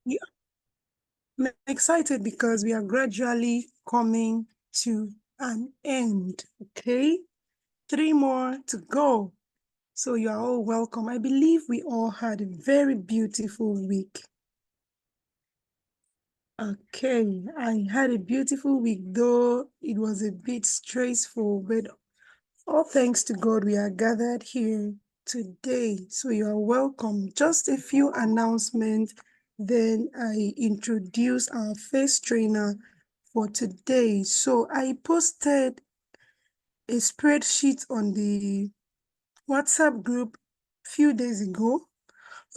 Yeah, I'm excited because we are gradually coming to an end. Okay, 3 more to go. So you are all welcome. I believe we all had a very beautiful week. Okay, I had a beautiful week, though it was a bit stressful, but all thanks to God, we are gathered here today. So you are welcome. Just a few announcements, then I introduce our first trainer for today. So I posted a spreadsheet on the WhatsApp group a few days ago.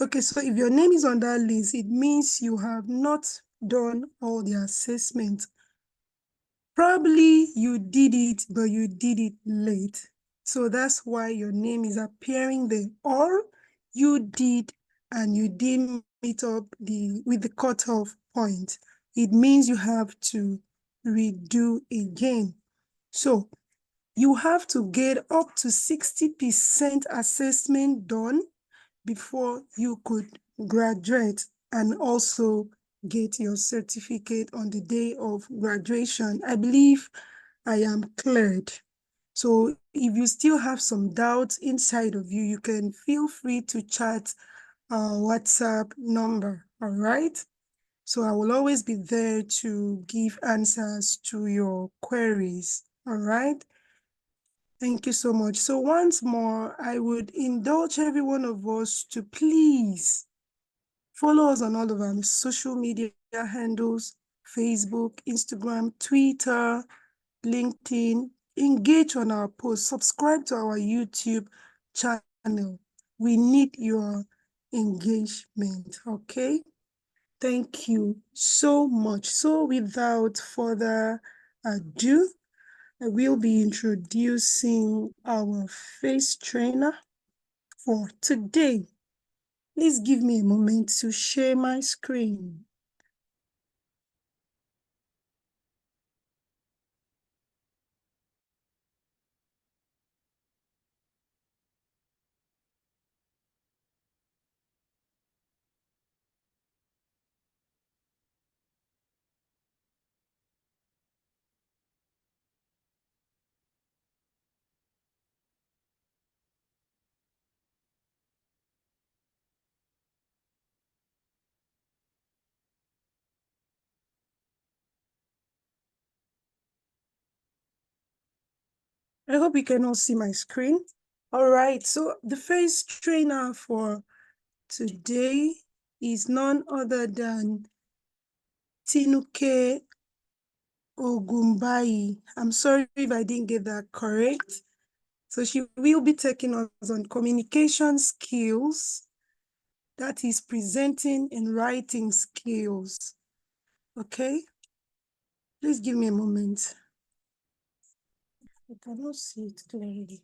Okay, so if your name is on that list, it means you have not done all the assessment. Probably you did it, but you did it late. So that's why your name is appearing there. Or you did and you didn't meet up with the cutoff point. It means you have to redo again. So you have to get up to 60% assessment done before you could graduate and also get your certificate on the day of graduation. I believe I am cleared. So if you still have some doubts inside of you, you can feel free to chat our WhatsApp number, all right? So I will always be there to give answers to your queries, all right? Thank you so much. So once more, I would indulge every one of us to please follow us on all of our social media handles, Facebook, Instagram, Twitter, LinkedIn. Engage on our posts. Subscribe to our YouTube channel. We need your engagement, okay? Thank you so much. So without further ado, I will be introducing our face trainer for today. Please give me a moment to share my screen. I hope you can all see my screen. All right, so the face trainer for today is none other than Tinuke Ogumbayi. I'm sorry if I didn't get that correct. So she will be taking us on communication skills, that is presenting and writing skills. Okay, please give me a moment. I cannot see it clearly.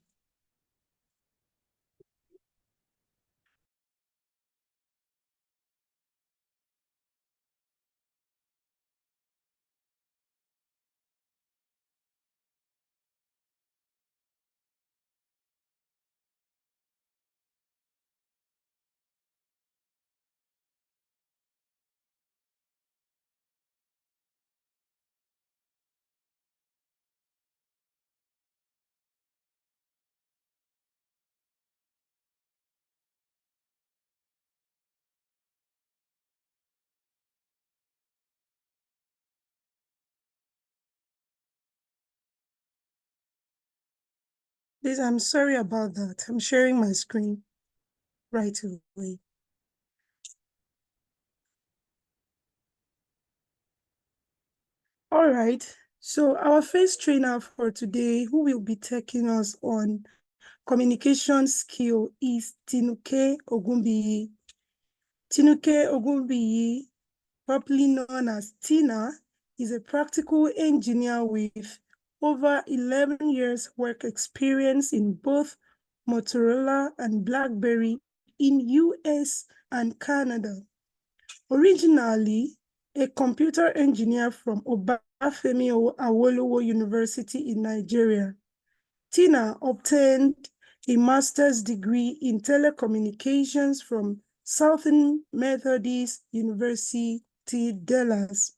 Please, I'm sorry about that. I'm sharing my screen right away. All right. So our first trainer for today, who will be taking us on communication skill, is Tinuke Ogumbiyi. Tinuke Ogumbiyi, popularly known as Tina, is a practical engineer with over 11 years work experience in both Motorola and BlackBerry in US and Canada. Originally a computer engineer from Obafemi Awolowo University in Nigeria, Tina obtained a master's degree in telecommunications from Southern Methodist University, Dallas,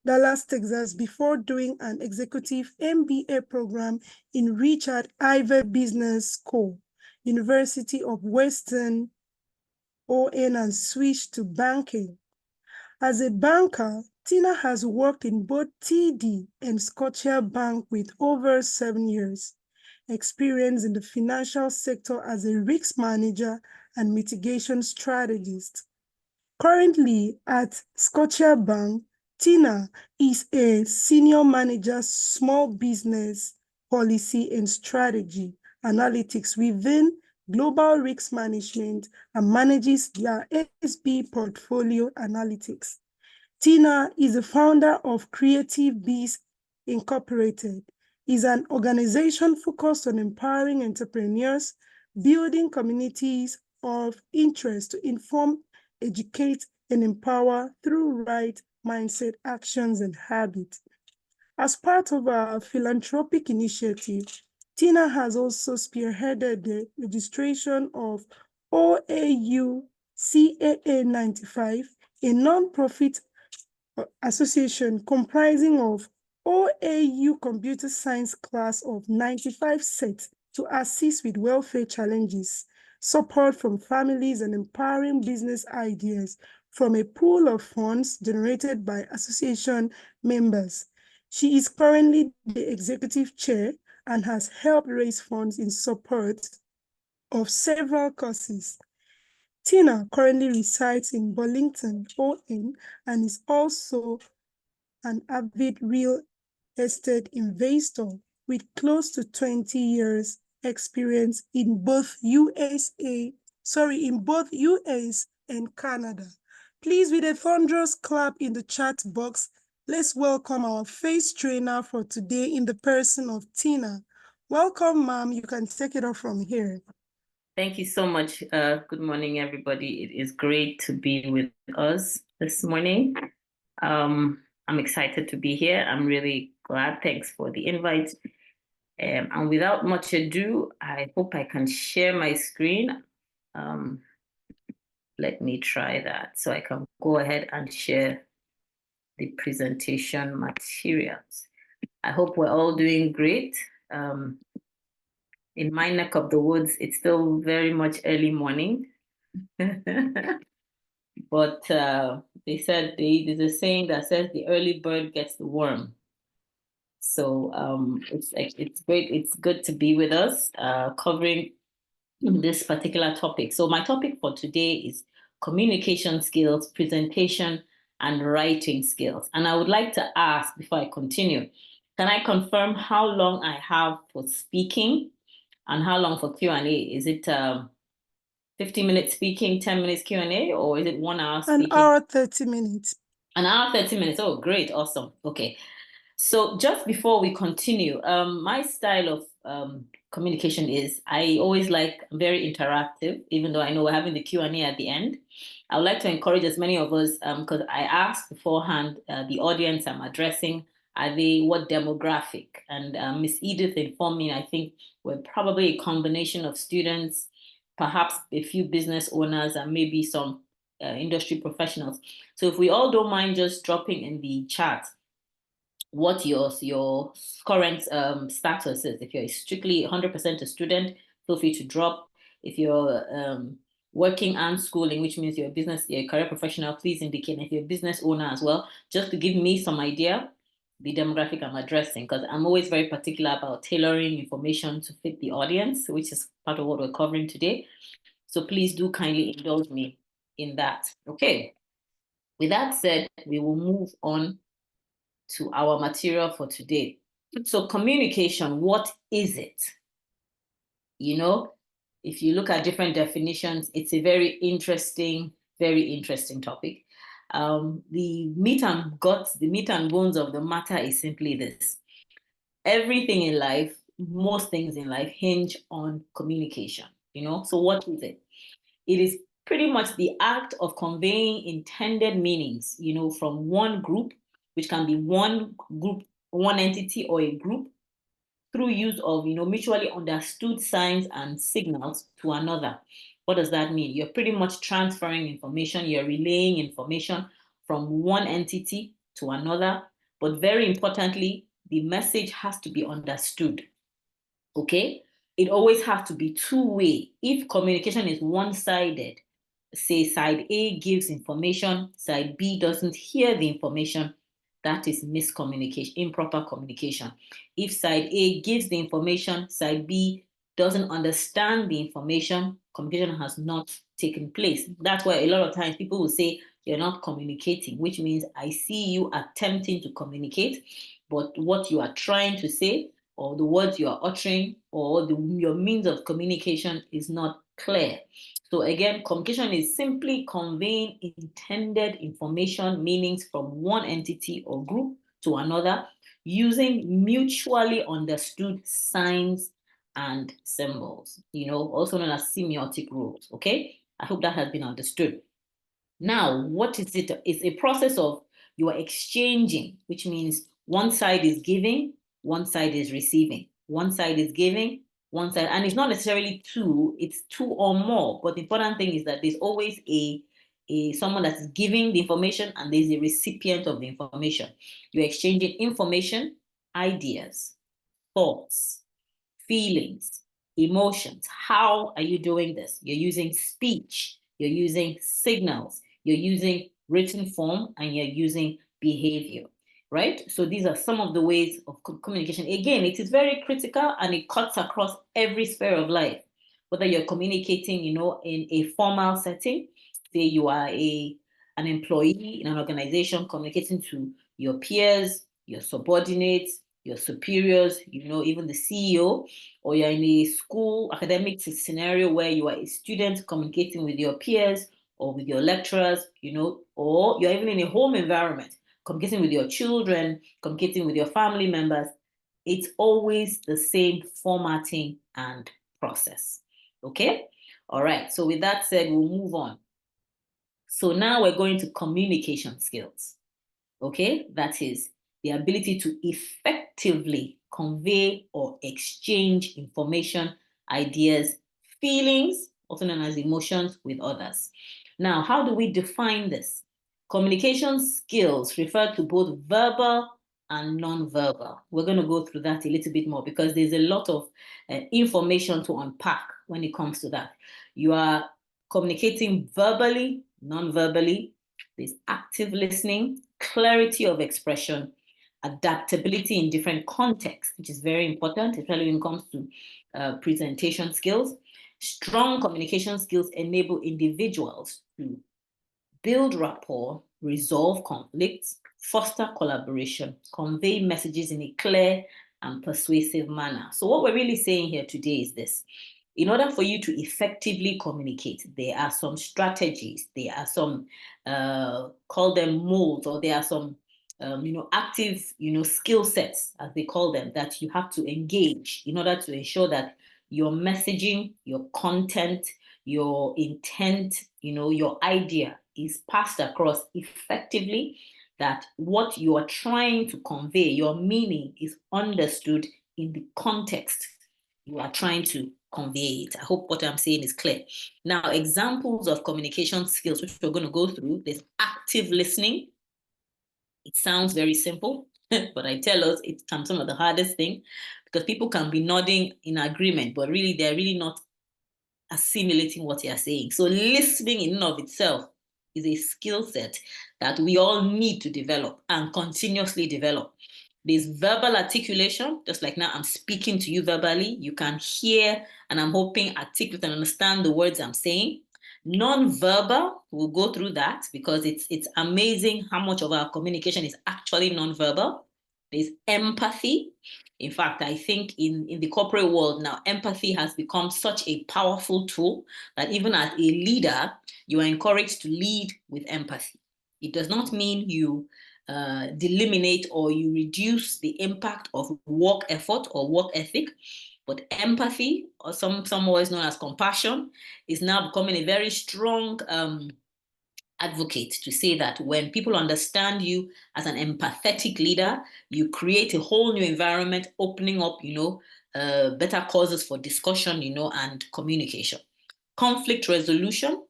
Texas, before doing an executive MBA program in Richard Ivey Business School, University of Western ON, and switched to banking. As a banker, Tina has worked in both TD and Scotiabank with over 7 years experience in the financial sector as a risk manager and mitigation strategist. Currently at Scotiabank, Tina is a senior manager, small business policy and strategy analytics within global risk management and manages their SB portfolio analytics. Tina is the founder of Creative Bees Incorporated, is an organization focused on empowering entrepreneurs, building communities of interest to inform, educate, and empower through right mindset, actions, and habits. As part of our philanthropic initiative, Tina has also spearheaded the registration of OAU CAA 95, a nonprofit association comprising of OAU computer science class of 95 sets to assist with welfare challenges, support from families, and empowering business ideas from a pool of funds generated by association members. She is currently the executive chair and has helped raise funds in support of several causes. Tina currently resides in Burlington, ON, and is also an avid real estate investor with close to 20 years experience in both US and Canada. Please, with a thunderous clap in the chat box, let's welcome our face trainer for today in the person of Tina. Welcome, ma'am. You can take it off from here. Thank you so much. Good morning, everybody. It is great to be with us this morning. I'm excited to be here. I'm really glad. Thanks for the invite. And without much ado, I hope I can share my screen. Let me try that so I can go ahead and share the presentation materials. I hope we're all doing great. In my neck of the woods, it's still very much early morning. But they said there's a saying that says the early bird gets the worm. So it's great. It's good to be with us covering this particular topic. So my topic for today is communication skills, presentation, and writing skills. And I would like to ask before I continue, can I confirm how long I have for speaking and how long for Q&A? Is it 15 minutes speaking, 10 minutes Q&A, or is it 1 hour speaking? An hour, 30 minutes. An hour, 30 minutes. Oh, great. Awesome. Okay. So just before we continue, my style of communication is I always like very interactive, even though I know we're having the Q&A at the end. I would like to encourage as many of us, because I asked beforehand, the audience I'm addressing, are they what demographic? And Miss Edith informed me, I think we're probably a combination of students, perhaps a few business owners, and maybe some industry professionals. So if we all don't mind just dropping in the chat what your current status is. If you're strictly 100% a student, feel free to drop. If you're working and schooling, which means you're a career professional, please indicate. And if you're a business owner as well, just to give me some idea, the demographic I'm addressing, because I'm always very particular about tailoring information to fit the audience, which is part of what we're covering today. So please do kindly indulge me in that. Okay. With that said, we will move on to our material for today. So communication, what is it? You know, if you look at different definitions, it's a very interesting topic. The meat and guts, the meat and bones of the matter is simply this. Everything in life, most things in life hinge on communication, you know? So what is it? It is pretty much the act of conveying intended meanings, you know, from one group, which can be one group, one entity or a group, through use of, you know, mutually understood signs and signals to another. What does that mean? You're pretty much transferring information, you're relaying information from one entity to another, but very importantly, the message has to be understood. Okay? It always has to be two-way. If communication is one-sided, say side A gives information, side B doesn't hear the information, that is miscommunication, improper communication. If side A gives the information, side B doesn't understand the information, communication has not taken place. That's why a lot of times people will say you're not communicating, which means I see you attempting to communicate, but what you are trying to say or the words you are uttering or your means of communication is not clear. So again, communication is simply conveying intended information, meanings from one entity or group to another using mutually understood signs and symbols, also known as semiotic rules. Okay, I hope that has been understood. Now, what is it? It's a process of you are exchanging, which means one side is giving, one side is receiving. One side is giving, one side, and it's not necessarily two, it's two or more. But the important thing is that there's always a someone that's giving the information and there's a recipient of the information. You're exchanging information, ideas, thoughts, feelings, emotions. How are you doing this? You're using speech, you're using signals, you're using written form, and you're using behavior, right? So these are some of the ways of communication. Again, it is very critical and it cuts across every sphere of life. Whether you're communicating, in a formal setting, say you are an employee in an organization communicating to your peers, your subordinates, your superiors, even the CEO, or you're in a school academic scenario where you are a student communicating with your peers or with your lecturers, or you're even in a home environment, communicating with your children, communicating with your family members, it's always the same formatting and process. Okay? All right. So with that said, we'll move on. So now we're going to communication skills. Okay? That is the ability to effectively convey or exchange information, ideas, feelings, also known as emotions, with others. Now, how do we define this? Communication skills refer to both verbal and non-verbal. We're going to go through that a little bit more because there's a lot of information to unpack when it comes to that. You are communicating verbally, non-verbally. There's active listening, clarity of expression, adaptability in different contexts, which is very important, especially when it comes to presentation skills. Strong communication skills enable individuals to build rapport, resolve conflicts, foster collaboration, convey messages in a clear and persuasive manner. So what we're really saying here today is this. In order for you to effectively communicate, there are some strategies, there are some, call them molds, or there are some, active, skill sets, as they call them, that you have to engage in order to ensure that your messaging, your content, your intent, your idea is passed across effectively, that what you are trying to convey, your meaning, is understood in the context you are trying to convey it. I hope what I'm saying is clear. Now, examples of communication skills, which we're going to go through, there's active listening. It sounds very simple, but I tell us it's some of the hardest thing because people can be nodding in agreement, but really they're really not assimilating what you're saying. So listening in and of itself is a skill set that we all need to develop and continuously develop. There's verbal articulation, just like now I'm speaking to you verbally. You can hear and I'm hoping articulate and understand the words I'm saying. Non-verbal, we'll go through that because it's amazing how much of our communication is actually non-verbal. There's empathy. In fact, I think in the corporate world now, empathy has become such a powerful tool that even as a leader, you are encouraged to lead with empathy. It does not mean you delimitate or you reduce the impact of work effort or work ethic, but empathy, or some always known as compassion, is now becoming a very strong advocate to say that when people understand you as an empathetic leader, you create a whole new environment, opening up, better causes for discussion, and communication. conflict resolution,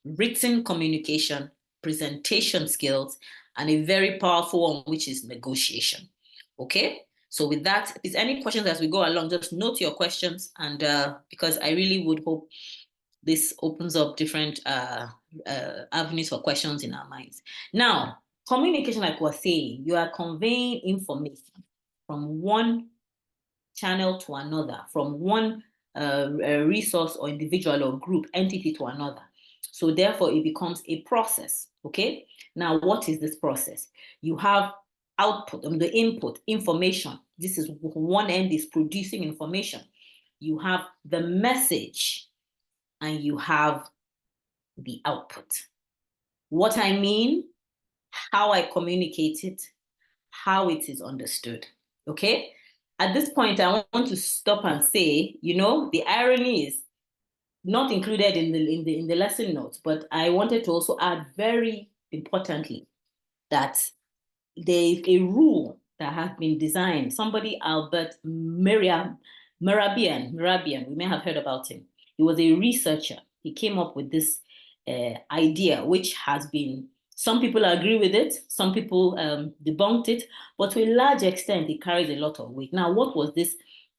written communication, presentation skills, and a very powerful one, which is negotiation. Okay? So with that, if there's any questions as we go along, just note your questions, and because I really would hope this opens up different avenues for questions in our minds. Now, communication, like we're saying, you are conveying information from one channel to another, from one resource or individual or group entity to another. So therefore, it becomes a process. Okay. Now, what is this process? You have output, the input, information. This is one end is producing information. You have the message, and you have the output. What I mean, how I communicate it, how it is understood. Okay? At this point, I want to stop and say, the irony is not included in the lesson notes, but I wanted to also add very importantly that there is a rule that has been designed. Somebody, Albert Merabian, we may have heard about him. He was a researcher. He came up with this idea, which has been, some people agree with it, some people debunked it, but to a large extent, it carries a lot of weight. Now, what was this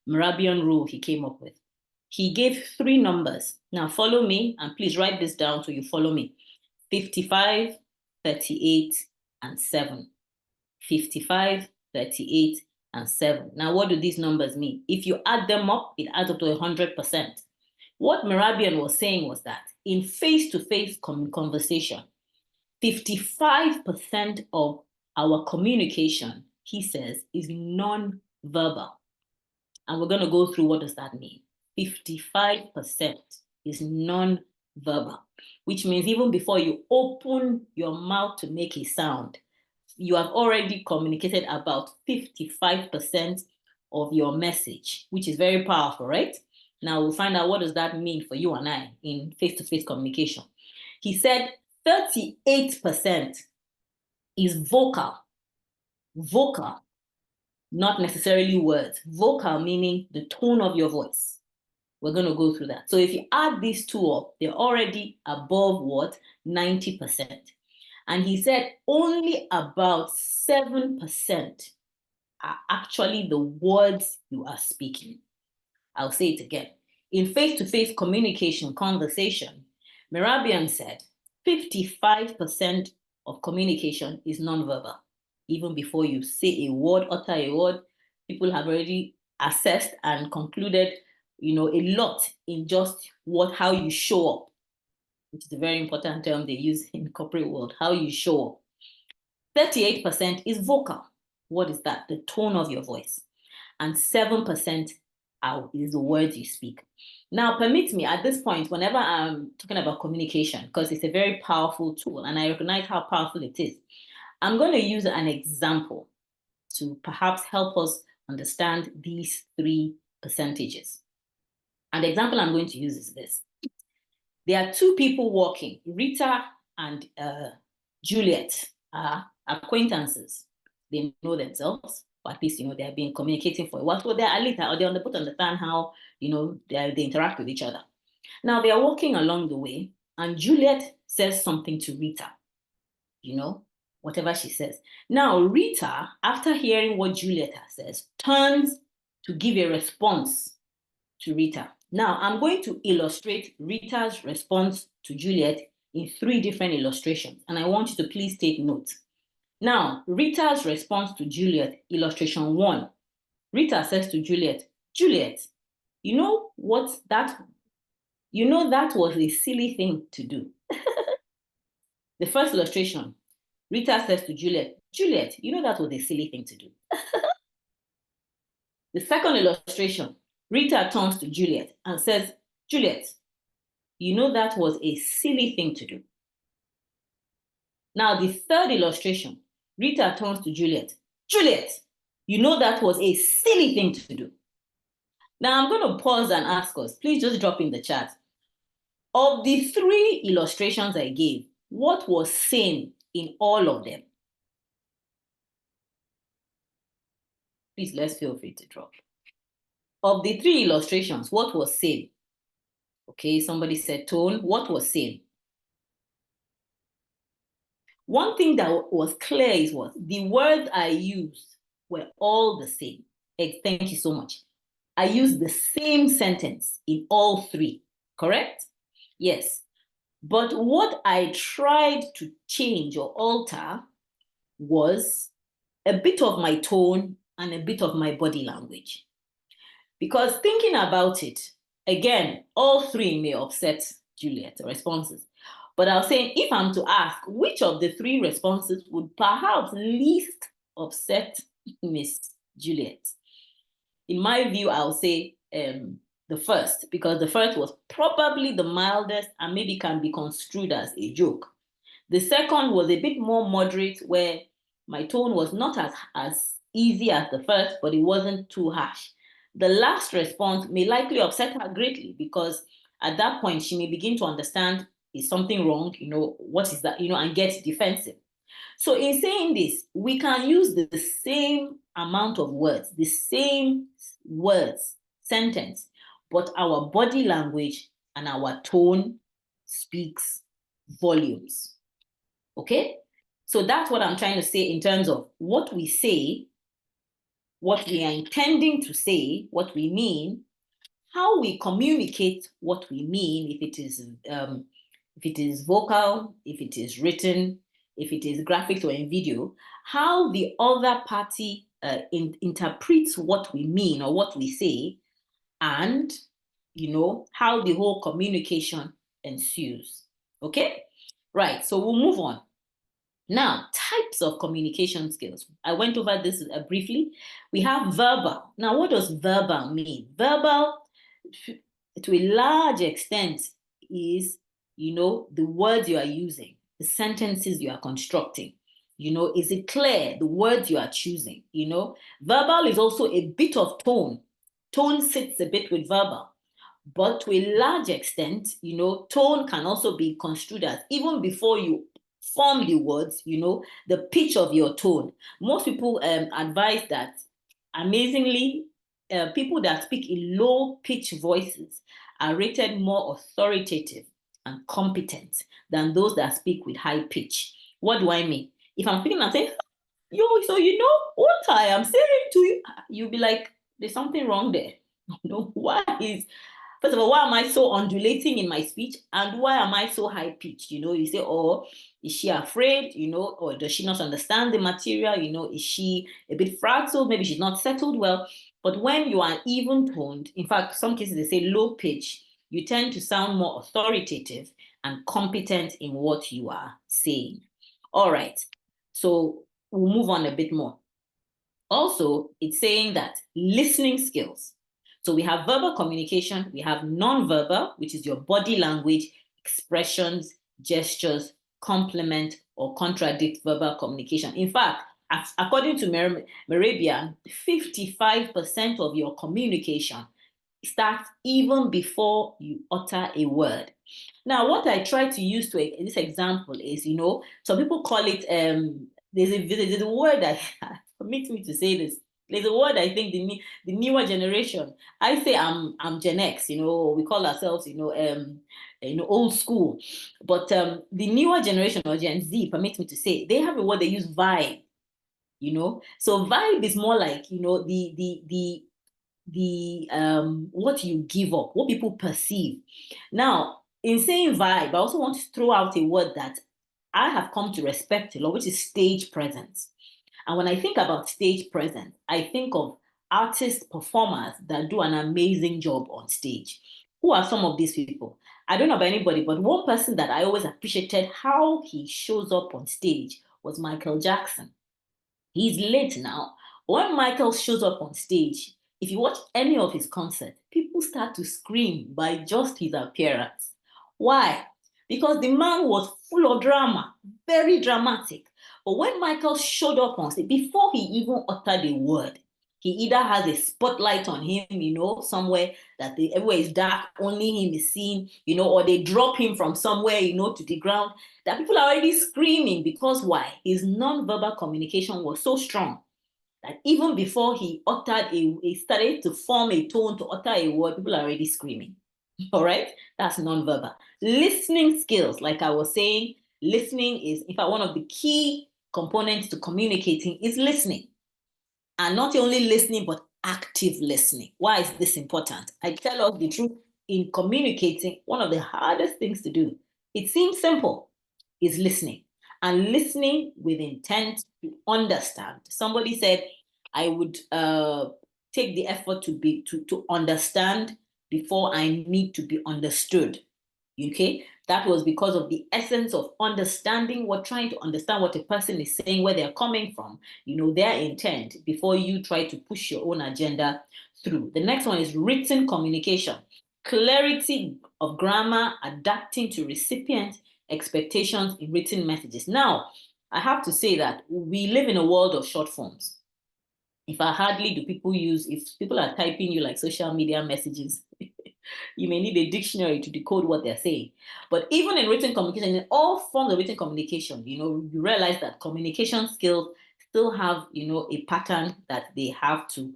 Merabian rule he came up with? He gave 3 numbers. Now, follow me, and please write this down so you follow me. 55, 38, and 7. 55, 38, and 7. Now, what do these numbers mean? If you add them up, it adds up to 100%. What Merabian was saying was that in face-to-face conversation, 55% of our communication, he says, is non-verbal. And we're going to go through what does that mean. 55% is non-verbal, which means even before you open your mouth to make a sound, you have already communicated about 55% of your message, which is very powerful, right? Now we'll find out what does that mean for you and I in face-to-face communication. He said 38% is vocal. Vocal, not necessarily words. Vocal meaning the tone of your voice. We're going to go through that. So if you add these two up, they're already above what? 90%. And he said only about 7% are actually the words you are speaking. I'll say it again. In face-to-face communication, conversation, Merabian said 55% of communication is nonverbal. Even before you say a word, utter a word, people have already assessed and concluded, a lot in just how you show up, which is a very important term they use in the corporate world, how you show up. 38% is vocal. What is that? The tone of your voice. And 7% is the words you speak. Now, permit me at this point, whenever I'm talking about communication, because it's a very powerful tool and I recognize how powerful it is, I'm going to use an example to perhaps help us understand these 3 percentages. And the example I'm going to use is this. There are 2 people walking. Rita and Juliet are acquaintances. They know themselves, or at least, they have been communicating for a while. So they're a little, or they understand how, they interact with each other. Now they are walking along the way, and Juliet says something to Rita, whatever she says. Now Rita, after hearing what Juliet says, turns to give a response to Rita. Now I'm going to illustrate Rita's response to Juliet in 3 different illustrations, and I want you to please take note. Now, Rita's response to Juliet, illustration 1. Rita says to Juliet, Juliet, that was a silly thing to do. The first illustration, Rita says to Juliet, Juliet, that was a silly thing to do. The second illustration, Rita turns to Juliet and says, Juliet, that was a silly thing to do. Now, the third illustration, Rita turns to Juliet. Juliet, that was a silly thing to do. Now, I'm going to pause and ask us, please just drop in the chat. Of the 3 illustrations I gave, what was sane in all of them? Please, let's feel free to drop. Of the 3 illustrations, what was sane? Okay, somebody said tone. What was same? One thing that was clear is what the words I used were all the same. Thank you so much. I used the same sentence in all three, correct? Yes. But what I tried to change or alter was a bit of my tone and a bit of my body language. Because thinking about it, again, all three may upset Juliet responses. But I was saying, if I'm to ask which of the three responses would perhaps least upset Miss Juliet, in my view, I'll say the first, because the first was probably the mildest and maybe can be construed as a joke. The second was a bit more moderate, where my tone was not as easy as the first, but it wasn't too harsh. The last response may likely upset her greatly, because at that point she may begin to understand, is something wrong, what is that, and get defensive. So in saying this, we can use the same amount of words, the same words, sentence, but our body language and our tone speaks volumes. Okay? So that's what I'm trying to say in terms of what we say, what we are intending to say, what we mean, how we communicate what we mean, if it is vocal, if it is written, if it is graphics or in video, how the other party interprets what we mean or what we say, and how the whole communication ensues. Okay, right. So we'll move on. Now, types of communication skills. I went over this briefly. We have verbal. Now, what does verbal mean? Verbal, to a large extent, is, the words you are using, the sentences you are constructing. Is it clear, the words you are choosing? Verbal is also a bit of tone. Tone sits a bit with verbal. But to a large extent, tone can also be construed as, even before you form the words, the pitch of your tone. Most people advise that, amazingly, people that speak in low pitch voices are rated more authoritative and competent than those that speak with high pitch. What do I mean? If I'm speaking, I'm saying, yo, so what I am saying to you, you'll be like, there's something wrong there. Why is, first of all, why am I so undulating in my speech? And why am I so high pitched? You say, oh, is she afraid? Or does she not understand the material? Is she a bit fragile? Maybe she's not settled well. But when you are even toned, in fact, some cases they say low pitch, you tend to sound more authoritative and competent in what you are saying. All right. So we'll move on a bit more. Also, it's saying that listening skills. So we have verbal communication, we have non-verbal, which is your body language, expressions, gestures, complement or contradict verbal communication. In fact, according to Merabian, 55% of your communication starts even before you utter a word. Now, what I try to use in this example is, some people call it, there's a word that permits me to say this. There's a word I think the newer generation. I say I'm Gen X. We call ourselves old school, but the newer generation or Gen Z permits me to say they have a word they use, vibe. So vibe is more like the what you give up, what people perceive. Now, in saying vibe, I also want to throw out a word that I have come to respect a lot, which is stage presence. And when I think about stage presence, I think of artist performers that do an amazing job on stage. Who are some of these people? I don't know about anybody, but one person that I always appreciated how he shows up on stage was Michael Jackson. He's late now. When Michael shows up on stage, if you watch any of his concerts, people start to scream by just his appearance. Why? Because the man was full of drama, very dramatic. But when Michael showed up on stage, before he even uttered a word, he either has a spotlight on him, somewhere that everywhere is dark, only him is seen, or they drop him from somewhere, to the ground, that people are already screaming. Because why? His non-verbal communication was so strong that even before he started to form a tone to utter a word, people are already screaming. All right, that's nonverbal. Listening skills, like I was saying, listening is, in fact, one of the key components to communicating is listening. And not only listening, but active listening. Why is this important? I tell us the truth, in communicating, one of the hardest things to do, it seems simple, is listening. And listening with intent to understand. Somebody said, I would take the effort to understand before I need to be understood. Okay, that was because of the essence of understanding trying to understand what a person is saying, where they're coming from, their intent, before you try to push your own agenda through. The next one is written communication. Clarity of grammar, adapting to recipient expectations in written messages. Now, I have to say that we live in a world of short forms. If people are typing you like social media messages, you may need a dictionary to decode what they're saying. But even in written communication, in all forms of written communication, you realize that communication skills still have, a pattern that they have to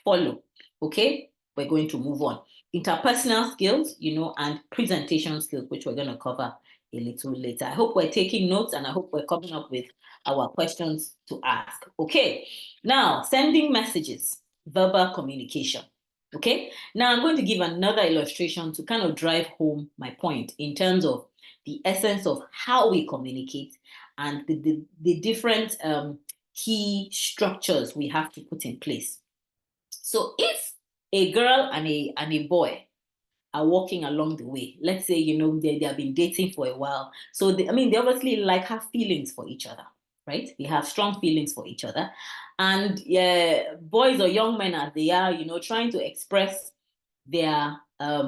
follow. Okay, we're going to move on. Interpersonal skills, and presentation skills, which we're going to cover a little later. I hope we're taking notes, and I hope we're coming up with our questions to ask. Okay, now sending messages, verbal communication. Okay, now I'm going to give another illustration to kind of drive home my point in terms of the essence of how we communicate and the different key structures we have to put in place. So if a girl and a boy are walking along the way, let's say, they have been dating for a while. So they obviously have feelings for each other, right? They have strong feelings for each other. And boys or young men as they are, trying to express their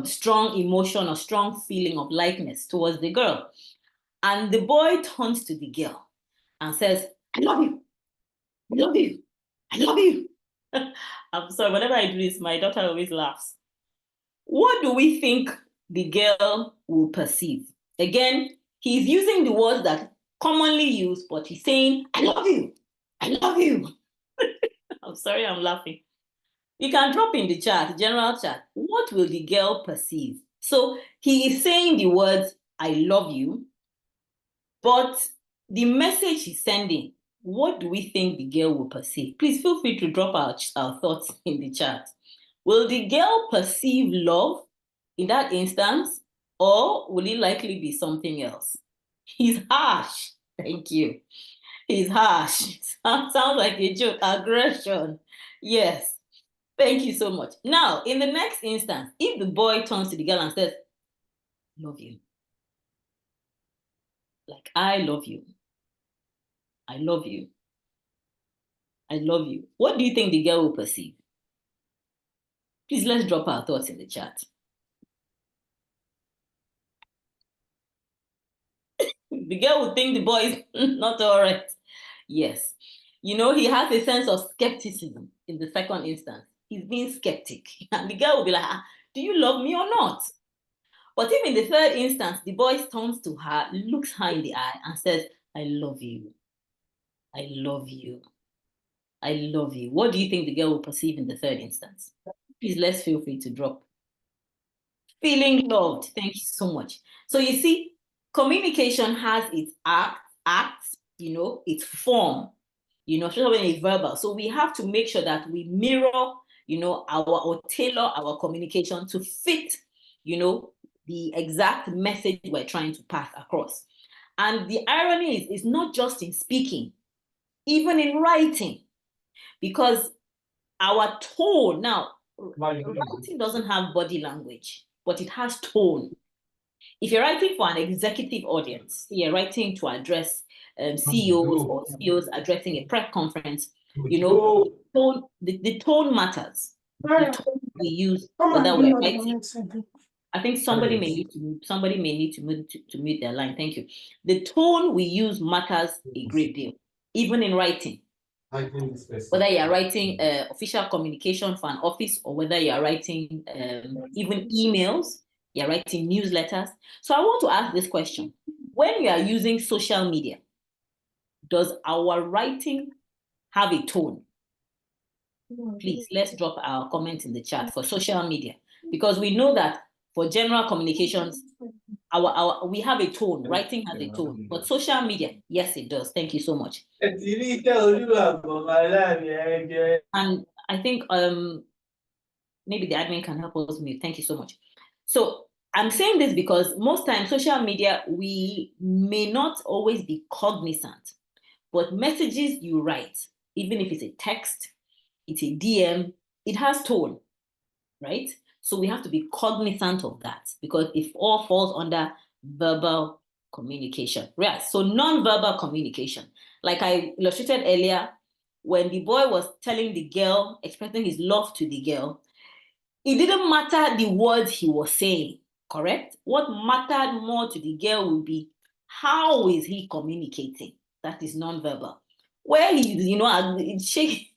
strong emotion or strong feeling of likeness towards the girl. And the boy turns to the girl and says, I love you. I love you. I love you. I'm sorry, whenever I do this, my daughter always laughs. What do we think the girl will perceive? Again, he's using the words that commonly used, but he's saying, I love you. I love you. I'm sorry, I'm laughing. You can drop in the chat, general chat. What will the girl perceive? So he is saying the words, I love you, but the message he's sending, what do we think the girl will perceive? Please feel free to drop our thoughts in the chat. Will the girl perceive love in that instance, or will it likely be something else? He's harsh. Thank you. He's harsh. Sounds like a joke. Aggression. Yes. Thank you so much. Now, in the next instance, if the boy turns to the girl and says, love you. Like, I love you. I love you. I love you. What do you think the girl will perceive? Please, let's drop our thoughts in the chat. The girl would think the boy is not all right. Yes. He has a sense of skepticism in the second instance. He's being skeptic. And the girl will be like, do you love me or not? But if in the third instance, the boy turns to her, looks her in the eye and says, I love you. I love you. I love you. What do you think the girl will perceive in the third instance? Please, let's feel free to drop. Feeling loved. Thank you so much. So you see, communication has its acts, its form, especially when it's verbal. So we have to make sure that we mirror, or tailor our communication to fit, the exact message we're trying to pass across. And the irony is, it's not just in speaking, even in writing, because our tone, now, writing doesn't have body language, but it has tone. If you're writing for an executive audience, you're writing to address CEOs or CEOs addressing a press conference, the tone matters. The tone we use, whether we're writing. I think somebody may need to mute their line. Thank you. The tone we use matters a great deal, even in writing. Whether you're writing official communication for an office, or whether you're writing even emails, you're writing newsletters. So I want to ask this question. When you are using social media, does our writing have a tone? Please, let's drop our comments in the chat for social media, because we know that For general communications, we have a tone. Writing has a tone. But social media, yes, it does. Thank you so much. And I think maybe the admin can help us mute. Thank you so much. So I'm saying this because most times social media, we may not always be cognizant, but messages you write, even if it's a text, it's a DM, it has tone, right? So we have to be cognizant of that because it all falls under verbal communication. Right. So non-verbal communication, like I illustrated earlier, when the boy was telling the girl, expressing his love to the girl, it didn't matter the words he was saying, correct? What mattered more to the girl would be how is he communicating? That is non-verbal. Where he, shake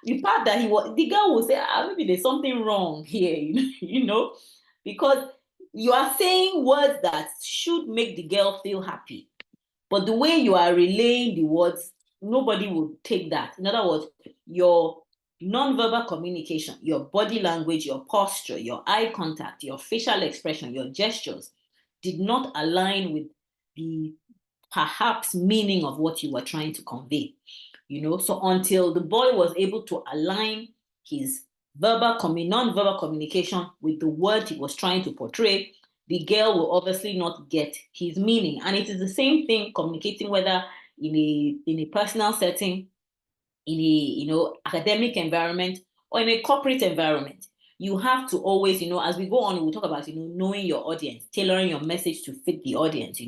the part that the girl will say, maybe there's something wrong here, because you are saying words that should make the girl feel happy. But the way you are relaying the words, nobody will take that. In other words, your non-verbal communication, your body language, your posture, your eye contact, your facial expression, your gestures did not align with the perhaps meaning of what you were trying to convey. So until the boy was able to align his non-verbal communication with the word he was trying to portray, the girl will obviously not get his meaning. And it is the same thing communicating whether in a personal setting, in a academic environment, or in a corporate environment. You have to always, as we go on, we'll talk about, knowing your audience, tailoring your message to fit the audience,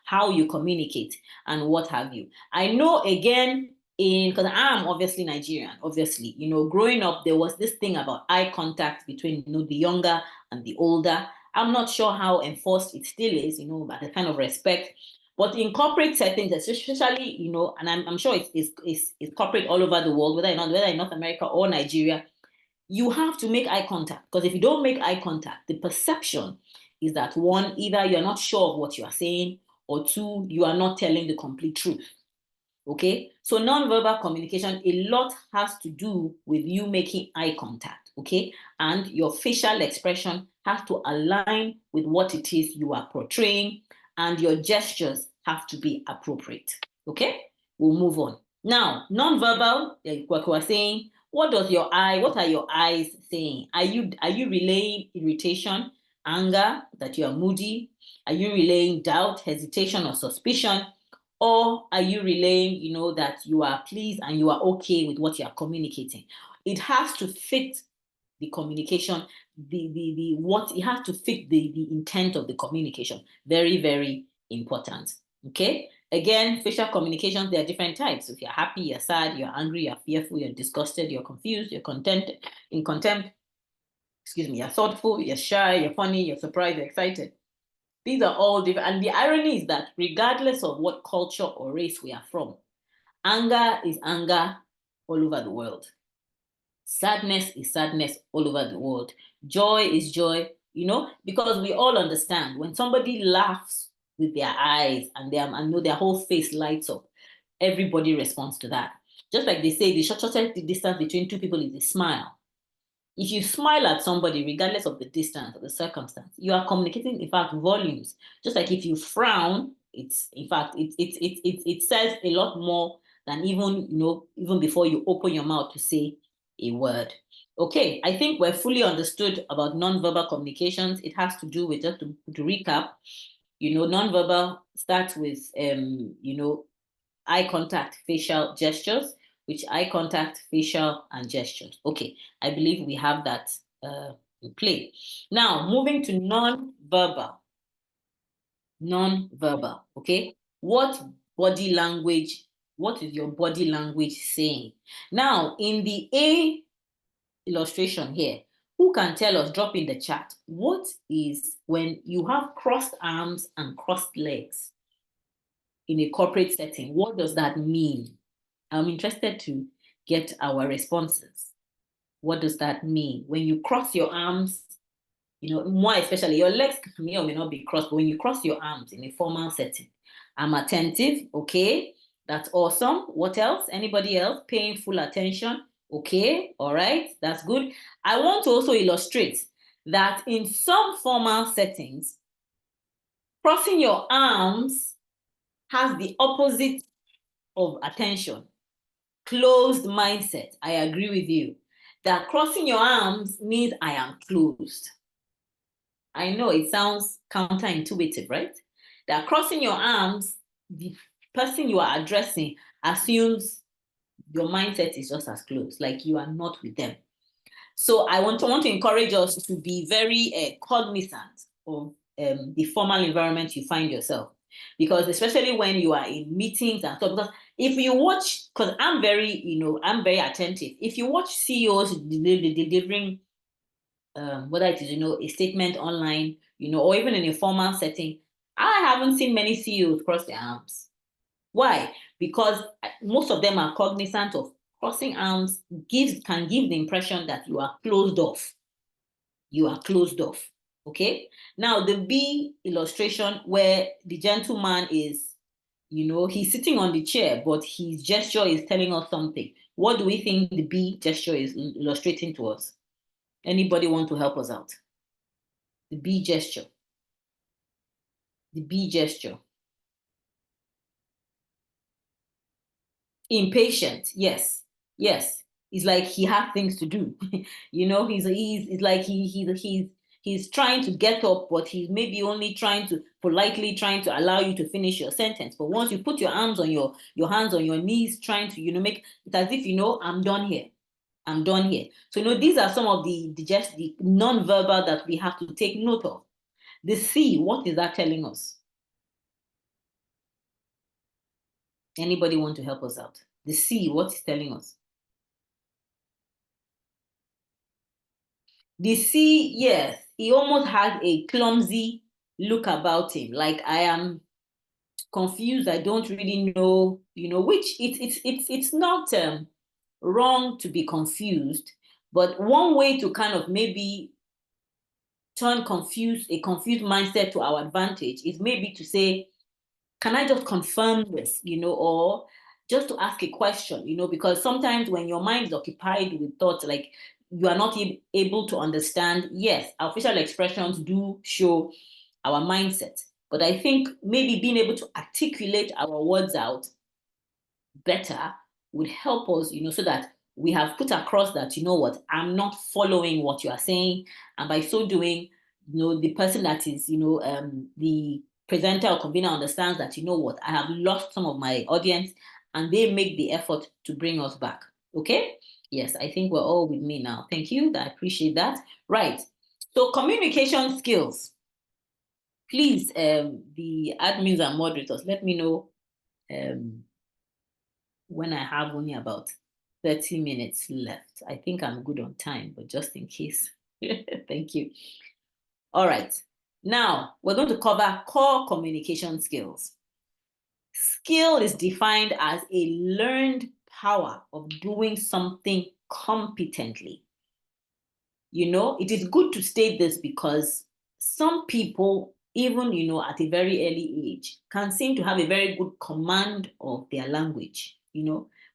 how you communicate and what have you. I know, again, because I'm obviously Nigerian, obviously, growing up, there was this thing about eye contact between, the younger and the older. I'm not sure how enforced it still is, but the kind of respect. But in corporate settings, especially, and I'm sure it's corporate all over the world, whether in North America or Nigeria, you have to make eye contact. Because if you don't make eye contact, the perception is that, one, either you're not sure of what you are saying, or two, you are not telling the complete truth. Okay? So non-verbal communication, a lot has to do with you making eye contact. Okay? And your facial expression has to align with what it is you are portraying, and your gestures have to be appropriate. Okay? We'll move on. Now, non-verbal, like we were saying, what are your eyes saying? Are you relaying irritation, anger, that you are moody? Are you relaying doubt, hesitation, or suspicion? Or are you relaying, that you are pleased and you are okay with what you are communicating? It has to fit the communication, it has to fit the intent of the communication. Very, very important. Okay. Again, facial communications, there are different types. If you're happy, you're sad, you're angry, you're fearful, you're disgusted, you're confused, you're in contempt, you're thoughtful, you're shy, you're funny, you're surprised, you're excited. These are all different. And the irony is that regardless of what culture or race we are from, anger is anger all over the world. Sadness is sadness all over the world. Joy is joy, because we all understand when somebody laughs with their eyes and their whole face lights up, everybody responds to that. Just like they say, the shortest distance between two people is a smile. If you smile at somebody, regardless of the distance or the circumstance, you are communicating, in fact, volumes. Just like if you frown, it says a lot more than even before you open your mouth to say a word. Okay, I think we're fully understood about non-verbal communications. It has to do with, just to recap, non-verbal starts with, eye contact, facial gestures, which eye contact, facial, and gestures. Okay, I believe we have that in play. Now, moving to non-verbal. Non-verbal, okay? What is your body language saying? Now, in the A illustration here, who can tell us, drop in the chat, what is when you have crossed arms and crossed legs in a corporate setting? What does that mean? I'm interested to get our responses. What does that mean? When you cross your arms, more especially, your legs may or may not be crossed, but when you cross your arms in a formal setting, I'm attentive, okay, that's awesome. What else? Anybody else paying full attention? Okay, all right, that's good. I want to also illustrate that in some formal settings, crossing your arms has the opposite of attention. Closed mindset. I agree with you. That crossing your arms means I am closed. I know it sounds counterintuitive, right? That crossing your arms, the person you are addressing assumes your mindset is just as close, like you are not with them. So I want to encourage us to be very cognizant of the formal environment you find yourself. Because especially when you are in meetings and stuff, because if you watch, because I'm very attentive. If you watch CEOs delivering whether it is, a statement online, or even in a formal setting, I haven't seen many CEOs cross their arms. Why? Because most of them are cognizant of crossing arms can give the impression that you are closed off. You are closed off. Okay? Now, the B illustration where the gentleman is, he's sitting on the chair, but his gesture is telling us something. What do we think the B gesture is illustrating to us? Anybody want to help us out? The B gesture. The B gesture. Impatient. Yes. Yes. It's like he has things to do. It's like he's trying to get up, but he's maybe only politely trying to allow you to finish your sentence. But once you put your arms on your hands on your knees, trying to, make it as if, I'm done here. I'm done here. So, these are some of the non-verbal that we have to take note of. The C, what is that telling us? Anybody want to help us out? The C, what is telling us? The C, yes, he almost has a clumsy look about him. Like, I am confused. I don't really know, which it's not wrong to be confused, but one way to kind of maybe turn a confused mindset to our advantage is maybe to say, can I just confirm this, or just to ask a question, because sometimes when your mind is occupied with thoughts, like you are not able to understand, yes, our facial expressions do show our mindset. But I think maybe being able to articulate our words out better would help us, so that we have put across that, I'm not following what you are saying. And by so doing, the person that is, the presenter or convener understands that, I have lost some of my audience, and they make the effort to bring us back. Okay? Yes, I think we're all with me now. Thank you. I appreciate that. Right. So communication skills. Please, the admins and moderators, let me know when I have only about 30 minutes left. I think I'm good on time, but just in case. Thank you. All right. Now, we're going to cover core communication skills. Skill is defined as a learned power of doing something competently. It is good to state this because some people, even, at a very early age, can seem to have a very good command of their language.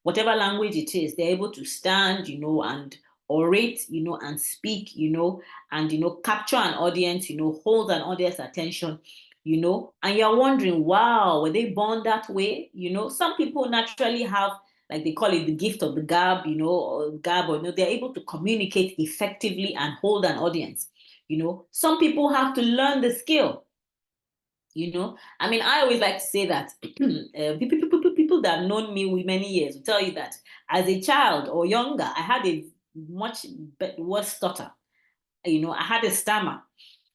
Whatever language it is, they're able to stand, and orate, and speak, and, capture an audience, hold an audience attention, and you're wondering, wow, were they born that way? Some people naturally have, like they call it, the gift of the gab, or they're able to communicate effectively and hold an audience. Some people have to learn the skill. I always like to say that people that have known me with many years will tell you that as a child or younger, I had a much worse stutter. I had a stammer.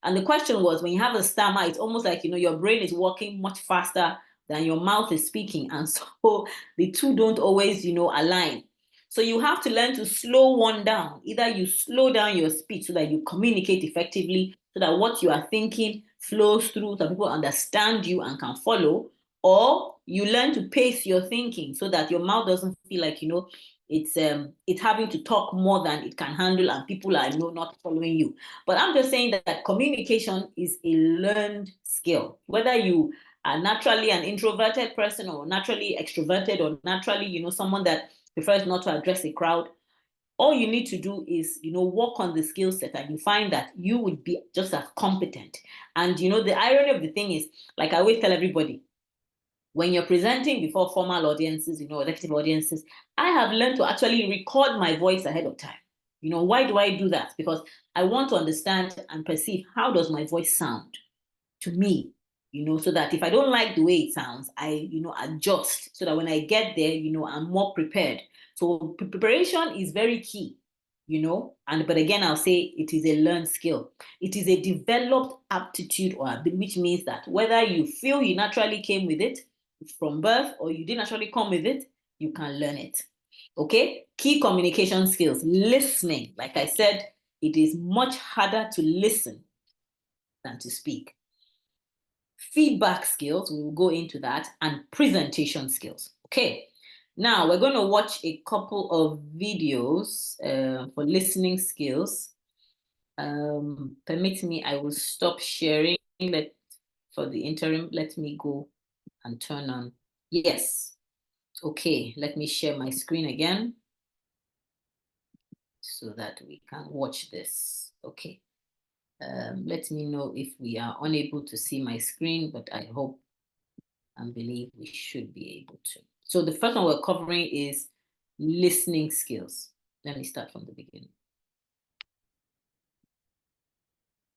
And the question was, when you have a stammer, it's almost like, your brain is working much faster than your mouth is speaking. And so the two don't always, align. So you have to learn to slow one down. Either you slow down your speech so that you communicate effectively, so that what you are thinking flows through, so people understand you and can follow, or you learn to pace your thinking so that your mouth doesn't feel like, it's having to talk more than it can handle, and people are not following you. But I'm just saying that communication is a learned skill. Whether you are naturally an introverted person, or naturally extroverted, or naturally, someone that prefers not to address a crowd, All you need to do is, work on the skill set, and you find that you would be just as competent. And, the irony of the thing is, like I always tell everybody, when you're presenting before formal audiences, executive audiences, I have learned to actually record my voice ahead of time. Why do I do that? Because I want to understand and perceive, how does my voice sound to me? So that if I don't like the way it sounds, I, adjust, so that when I get there, I'm more prepared. So preparation is very key, but again, I'll say it is a learned skill. It is a developed aptitude or ability, which means that whether you feel you naturally came with it from birth or you didn't naturally come with it, you can learn it. Okay? Key communication skills. Listening. Like I said, it is much harder to listen than to speak. Feedback skills, we will go into that, and presentation skills. Okay, now we're going to watch a couple of videos for listening skills. Permit me, I will stop sharing. For the interim, let me go and turn on. Yes. Okay, let me share my screen again so that we can watch this. Okay. Let me know if we are unable to see my screen, but I hope and believe we should be able to. So the first one we're covering is listening skills. Let me start from the beginning.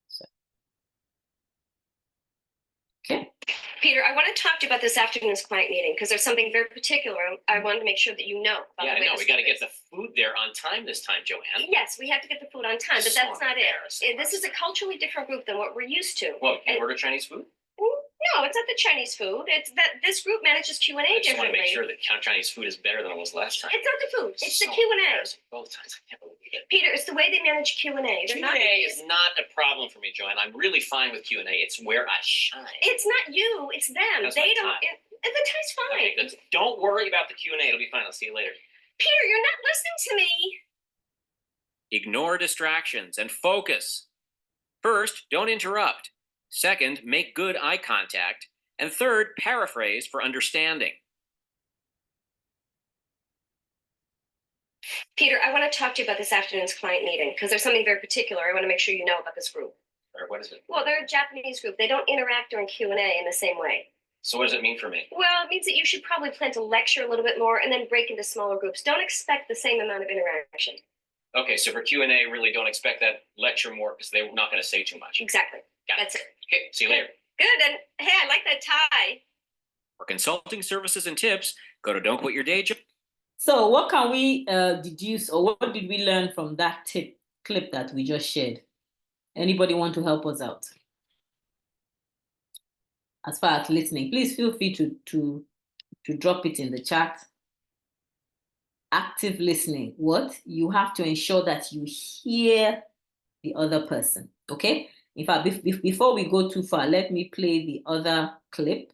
So, okay. Peter, I want to talk to you about this afternoon's client meeting because there's something very particular I wanted to make sure that you know. Yeah, I know. We got to get the food there on time this time, Joanne. Yes, we have to get the food on time, but that's not it. This is a culturally different group than what we're used to. Well, you order Chinese food? No, it's not the Chinese food. It's that this group manages Q&A differently. I just want to make sure that Chinese food is better than it was last time. It's not the food. It's the Q&A. Both times. I can't believe it. Peter, it's the way they manage Q&A. Q&A is not a problem for me, Joanne. I'm really fine with Q&A. It's where I shine. It's not you. It's them. That's they my don't. time. The tie's fine. Okay, don't worry about the Q&A. It'll be fine. I'll see you later. Peter, you're not listening to me. Ignore distractions and focus. First, don't interrupt. Second, make good eye contact. And third, paraphrase for understanding. Peter, I want to talk to you about this afternoon's client meeting because there's something very particular I want to make sure you know about this group. What is it? Well, they're a Japanese group. They don't interact during Q&A in the same way. So what does it mean for me? Well, it means that you should probably plan to lecture a little bit more and then break into smaller groups. Don't expect the same amount of interaction. Okay, so for Q&A, really don't expect that lecture more because they're not going to say too much. Exactly. That's it. Okay, see you later. Good, and hey, I like that tie. For consulting services and tips, go to Don't Quit Your Day Job. So what can we deduce, or what did we learn from that clip that we just shared? Anybody want to help us out? As far as listening, please feel free to drop it in the chat. Active listening. What? You have to ensure that you hear the other person, okay? In fact, before we go too far, let me play the other clip,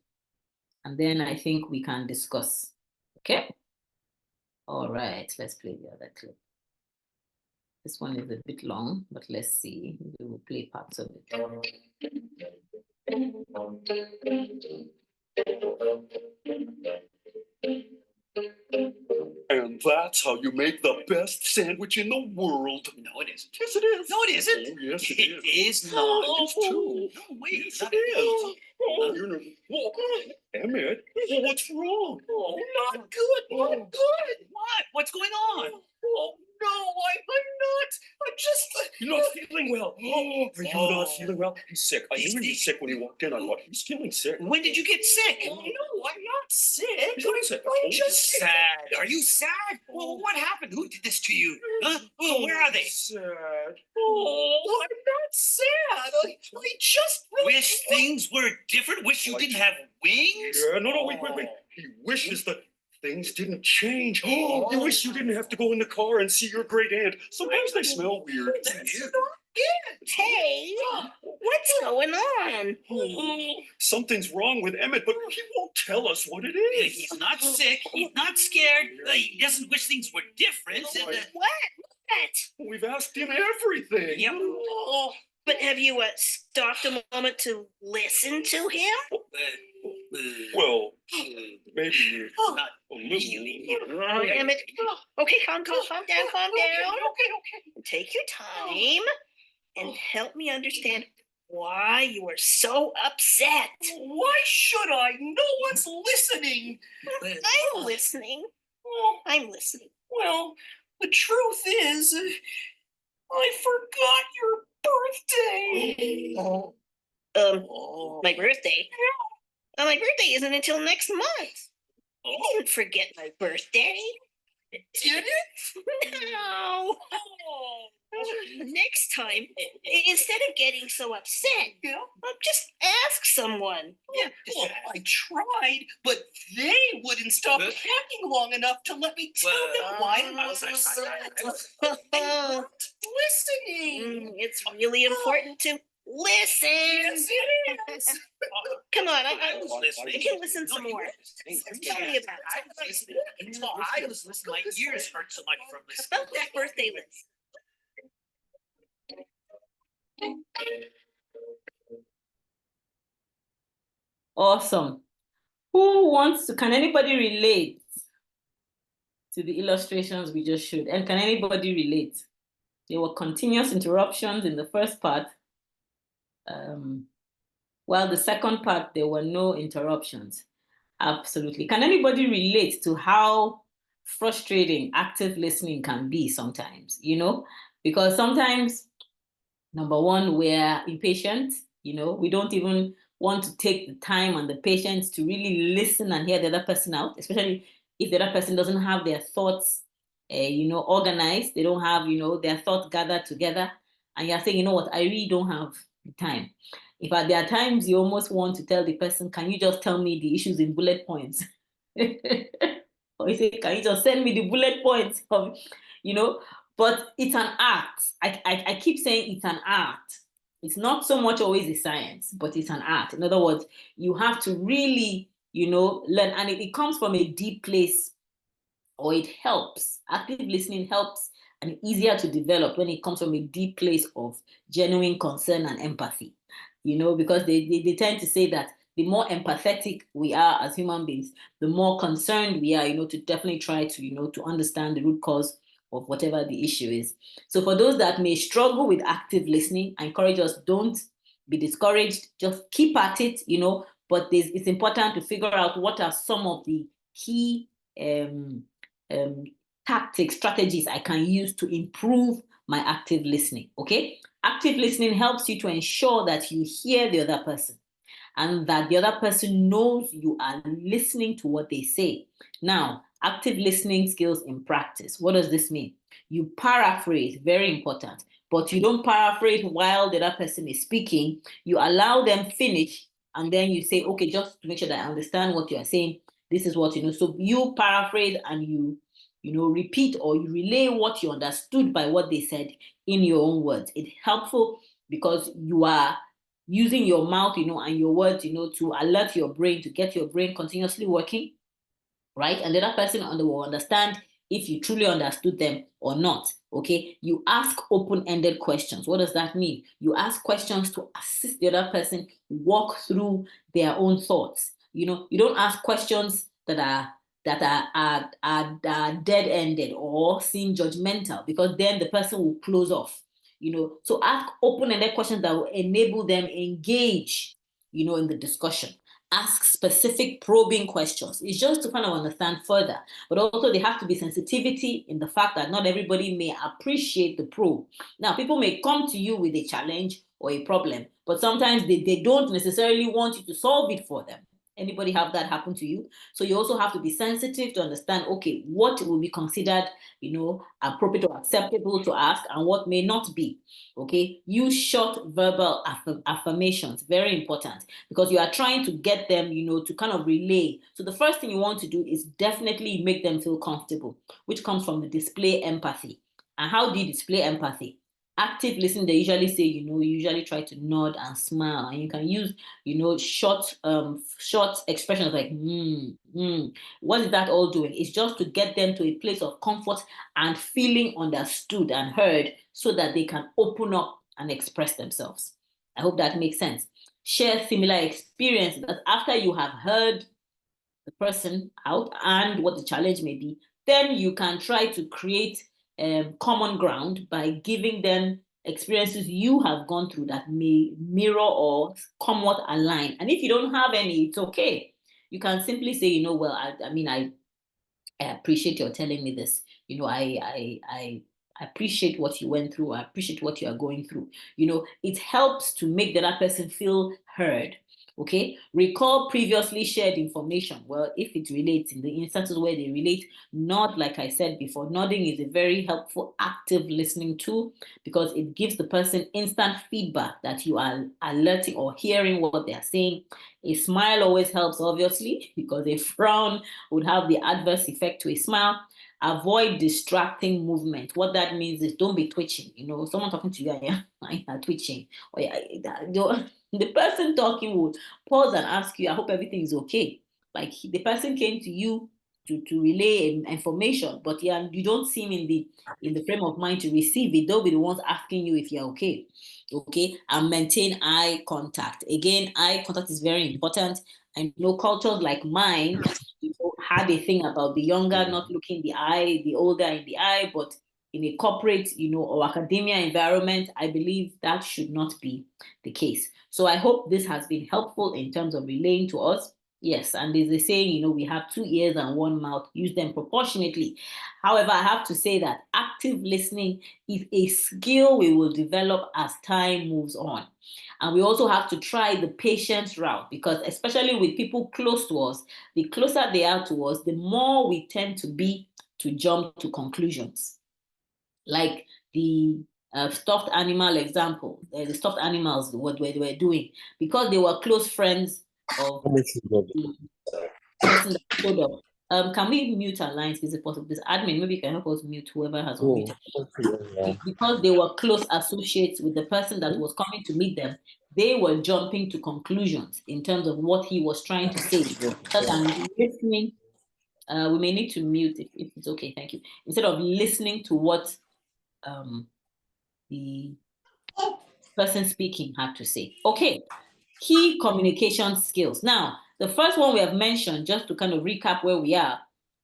and then I think we can discuss, okay? All right, let's play the other clip. This one is a bit long, but let's see. We will play parts of it. And that's how you make the best sandwich in the world. No, it isn't. Yes, it is. No, it isn't. Oh, yes, it It is. is not. It's true. No, wait. Yes, it is. Emmett, what's wrong? Oh, not good. Not good. What? What's going on? Oh, no, I'm not. I'm just... You're not feeling well. Are you not feeling well? He's sick. I knew he was sick when he walked in. I thought he's feeling sick. When did you get sick? Oh, no, I'm not sick. He's not sick. I'm just sad. Are you sad? Well, what happened? Who did this to you? Huh? Oh, where are they? Sad. Oh, I'm not sad. I just... Wish things were different? Wish you didn't have wings? Yeah, no, wait. He wishes that things didn't change. Oh, you wish you didn't have to go in the car and see your great aunt. Sometimes they smell weird. That's not good. Hey, what's going on? Something's wrong with Emmett, but he won't tell us what it is. He's not sick. He's not scared. He doesn't wish things were different. What? We've asked him everything. Yep. But have you stopped a moment to listen to him? Well, maybe Not a little. really. Oh, damn it. Okay, calm down. Okay. Take your time and help me understand why you are so upset. Why should I? No one's listening. I'm listening. Well, the truth is, I forgot your birthday. My birthday? Oh, my birthday isn't until next month. You didn't forget my birthday. Did it? No. Next time, instead of getting so upset, just ask someone. Yeah, well, I tried, but they wouldn't stop talking long enough to let me tell them why I was upset. They weren't listening. It's really important to listen. Yes, it is. Come on, I was listening. I can listen some more. Tell me about I was listening. My ears hurt so much from listening. about that birthday list. Awesome. Can anybody relate to the illustrations we just showed? And can anybody relate? There were continuous interruptions in the first part. While the second part, there were no interruptions. Absolutely. Can anybody relate to how frustrating active listening can be sometimes, Because sometimes, number one, we're impatient, we don't even want to take the time and the patience to really listen and hear the other person out, especially if the other person doesn't have their thoughts, organized. They don't have, their thoughts gathered together. And you're saying, you know what, I really don't have the time. In fact, there are times you almost want to tell the person, can you just tell me the issues in bullet points? Or you say, can you just send me the bullet points of, but it's an art. I keep saying it's an art. It's not so much always a science, but it's an art. In other words, you have to really, learn, and it comes from a deep place, or it helps. Active listening helps and easier to develop when it comes from a deep place of genuine concern and empathy, because they tend to say that the more empathetic we are as human beings, the more concerned we are, to definitely try to, to understand the root cause of whatever the issue is. So for those that may struggle with active listening, I encourage us, don't be discouraged, just keep at it, but it's important to figure out what are some of the key tactics, strategies I can use to improve my active listening, okay? Active listening helps you to ensure that you hear the other person and that the other person knows you are listening to what they say. Now, active listening skills in practice. What does this mean? You paraphrase, very important, but you don't paraphrase while the other person is speaking. You allow them finish, and then you say, okay, just to make sure that I understand what you are saying, this is what you know. So you paraphrase and you repeat or you relay what you understood by what they said in your own words. It's helpful because you are using your mouth, and your words, to alert your brain, to get your brain continuously working, right? And the other person will understand if you truly understood them or not, okay? You ask open-ended questions. What does that mean? You ask questions to assist the other person walk through their own thoughts. You don't ask questions that are dead-ended or seem judgmental, because then the person will close off. So ask open-ended questions that will enable them engage, in the discussion. Ask specific probing questions. It's just to kind of understand further, but also there have to be sensitivity in the fact that not everybody may appreciate the probe. Now, people may come to you with a challenge or a problem, but sometimes they don't necessarily want you to solve it for them. Anybody have that happen to you? So you also have to be sensitive to understand, okay, what will be considered, appropriate or acceptable to ask and what may not be, okay? Use short verbal affirmations, very important, because you are trying to get them, to kind of relay. So the first thing you want to do is definitely make them feel comfortable, which comes from the display empathy. And how do you display empathy? Active listening, they usually say, you usually try to nod and smile, and you can use, short expressions like, What is that all doing? It's just to get them to a place of comfort and feeling understood and heard so that they can open up and express themselves. I hope that makes sense. share similar experiences, that after you have heard the person out and what the challenge may be, then you can try to create common ground by giving them experiences you have gone through that may mirror or somewhat align. And if you don't have any, it's okay. You can simply say, well, I mean, I appreciate your telling me this. I appreciate what you went through. I appreciate what you are going through. It helps to make the other person feel heard. Okay, recall previously shared information. Well, if it relates, in the instances where they relate, nod, like I said before. Nodding is a very helpful active listening tool because it gives the person instant feedback that you are alerting or hearing what they are saying. A smile always helps, obviously, because a frown would have the adverse effect to a smile. Avoid distracting movement. What that means is don't be twitching. Someone talking to you and you're twitching. Or the person talking would pause and ask you, I hope everything is okay. Like the person came to you to relay information, but you don't seem in the frame of mind to receive it. They'll be the ones asking you if you're okay. Okay, and maintain eye contact. Again, eye contact is very important. I know cultures like mine had a thing about the younger not looking the older in the eye, but in a corporate, or academia environment, I believe that should not be the case. So I hope this has been helpful in terms of relaying to us. Yes, and there's a saying, we have 2 ears and 1 mouth, use them proportionately. However, I have to say that active listening is a skill we will develop as time moves on. And we also have to try the patience route, because especially with people close to us, the closer they are to us, the more we tend to jump to conclusions. Like the stuffed animal example, the stuffed animals, what they were doing, because they were close friends of the person that showed up. Can we mute our lines? Is it possible? This admin, maybe you can help us mute whoever has unmuted. Because they were close associates with the person that was coming to meet them, they were jumping to conclusions in terms of what he was trying to say. Instead of listening, we may need to mute if it's okay. Thank you. Instead of listening to what the person speaking had to say. Okay, key communication skills. Now, the first one we have mentioned, just to kind of recap where we are,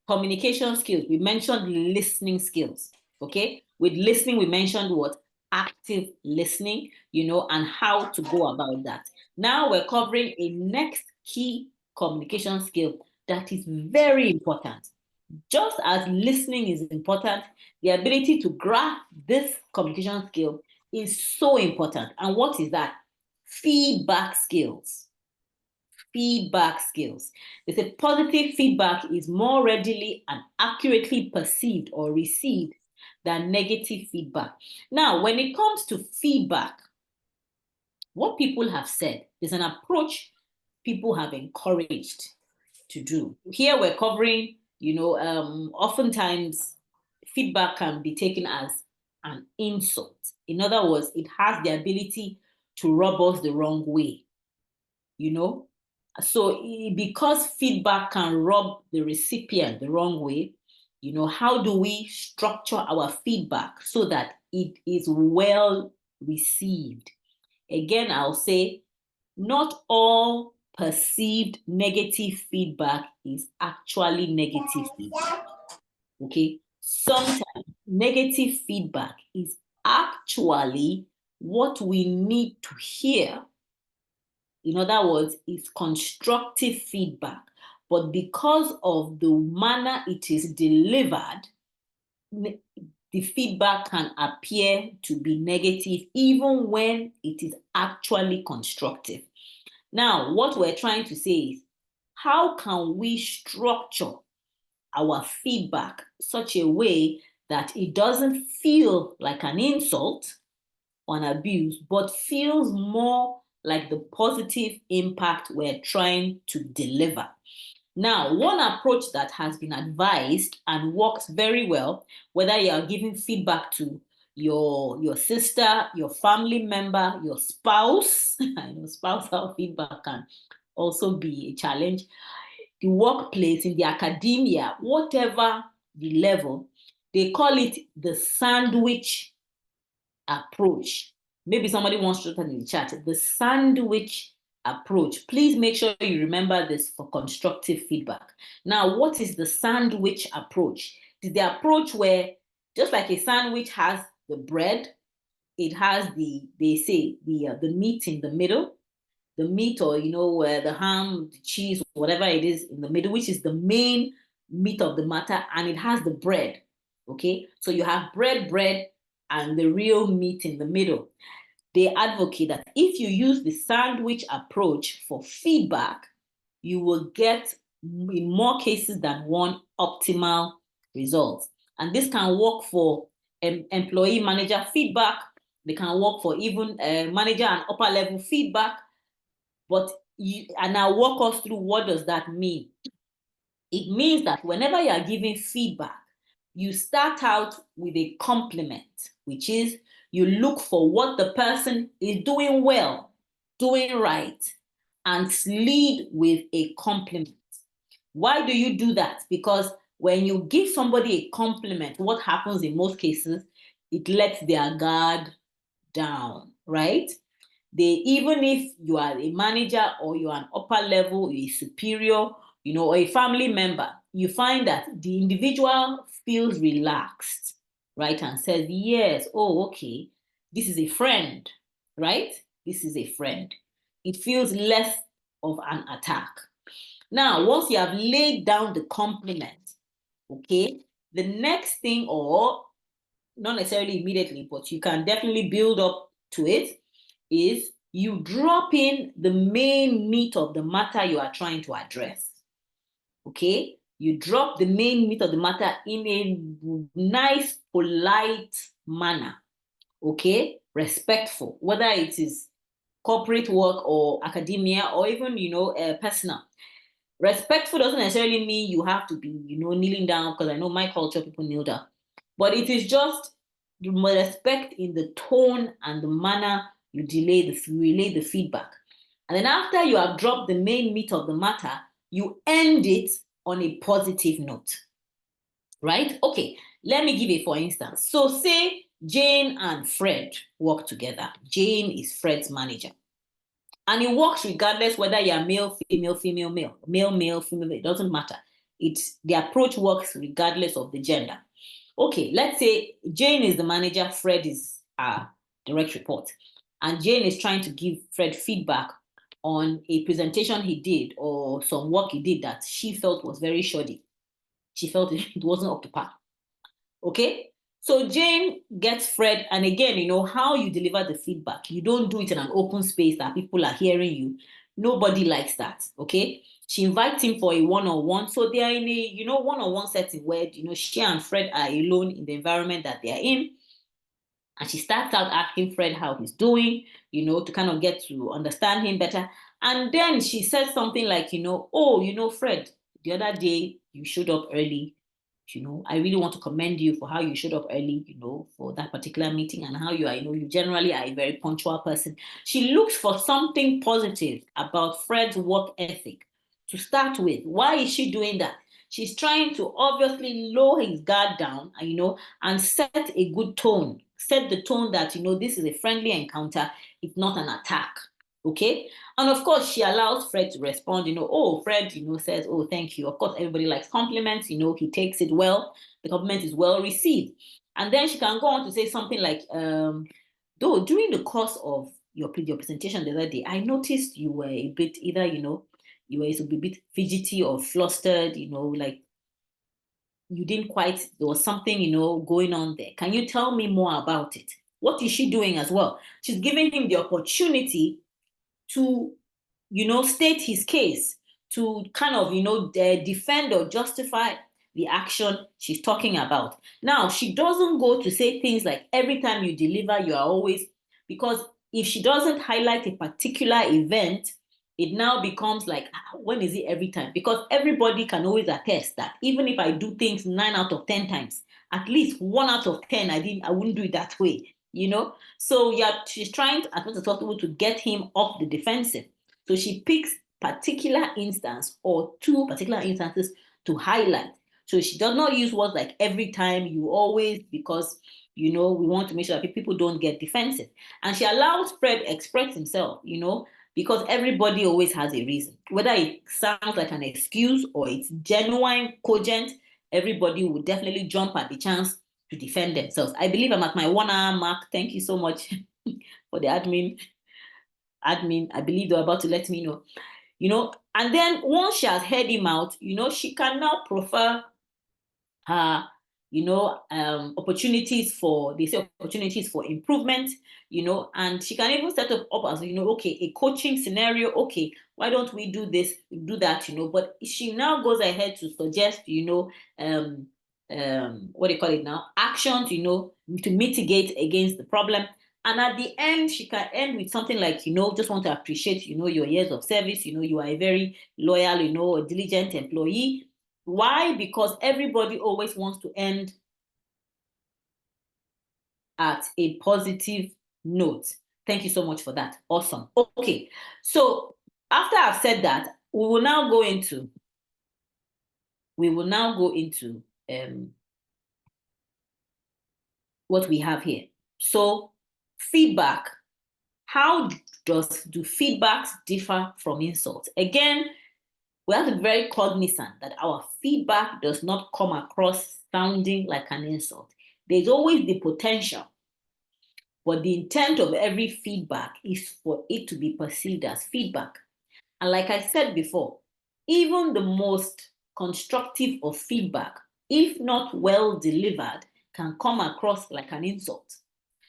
communication skills. We mentioned listening skills, okay? With listening, we mentioned what? Active listening, and how to go about that. Now we're covering a next key communication skill that is very important. Just as listening is important, the ability to grasp this communication skill is so important. And what is that? Feedback skills. Feedback skills. They say positive feedback is more readily and accurately perceived or received than negative feedback. Now, when it comes to feedback, what people have said is an approach people have encouraged to do. Here we're covering, oftentimes feedback can be taken as an insult. In other words, it has the ability to rub us the wrong way, So because feedback can rub the recipient the wrong way, how do we structure our feedback so that it is well received? Again, I'll say, not all perceived negative feedback is actually negative feedback. Okay? Sometimes negative feedback is actually what we need to hear. In other words, it's constructive feedback. But because of the manner it is delivered, the feedback can appear to be negative even when it is actually constructive. Now, what we're trying to say is, how can we structure our feedback such a way that it doesn't feel like an insult or an abuse, but feels more like the positive impact we're trying to deliver? Now, one approach that has been advised and works very well, whether you are giving feedback to your sister, your family member, your spouse, I know spousal feedback can also be a challenge, the workplace, in the academia, whatever the level, they call it the sandwich approach. Maybe somebody wants to put it in the chat, the sandwich approach. Please make sure you remember this for constructive feedback. Now, what is the sandwich approach? It's the approach where, just like a sandwich has the bread, it has they say the meat in the middle, the meat, or the ham, the cheese, whatever it is in the middle, which is the main meat of the matter, and it has the bread. Okay, so you have bread, and the real meat in the middle. They advocate that if you use the sandwich approach for feedback, you will get, in more cases than one, optimal results. And this can work for employee manager feedback. They can work for even manager and upper level feedback. But and I'll walk us through what does that mean. It means that whenever you are giving feedback, you start out with a compliment, which is you look for what the person is doing well, doing right, and lead with a compliment. Why do you do that? Because when you give somebody a compliment, what happens in most cases, it lets their guard down, right? Even if you are a manager or you're an upper level, a superior, or a family member, you find that the individual feels relaxed, right? And says, yes, oh, okay, this is a friend, right? This is a friend. It feels less of an attack. Now, once you have laid down the compliment, okay, the next thing, or not necessarily immediately, but you can definitely build up to it, is you drop in the main meat of the matter you are trying to address. Okay? You drop the main meat of the matter in a nice, polite manner. Okay? Respectful, whether it is corporate work or academia or even, personal. Respectful doesn't necessarily mean you have to be, kneeling down, because I know my culture, people kneel down. But it is just respect in the tone and the manner you relay the feedback. And then after you have dropped the main meat of the matter, you end it on a positive note. Right? Okay, let me give it for instance. So say Jane and Fred work together. Jane is Fred's manager. And it works regardless whether you're male, female, female, male, male, male, female, it doesn't matter. The approach works regardless of the gender. Okay, let's say Jane is the manager, Fred is our direct report. And Jane is trying to give Fred feedback on a presentation he did or some work he did that she felt was very shoddy. She felt it wasn't up to par. Okay? So Jane gets Fred, and again, how you deliver the feedback. You don't do it in an open space that people are hearing you. Nobody likes that, okay? She invites him for a one-on-one. So they are in a, one-on-one setting where, she and Fred are alone in the environment that they are in. And she starts out asking Fred how he's doing, to kind of get to understand him better. And then she says something like, oh, Fred, the other day you showed up early. I really want to commend you for how you showed up early, for that particular meeting, and how you are, you generally are a very punctual person. She looks for something positive about Fred's work ethic to start with. Why is she doing that? She's trying to obviously lower his guard down, and set a good tone. Set the tone that, this is a friendly encounter. It's not an attack. Okay. And of course, she allows Fred to respond, oh, Fred, says, oh, thank you. Of course, everybody likes compliments, he takes it well. The compliment is well received. And then she can go on to say something like, though during the course of your presentation the other day, I noticed you were a bit either, you were a bit fidgety or flustered, like you didn't quite, there was something, going on there. Can you tell me more about it? What is she doing as well? She's giving him the opportunity to, state his case, to kind of, defend or justify the action she's talking about. Now, she doesn't go to say things like every time you deliver, you are always, because if she doesn't highlight a particular event, it now becomes like, when is it every time? Because everybody can always attest that even if I do things 9 out of 10 times, at least 1 out of 10, I wouldn't do it that way. So she's trying as much as possible to get him off the defensive. So she picks particular instance or 2 particular instances to highlight. So she does not use words like every time, you always, because we want to make sure that people don't get defensive. And she allows Fred express himself, because everybody always has a reason. Whether it sounds like an excuse or it's genuine, cogent, everybody would definitely jump at the chance to defend themselves. I believe I'm at my 1 hour mark. Thank you so much for the admin. I believe they're about to let me know. And then once she has heard him out, she can now prefer her, opportunities for improvement, and she can even set up as, okay, a coaching scenario. Okay, why don't we do this, do that, but she now goes ahead to suggest, what do you call it now? Actions, to mitigate against the problem. And at the end, she can end with something like, just want to appreciate, your years of service. You are a very loyal, a diligent employee. Why? Because everybody always wants to end at a positive note. Thank you so much for that. Awesome. Okay. So after I've said that, we will now go into what we have here. So feedback. How do feedbacks differ from insults? Again, we have to be very cognizant that our feedback does not come across sounding like an insult. There's always the potential, but the intent of every feedback is for it to be perceived as feedback. And like I said before, even the most constructive of feedback, if not well delivered, can come across like an insult.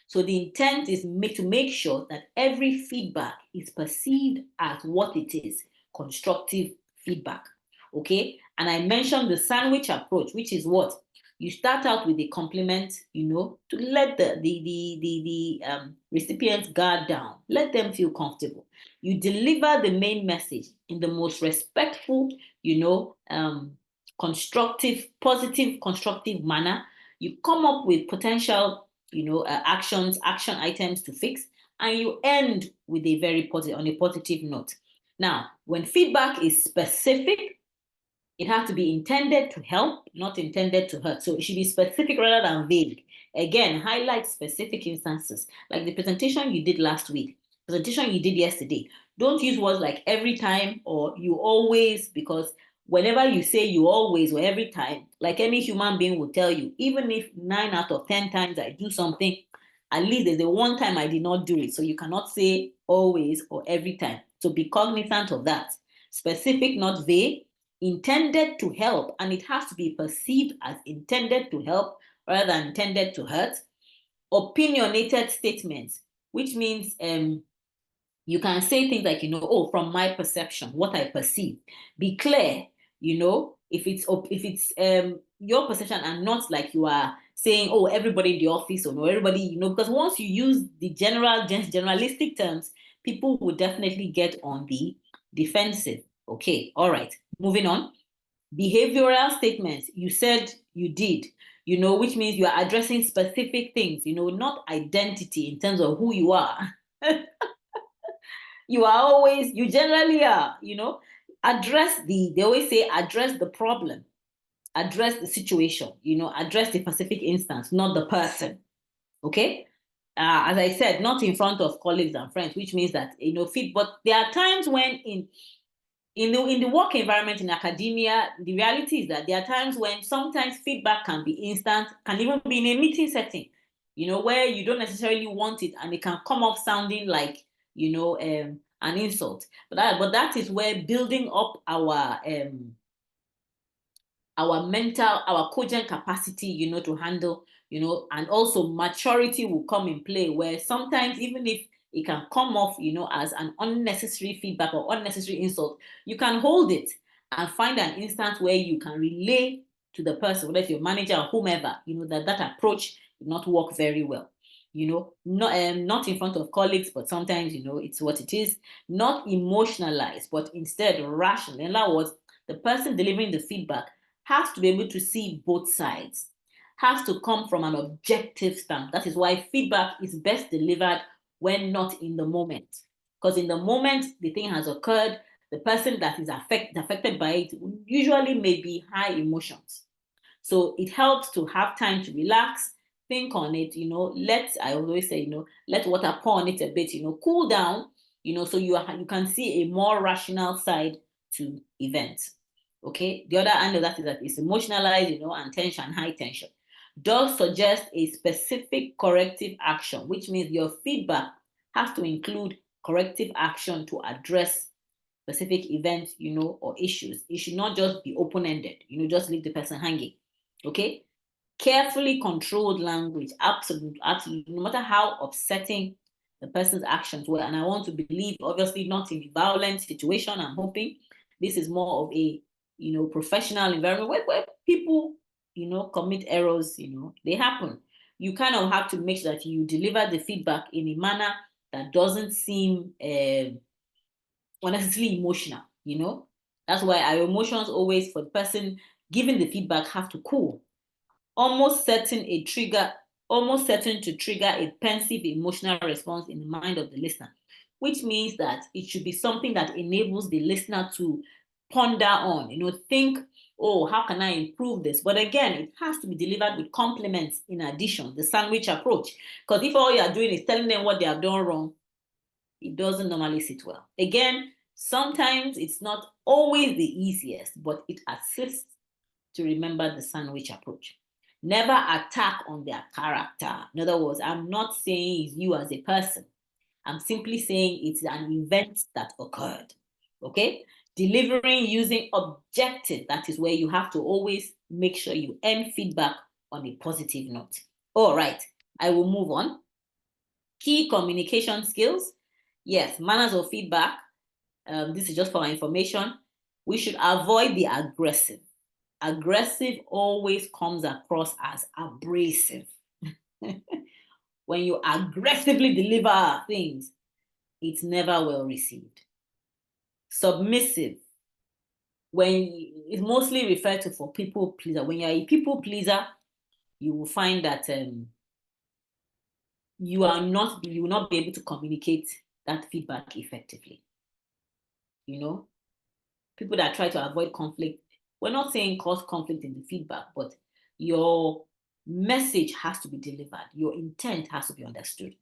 So the intent is to make sure that every feedback is perceived as what it is, constructive feedback. Okay? And I mentioned the sandwich approach, which is what? You start out with a compliment, to let the recipient's guard down. Let them feel comfortable. You deliver the main message in the most respectful, constructive, positive, constructive manner. You come up with potential action items to fix, and you end with on a positive note. Now, when feedback is specific, it has to be intended to help, not intended to hurt. So it should be specific rather than vague. Again, highlight specific instances, like the presentation you did last week, presentation you did yesterday. Don't use words like every time or you always, because whenever you say you always or every time, like any human being will tell you, even if 9 out of 10 times I do something, at least there's a one time I did not do it. So you cannot say always or every time. So be cognizant of that. Specific, not vague. Intended to help, and it has to be perceived as intended to help rather than intended to hurt. Opinionated statements, which means you can say things like, from my perception, what I perceive. Be clear, if it's your perception and not like you are saying, oh, everybody in the office or no, everybody, because once you use the generalistic terms, people will definitely get on the defensive. Okay, all right, moving on. Behavioral statements, you said you did, which means you are addressing specific things, not identity in terms of who you are. You generally are, they always say address the problem, address the situation, address the specific instance, not the person. Okay? As I said, not in front of colleagues and friends, which means that, but there are times when in the work environment in academia, the reality is that there are times when sometimes feedback can be instant, can even be in a meeting setting, where you don't necessarily want it and it can come off sounding like, an insult. But that is where building up our cogent capacity, to handle, and also maturity will come in play, where sometimes even if it can come off, as an unnecessary feedback or unnecessary insult, you can hold it and find an instance where you can relay to the person, whether it's your manager or whomever, that approach did not work very well. Not in front of colleagues, but sometimes, it's what it is. Not emotionalized, but instead rational. In other words, the person delivering the feedback has to be able to see both sides, has to come from an objective stance. That is why feedback is best delivered when not in the moment. Because in the moment, the thing has occurred, the person that is affected by it usually may be high emotions. So it helps to have time to relax, think on it, I always say, let water pour on it a bit, cool down, so you can see a more rational side to events. Okay, the other end of that is that it's emotionalized, and tension, high tension. Does suggest a specific corrective action, which means your feedback has to include corrective action to address specific events, or issues. It should not just be open-ended, just leave the person hanging. Okay, carefully controlled language, absolutely, no matter how upsetting the person's actions were. And I want to believe, obviously, not in a violent situation. I'm hoping this is more of a, professional environment where people, commit errors, they happen. You kind of have to make sure that you deliver the feedback in a manner that doesn't seem unnecessarily emotional, That's why our emotions always, for the person giving the feedback, have to cool. Almost certain to trigger a pensive emotional response in the mind of the listener, which means that it should be something that enables the listener to ponder on, think, oh, how can I improve this? But again, it has to be delivered with compliments in addition, the sandwich approach. Because if all you are doing is telling them what they have done wrong, it doesn't normally sit well. Again, sometimes it's not always the easiest, but it assists to remember the sandwich approach. Never attack on their character. In other words, I'm not saying it's you as a person. I'm simply saying it's an event that occurred. Okay? Delivering using objective. That is where you have to always make sure you end feedback on a positive note. All right, I will move on. Key communication skills. Yes, manners of feedback. This is just for my information. We should avoid the aggressive. Aggressive always comes across as abrasive. When you aggressively deliver things, it's never well received. Submissive, it's mostly referred to for people pleaser. When you're a people pleaser, you will find that you will not be able to communicate that feedback effectively. People that try to avoid conflict, we're not saying cause conflict in the feedback, but your message has to be delivered. Your intent has to be understood.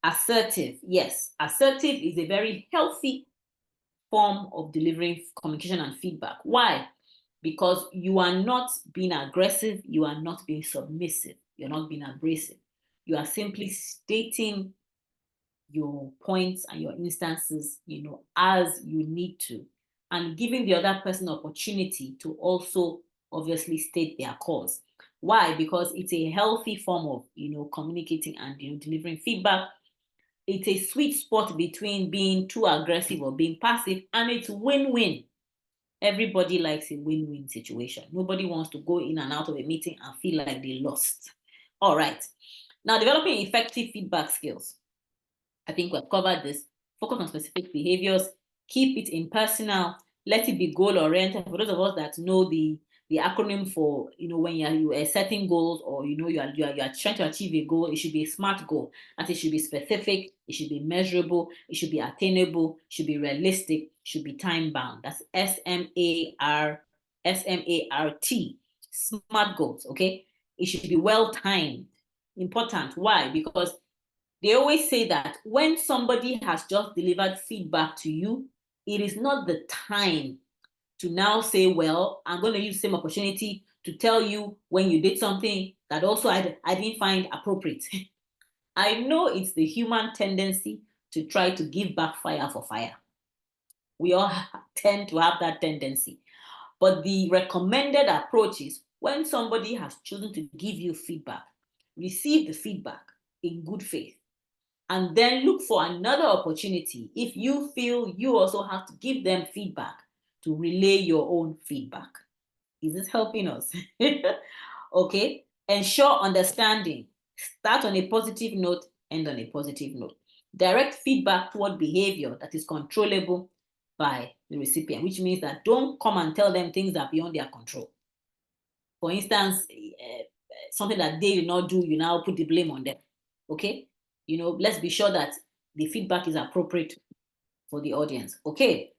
Assertive, yes. Assertive is a very healthy form of delivering communication and feedback. Why? Because you are not being aggressive, you are not being submissive, you're not being abrasive. You are simply stating your points and your instances, as you need to, and giving the other person opportunity to also obviously state their cause. Why? Because it's a healthy form of, communicating and, delivering feedback. It's a sweet spot between being too aggressive or being passive, and it's win-win. Everybody likes a win-win situation. Nobody wants to go in and out of a meeting and feel like they lost. All right. Now, developing effective feedback skills. I think we've covered this. Focus on specific behaviors. Keep it impersonal. Let it be goal-oriented. For those of us that know the acronym for, when you are setting goals, or you are trying to achieve a goal, it should be a SMART goal. That it should be specific, it should be measurable, it should be attainable, it should be realistic, it should be time-bound. That's SMART. SMART goals. Okay, it should be well-timed. Important. Why? Because they always say that when somebody has just delivered feedback to you, it is not the time to now say, well, I'm going to use the same opportunity to tell you when you did something that also I didn't find appropriate. I know it's the human tendency to try to give back fire for fire. We all tend to have that tendency. But the recommended approach is, when somebody has chosen to give you feedback, receive the feedback in good faith, and then look for another opportunity if you feel you also have to give them feedback, to relay your own feedback. Is this helping us? Okay. Ensure understanding. Start on a positive note, end on a positive note. Direct feedback toward behavior that is controllable by the recipient, which means that don't come and tell them things that are beyond their control. For instance, something that they did not do, you now put the blame on them. Okay? Let's be sure that the feedback is appropriate for the audience. Okay.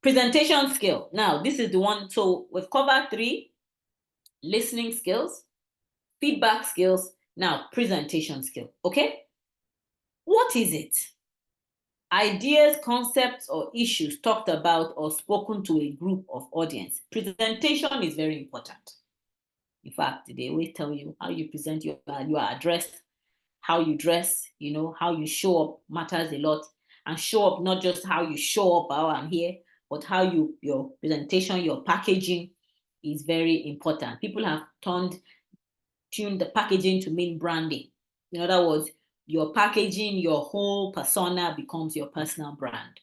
Presentation skill. Now, this is the one. So we've covered 3: listening skills, feedback skills, now presentation skill. Okay. What is it? Ideas, concepts, or issues talked about or spoken to a group of audience. Presentation is very important. In fact, they always tell you how you present your address, how you dress, you know, how you show up matters a lot. And show up, not just how you show up, how I'm here, but how your presentation, your packaging is very important. People have tuned the packaging to mean branding. In other words, your packaging, your whole persona becomes your personal brand.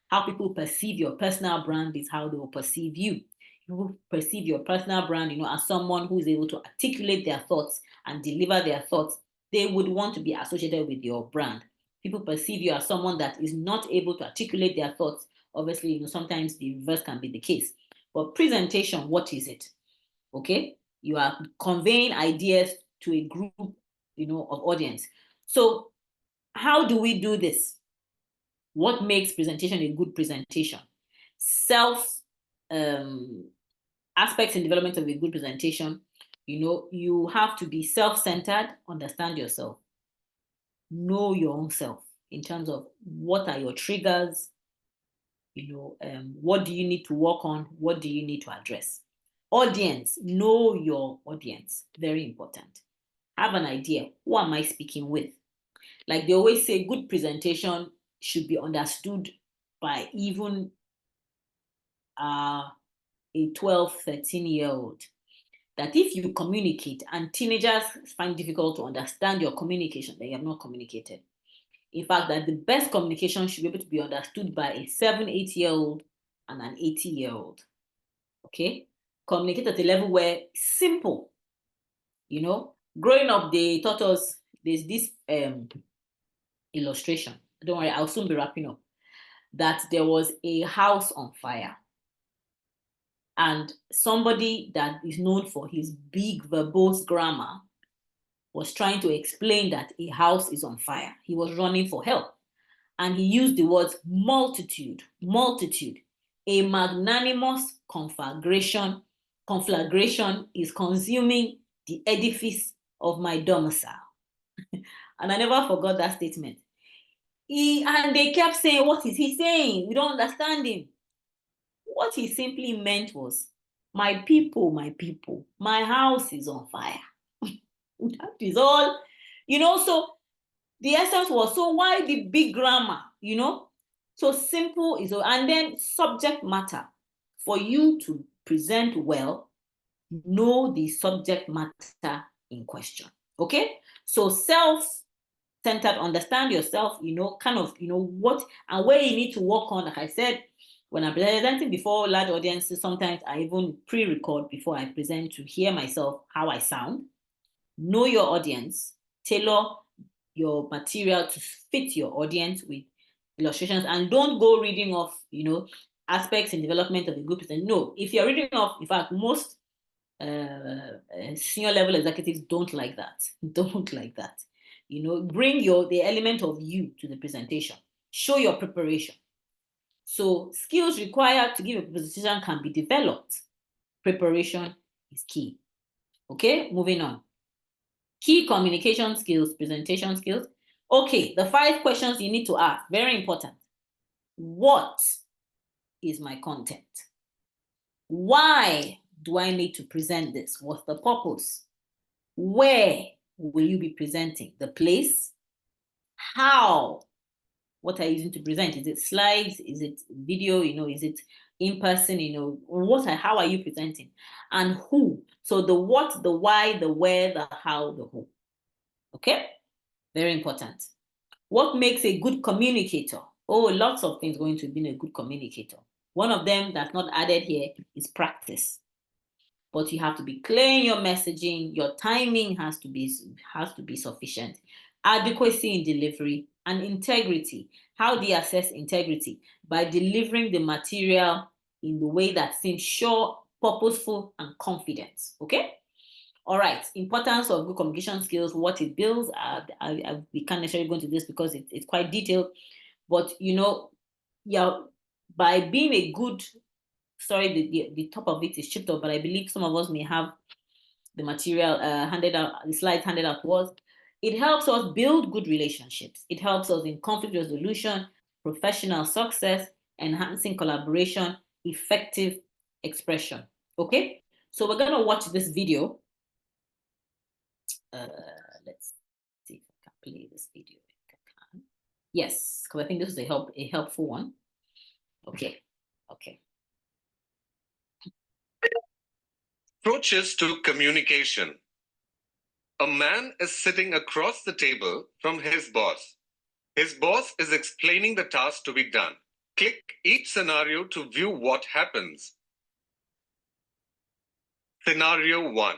How people perceive your personal brand is how they will perceive you. You will perceive your personal brand, you know, as someone who is able to articulate their thoughts and deliver their thoughts. They would want to be associated with your brand. People perceive you as someone that is not able to articulate their thoughts. Obviously, you know, sometimes the reverse can be the case. But presentation, what is it? Okay, you are conveying ideas to a group, you know, of audience. So how do we do this? What makes presentation a good presentation? Aspects in development of a good presentation, you know, you have to be self-centered, understand yourself, know your own self in terms of what are your triggers, you know, what do you need to work on, what do you need to address. Audience, know your audience, very important. Have an idea, who am I speaking with? Like they always say, good presentation should be understood by even a 12, 13-year-old. That if you communicate and teenagers find difficult to understand your communication, then you have not communicated. In fact, that the best communication should be able to be understood by a 7, 8-year-old and an 80-year-old. Okay? Communicate at a level where simple. You know, growing up, they taught us there's this illustration. Don't worry, I'll soon be wrapping up. That there was a house on fire. And somebody that is known for his big verbose grammar was trying to explain that a house is on fire. He was running for help. And he used the words multitude, multitude. A magnanimous conflagration is consuming the edifice of my domicile. And I never forgot that statement. And they kept saying, what is he saying? We don't understand him. What he simply meant was, my people, my house is on fire. That is all, you know, so the essence was, so why the big grammar, you know? So simple is, and then subject matter. For you to present well, know the subject matter in question, okay? So self-centered, understand yourself, you know, kind of, you know, what and where you need to work on. Like I said, when I'm presenting before large audiences, sometimes I even pre-record before I present to hear myself, how I sound. Know your audience, tailor your material to fit your audience with illustrations, and don't go reading off, you know, aspects in development of a good present. No, if you're reading off, in fact, most senior level executives don't like that. Don't like that. You know, bring the element of you to the presentation. Show your preparation. So skills required to give a presentation can be developed. Preparation is key. Okay, moving on. Key communication skills, presentation skills. Okay, the 5 questions you need to ask, very important. What is my content? Why do I need to present this? What's the purpose? Where will you be presenting? The place? How? What are you using to present? Is it slides? Is it video? You know, is it in person? You know, how are you presenting? And who? So the what, the why, the where, the how, the who. Okay? Very important. What makes a good communicator? Oh, lots of things going to be a good communicator. One of them that's not added here is practice. But you have to be clear in your messaging. Your timing has to be sufficient. Adequacy in delivery and integrity. How do you assess integrity? By delivering the material in the way that seems sure, purposeful, and confident. Okay? All right, importance of good communication skills, what it builds. We can't necessarily go into this because it's quite detailed, but you know, yeah, by being a good, sorry, the top of it is chipped up, but I believe some of us may have the material handed out, the slides handed out to us. It helps us build good relationships. It helps us in conflict resolution, professional success, enhancing collaboration, effective expression. Okay, so we're gonna watch this video. Let's see if I can play this video. Yes, because I think this is a helpful one. Okay. Approaches to communication. A man is sitting across the table from his boss. His boss is explaining the task to be done. Click each scenario to view what happens. Scenario 1.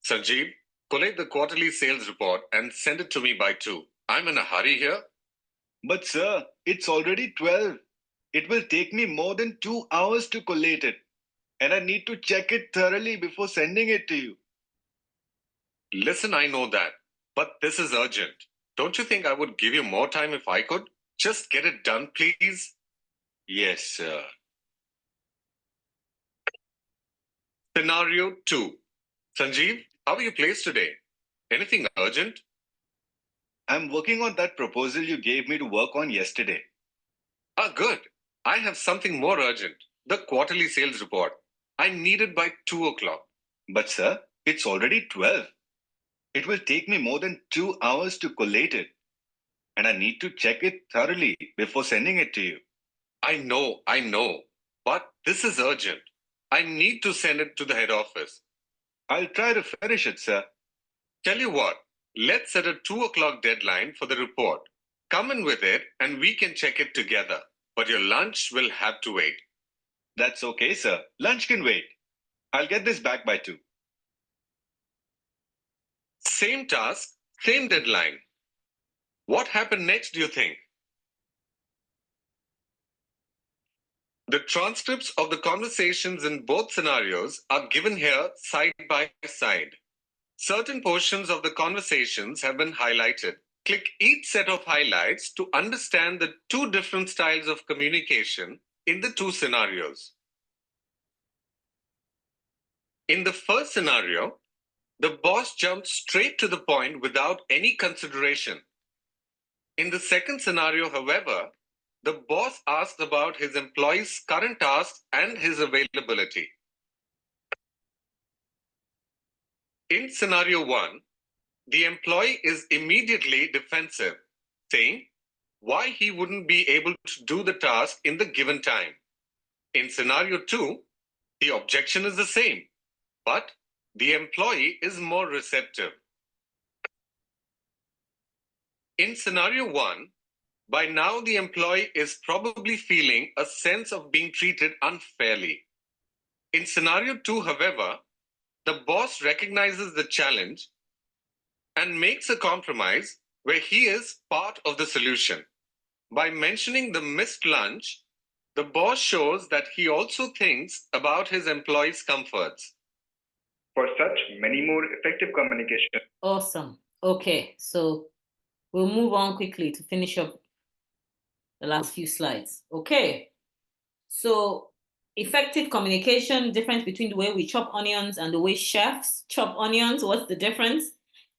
Sanjeev, collate the quarterly sales report and send it to me by 2. I'm in a hurry here. But sir, it's already 12. It will take me more than 2 hours to collate it. And I need to check it thoroughly before sending it to you. Listen, I know that, but this is urgent. Don't you think I would give you more time if I could? Just get it done, please. Yes, sir. Scenario 2. Sanjeev, how are you placed today? Anything urgent? I'm working on that proposal you gave me to work on yesterday. Ah, good. I have something more urgent. The quarterly sales report. I need it by 2 o'clock. But sir, it's already 12. It will take me more than 2 hours to collate it. And I need to check it thoroughly before sending it to you. I know. But this is urgent. I need to send it to the head office. I'll try to finish it, sir. Tell you what, let's set a 2 o'clock deadline for the report. Come in with it and we can check it together. But your lunch will have to wait. That's okay, sir. Lunch can wait. I'll get this back by 2. Same task, same deadline. What happened next, do you think? The transcripts of the conversations in both scenarios are given here side by side. Certain portions of the conversations have been highlighted. Click each set of highlights to understand the 2 different styles of communication in the 2 scenarios. In the first scenario, the boss jumped straight to the point without any consideration. In the second scenario, however, the boss asked about his employee's current tasks and his availability. In scenario 1, the employee is immediately defensive, saying why he wouldn't be able to do the task in the given time. In scenario 2, the objection is the same, but the employee is more receptive. In scenario 1, by now the employee is probably feeling a sense of being treated unfairly. In scenario 2, however, the boss recognizes the challenge and makes a compromise where he is part of the solution. By mentioning the missed lunch, the boss shows that he also thinks about his employees' comforts. For such many more effective communication. Awesome. Okay, so we'll move on quickly to finish up the last few slides. Okay, so effective communication, difference between the way we chop onions and the way chefs chop onions. What's the difference?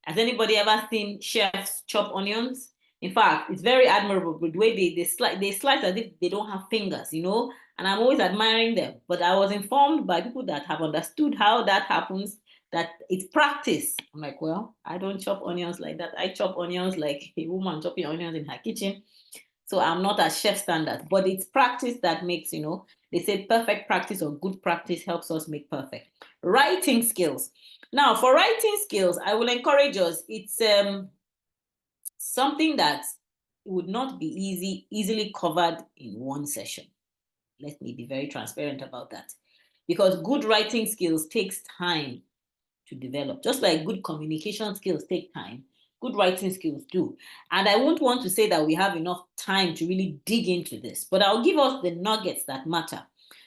Has anybody ever seen chefs chop onions? In fact, it's very admirable the way they slice as if they don't have fingers, you know, and I'm always admiring them. But I was informed by people that have understood how that happens, that it's practice. I'm like, well, I don't chop onions like that. I chop onions like a woman chopping onions in her kitchen. So I'm not at chef standard, but it's practice that makes, you know, they say perfect practice or good practice helps us make perfect. Writing skills. Now, for writing skills, I will encourage us. It's something that would not be easily covered in one session. Let me be very transparent about that. Because good writing skills takes time to develop. Just like good communication skills take time, good writing skills do. And I won't want to say that we have enough time to really dig into this, but I'll give us the nuggets that matter.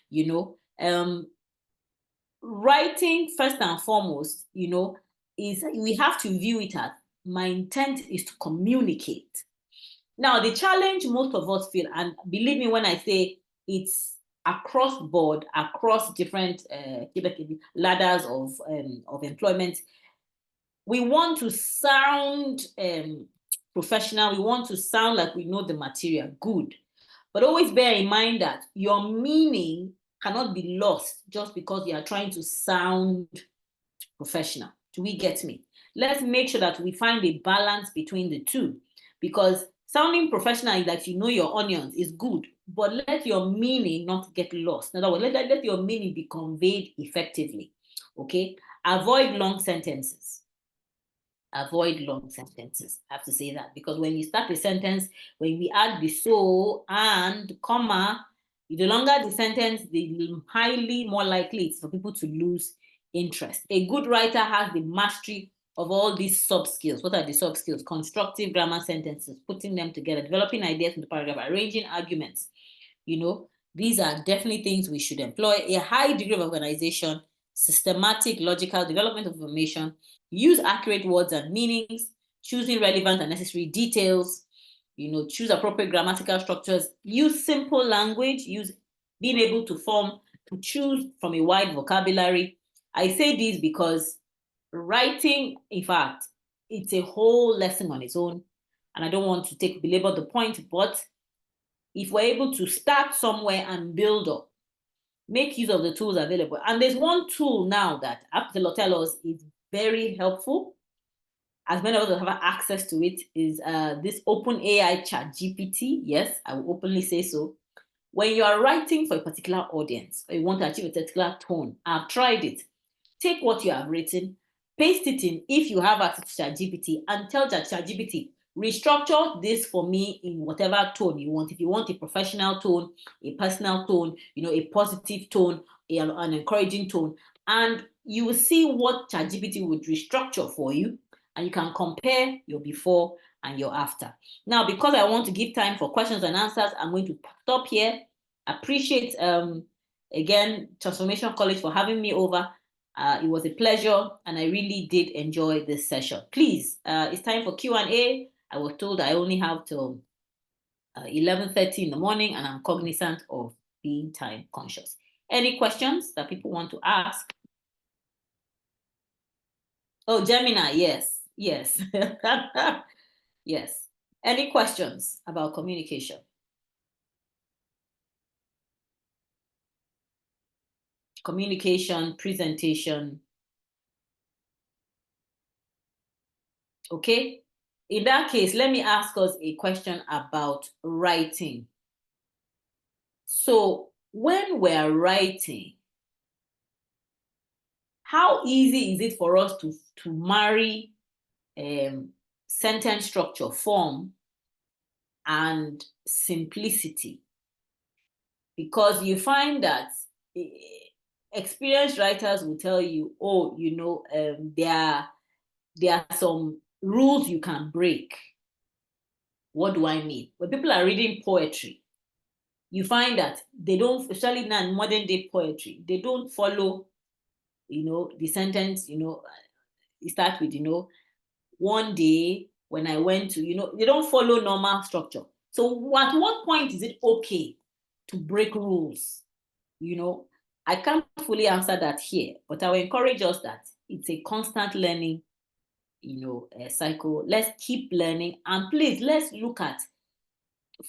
You know, writing first and foremost, you know, is we have to view it as my intent is to communicate. Now, the challenge most of us feel, and believe me when I say it's across board, across different ladders of employment, we want to sound professional. We want to sound like we know the material. Good. But always bear in mind that your meaning cannot be lost just because you are trying to sound professional. Do we get me? Let's make sure that we find a balance between the two, because sounding professional is that you know your onions is good, but let your meaning not get lost. In other words, let your meaning be conveyed effectively. Okay? Avoid long sentences. Avoid long sentences. I have to say that, because when you start a sentence, when we add the so and comma, the longer the sentence, the highly more likely it's for people to lose interest. A good writer has the mastery of all these sub skills. What are the sub skills? Constructive grammar sentences, putting them together, developing ideas in the paragraph, arranging arguments. You know, these are definitely things we should employ. A high degree of organization, systematic, logical development of information, use accurate words and meanings, choosing relevant and necessary details, you know, choose appropriate grammatical structures, use simple language, use being able to choose from a wide vocabulary. I say this because writing, in fact, it's a whole lesson on its own. And I don't want to belabor the point, but if we're able to start somewhere and build up, make use of the tools available. And there's one tool now that Aptelo tell us is very helpful, as many of us have access to it, is this open AI chat GPT. Yes, I will openly say so. When you are writing for a particular audience, or you want to achieve a particular tone, I've tried it. Take what you have written, paste it in if you have access to ChatGPT, and tell ChatGPT, restructure this for me in whatever tone you want. If you want a professional tone, a personal tone, you know, a positive tone, an encouraging tone, and you will see what ChatGPT would restructure for you, and you can compare your before and your after. Now, because I want to give time for questions and answers, I'm going to stop here. Appreciate, again, Transformation College for having me over. It was a pleasure, and I really did enjoy this session. Please, it's time for Q&A. I was told I only have till 11:30 in the morning, and I'm cognizant of being time conscious. Any questions that people want to ask? Oh, Gemini, yes, yes. Yes. Any questions about communication? Communication, presentation. Okay. In that case, let me ask us a question about writing. So when we're writing, how easy is it for us to marry sentence structure, form, and simplicity? Because you find that experienced writers will tell you, oh, you know, there are some rules you can break. What do I mean? When people are reading poetry, you find that they don't, especially now in modern day poetry, they don't follow, you know, the sentence, you know, it starts with, you know, one day when I went to, you know, they don't follow normal structure. So at what point is it okay to break rules? You know, I can't fully answer that here, but I will encourage us that it's a constant learning, you know, cycle. Let's keep learning, and please, let's look at,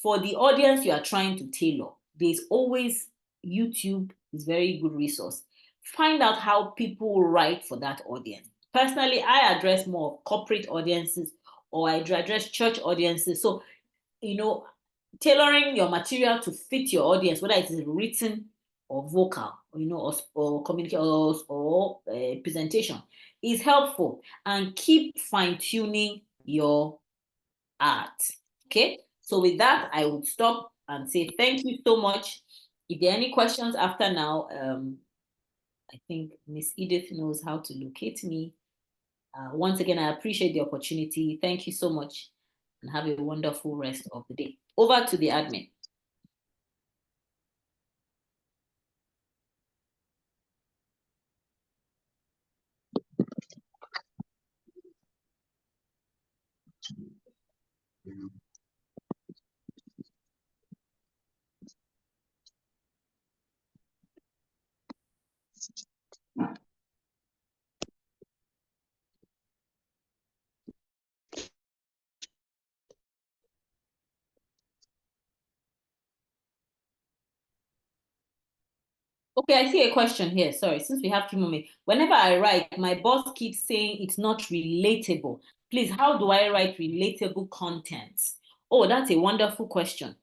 for the audience you are trying to tailor, there's always YouTube is very good resource. Find out how people write for that audience. Personally, I address more corporate audiences, or I address church audiences. So, you know, tailoring your material to fit your audience, whether it is written or vocal, you know, or communicate or presentation, is helpful. And keep fine-tuning your art. Okay, so with that, I would stop and say thank you so much. If there are any questions after now, I think Miss Edith knows how to locate me. Once again, I appreciate the opportunity. Thank you so much, and have a wonderful rest of the day. Over to the admin. Okay, I see a question here. Sorry, since we have 2 minutes. Whenever I write, my boss keeps saying it's not relatable. Please, how do I write relatable content? Oh, that's a wonderful question.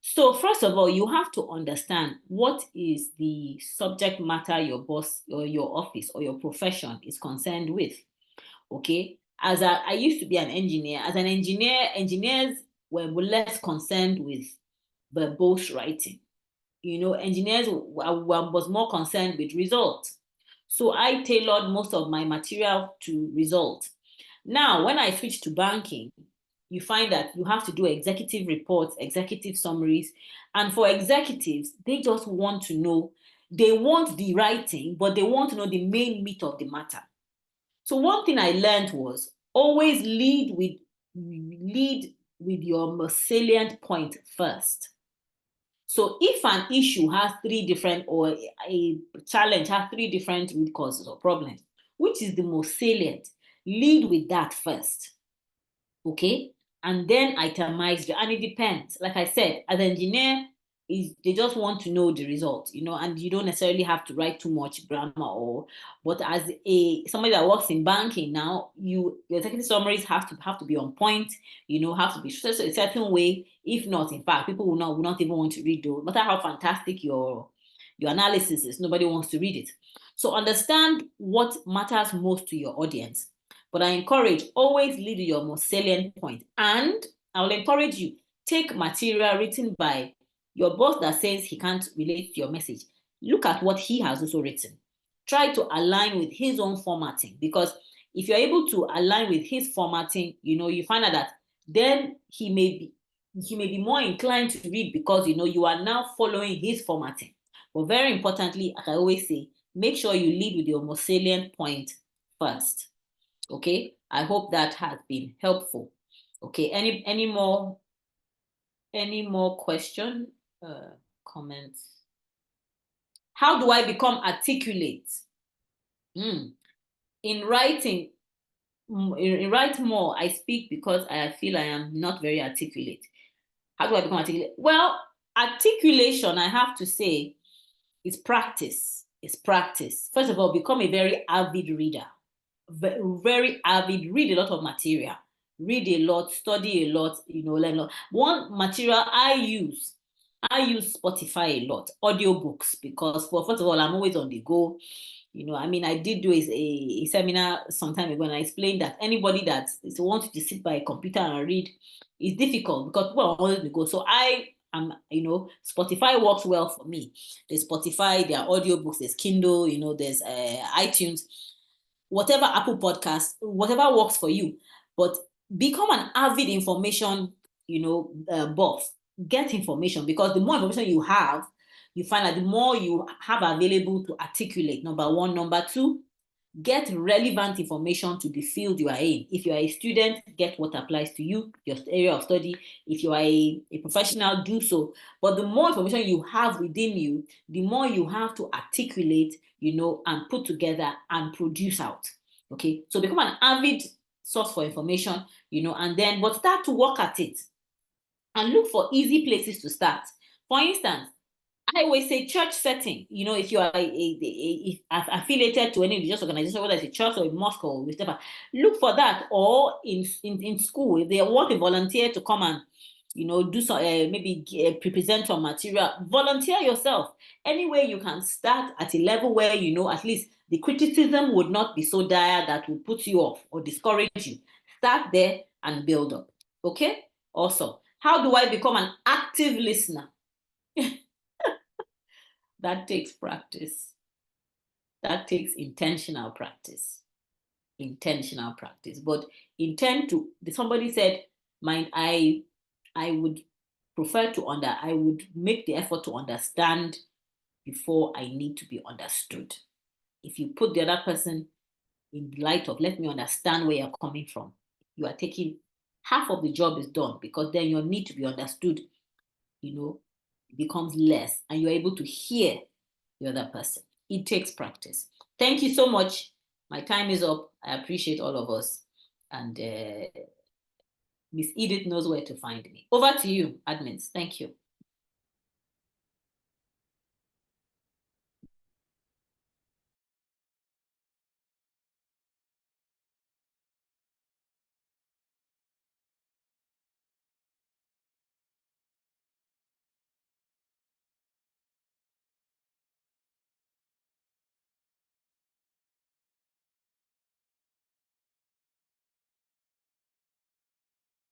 So first of all, you have to understand what is the subject matter your boss or your office or your profession is concerned with. Okay, as I used to be an engineer. As an engineer, engineers were less concerned with verbose writing. You know, engineers was more concerned with results. So I tailored most of my material to results. Now, when I switched to banking, you find that you have to do executive reports, executive summaries. And for executives, they just want to know, they want the writing, but they want to know the main meat of the matter. So one thing I learned was always lead with your most salient point first. So if an issue has 3 different, or a challenge has 3 different root causes or problems, which is the most salient, lead with that first. Okay? And then itemize, and it depends. Like I said, as an engineer, they just want to know the result, you know, and you don't necessarily have to write too much grammar. But as somebody that works in banking now, your executive summaries have to be on point, you know, have to be a certain way. If not, in fact, people will not even want to read those. No matter how fantastic your analysis is, nobody wants to read it. So understand what matters most to your audience. But I encourage, always lead with your most salient point. And I will encourage you, take material written by your boss that says he can't relate to your message. Look at what he has also written. Try to align with his own formatting, because if you're able to align with his formatting, you know, you find out that then he may be more inclined to read, because, you know, you are now following his formatting. But very importantly, like I always say, make sure you lead with your most salient point first. Okay, I hope that has been helpful. Okay, any more question, comments? How do I become articulate? In writing, in write more, I speak because I feel I am not very articulate. How do I become articulate? Well, articulation, I have to say, is practice. It's practice. First of all, become a very avid reader. Very avid, read a lot of material, read a lot, study a lot, you know, learn a lot. One material I use Spotify a lot, audiobooks, because first of all, I'm always on the go. You know, I mean, I did do a seminar some time ago, and I explained that anybody that wants to sit by a computer and read is difficult, because people are always on the go. So you know, Spotify works well for me. There's Spotify, there are audiobooks, there's Kindle, you know, there's iTunes, whatever, Apple Podcast, whatever works for you. But become an avid information, you know, buff. Get information, because the more information you have, you find that the more you have available to articulate. Number one. Number two, get relevant information to the field you are in. If you are a student, get what applies to you, your area of study. If you are a professional, do so. But the more information you have within you, the more you have to articulate, you know, and put together and produce out. Okay, so become an avid source for information, you know, and then but start to work at it and look for easy places to start. For instance, I always say church setting. You know, if you are affiliated to any religious organization, whether it's a church or a mosque or whatever, look for that. Or in school, if they want a volunteer to come and, you know, do some maybe present some material, volunteer yourself. Anyway, you can start at a level where, you know, at least the criticism would not be so dire that would put you off or discourage you. Start there and build up. Okay, awesome. How do I become an active listener? That takes practice. That takes intentional practice. Intentional practice. But somebody said, I would prefer I would make the effort to understand before I need to be understood. If you put the other person in the light of, let me understand where you're coming from, you are taking half of the job is done, because then your need to be understood, you know, becomes less, and you're able to hear the other person. It takes practice. Thank you so much. My time is up. I appreciate all of us. And Miss Edith knows where to find me. Over to you, admins. Thank you.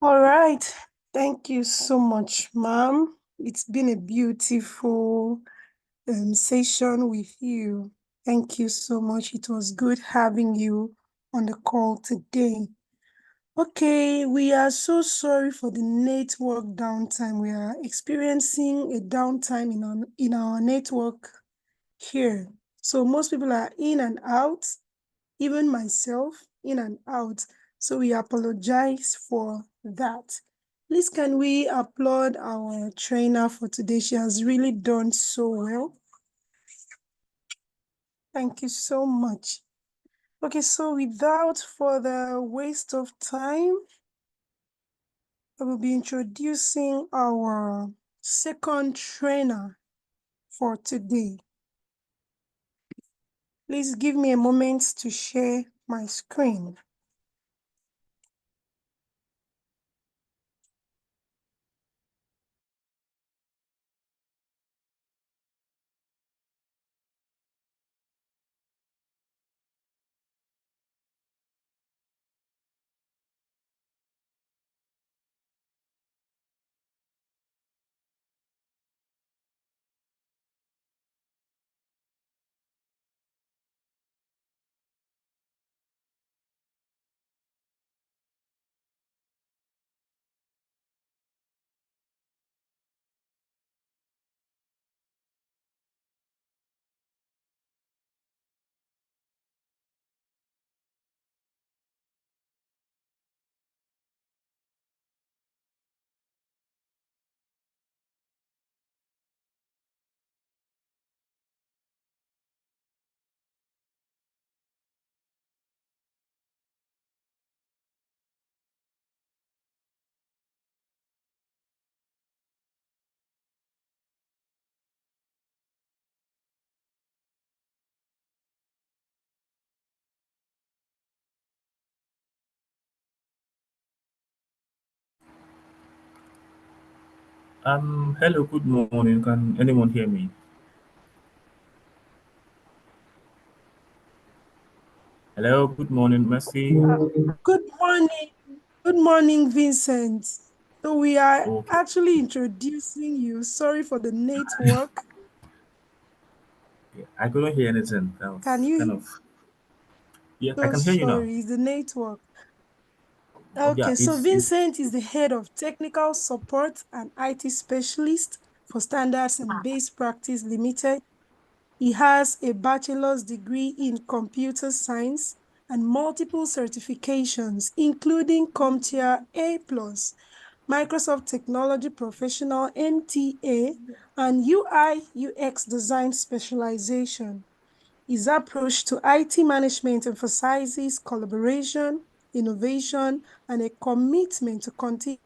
All right. Thank you so much, ma'am. It's been a beautiful session with you. Thank you so much. It was good having you on the call today. Okay, we are so sorry for the network downtime. We are experiencing a downtime in our network here. So most people are in and out, even myself, in and out. So we apologize for that. Please, can we applaud our trainer for today? She has really done so well. Thank you so much. Okay, so without further waste of time, I will be introducing our second trainer for today. Please give me a moment to share my screen. Hello, good morning. Can anyone hear me? Hello, good morning, Mercy. Good morning. Good morning, Vincent. So we are Okay. actually introducing you. Sorry for the network. Yeah, I couldn't hear anything. That was Can you kind hear? of. Yeah, I So can hear you now. sorry, it's the network. Oh, yeah, Okay, so it's Vincent is the head of technical support and IT specialist for Standards and Best Practice Limited. He has a bachelor's degree in computer science and multiple certifications, including CompTIA A+, Microsoft Technology Professional MTA, and UI UX design specialization. His approach to IT management emphasizes collaboration, innovation, and a commitment to continue.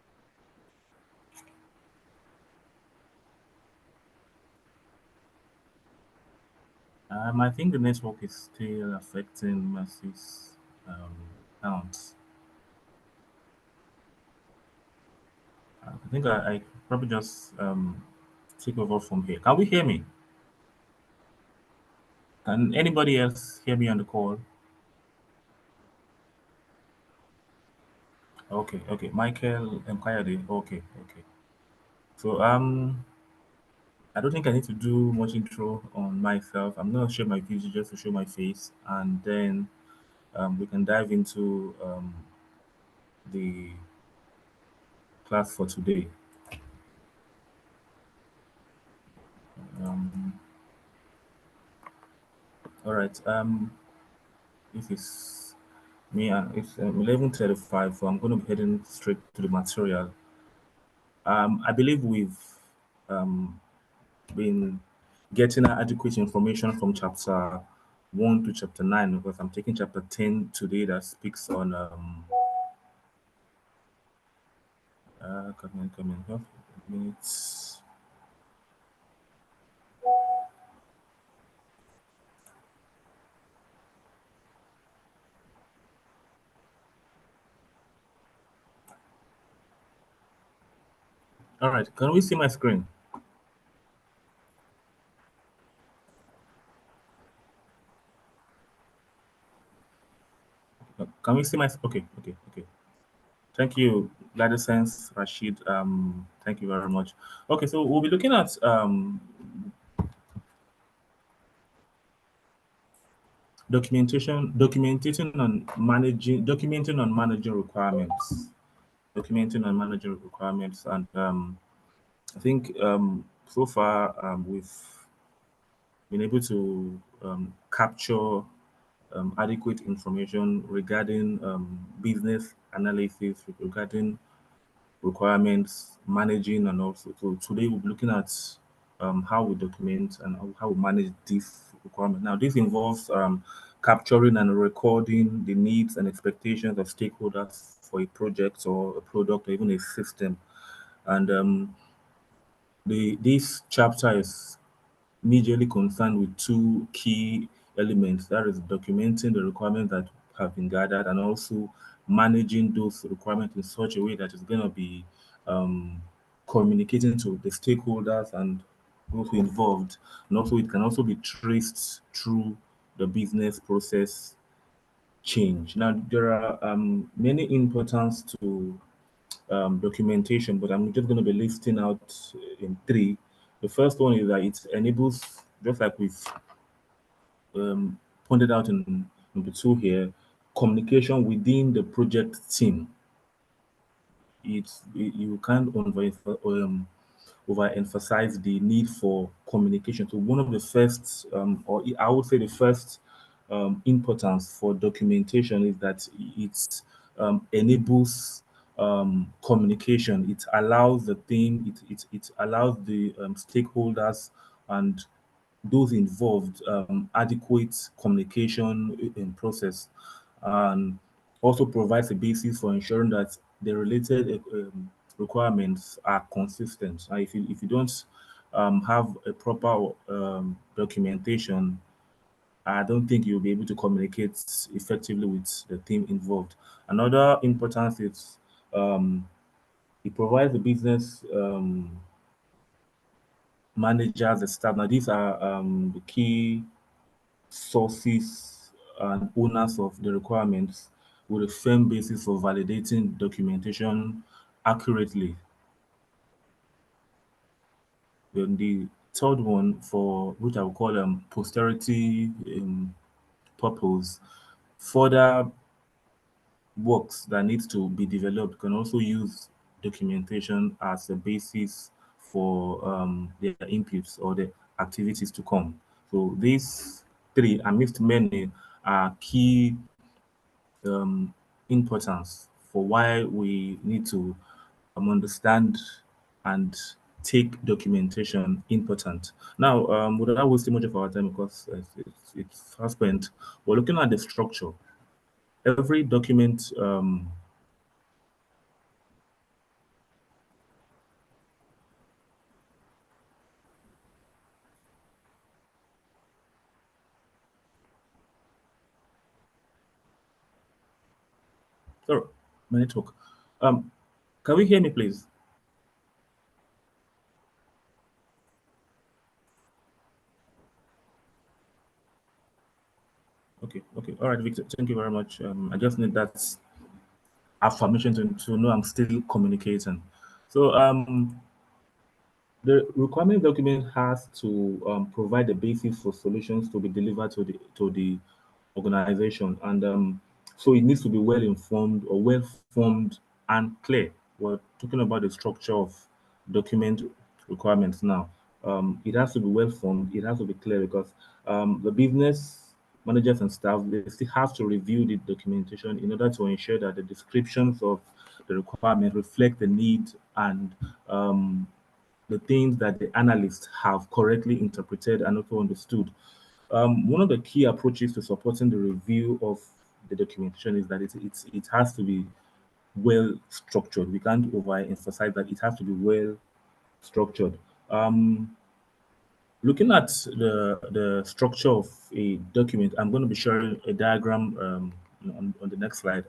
I think the network is still affecting Mercy's counts. I think I probably just take over from here. Can we hear me? Can anybody else hear me on the call? Okay, okay. Michael Mkayade. Okay, okay. So I don't think I need to do much intro on myself. I'm gonna share my video just to show my face, and then we can dive into the class for today. Um, all right. If it's me, and it's 11:35, so I'm going to be heading straight to the material. I believe we've um, been getting adequate information from chapter 1 to chapter 9, because I'm taking chapter 10 today that speaks on come in, half minutes. All right, can we see my screen? Can we see my okay? Thank you, gather sense, Rashid. Thank you very much. Okay, so we'll be looking at documenting on managing requirements, and I think so far we've been able to capture adequate information regarding business analysis, regarding requirements, managing, and also so today we'll be looking at how we document and how we manage this requirement. Now, this involves capturing and recording the needs and expectations of stakeholders for a project or a product or even a system. And this chapter is majorly concerned with two key elements, that is documenting the requirements that have been gathered and also managing those requirements in such a way that it's going to be communicating to the stakeholders and those involved, and also it can also be traced through the business process change. Now, there are many importance to documentation, but I'm just going to be listing out in three. The first one is that it enables, just like we've pointed out in number two here, communication within the project team. You can't overemphasize the need for communication. So one of the first, or I would say the first importance for documentation is that it enables communication. It allows the team, it allows the stakeholders and those involved adequate communication in process, and also provides a basis for ensuring that the related requirements are consistent. If you don't have a proper documentation, I don't think you'll be able to communicate effectively with the team involved. Another importance is it provides the business managers, the staff. Now, these are the key sources and owners of the requirements with a firm basis for validating documentation accurately. Then the third one, for which I will call posterity purpose, further works that needs to be developed can also use documentation as a basis for their inputs or the activities to come. So these three, amidst many, are key importance for why we need to understand and take documentation important. Now, without wasting much of our time, because it's fast spent, we're looking at the structure. Every document sorry, my network. Can we hear me, please? Okay, all right, Victor, thank you very much. I just need that affirmation to know I'm still communicating. So the requirement document has to provide the basis for solutions to be delivered to the organization, and so it needs to be well informed or well formed and clear. We're talking about the structure of document requirements now. It has to be well formed. It has to be clear because the business managers and staff, they still have to review the documentation in order to ensure that the descriptions of the requirement reflect the need and the things that the analysts have correctly interpreted and also understood. One of the key approaches to supporting the review of the documentation is that it has to be well structured. We can't overemphasize that it has to be well structured. Looking at the structure of a document, I'm going to be sharing a diagram on the next slide.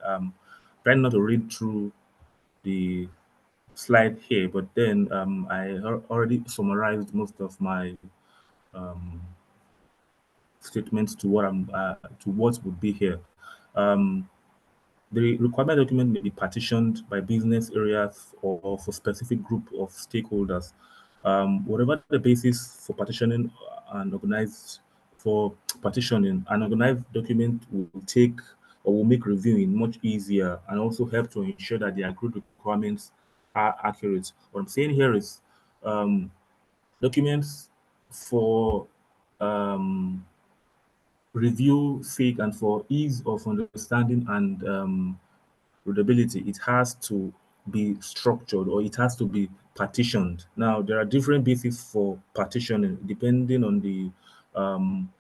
Trying not to read through the slide here, but then I already summarized most of my statements to what would be here. The requirement document may be partitioned by business areas or for specific group of stakeholders. Whatever the basis for partitioning and organized for partitioning, an organized document will take or will make reviewing much easier and also help to ensure that the agreed requirements are accurate. What I'm saying here is documents for review sake and for ease of understanding and readability, it has to be structured or it has to be partitioned. Now, there are different bases for partitioning depending on the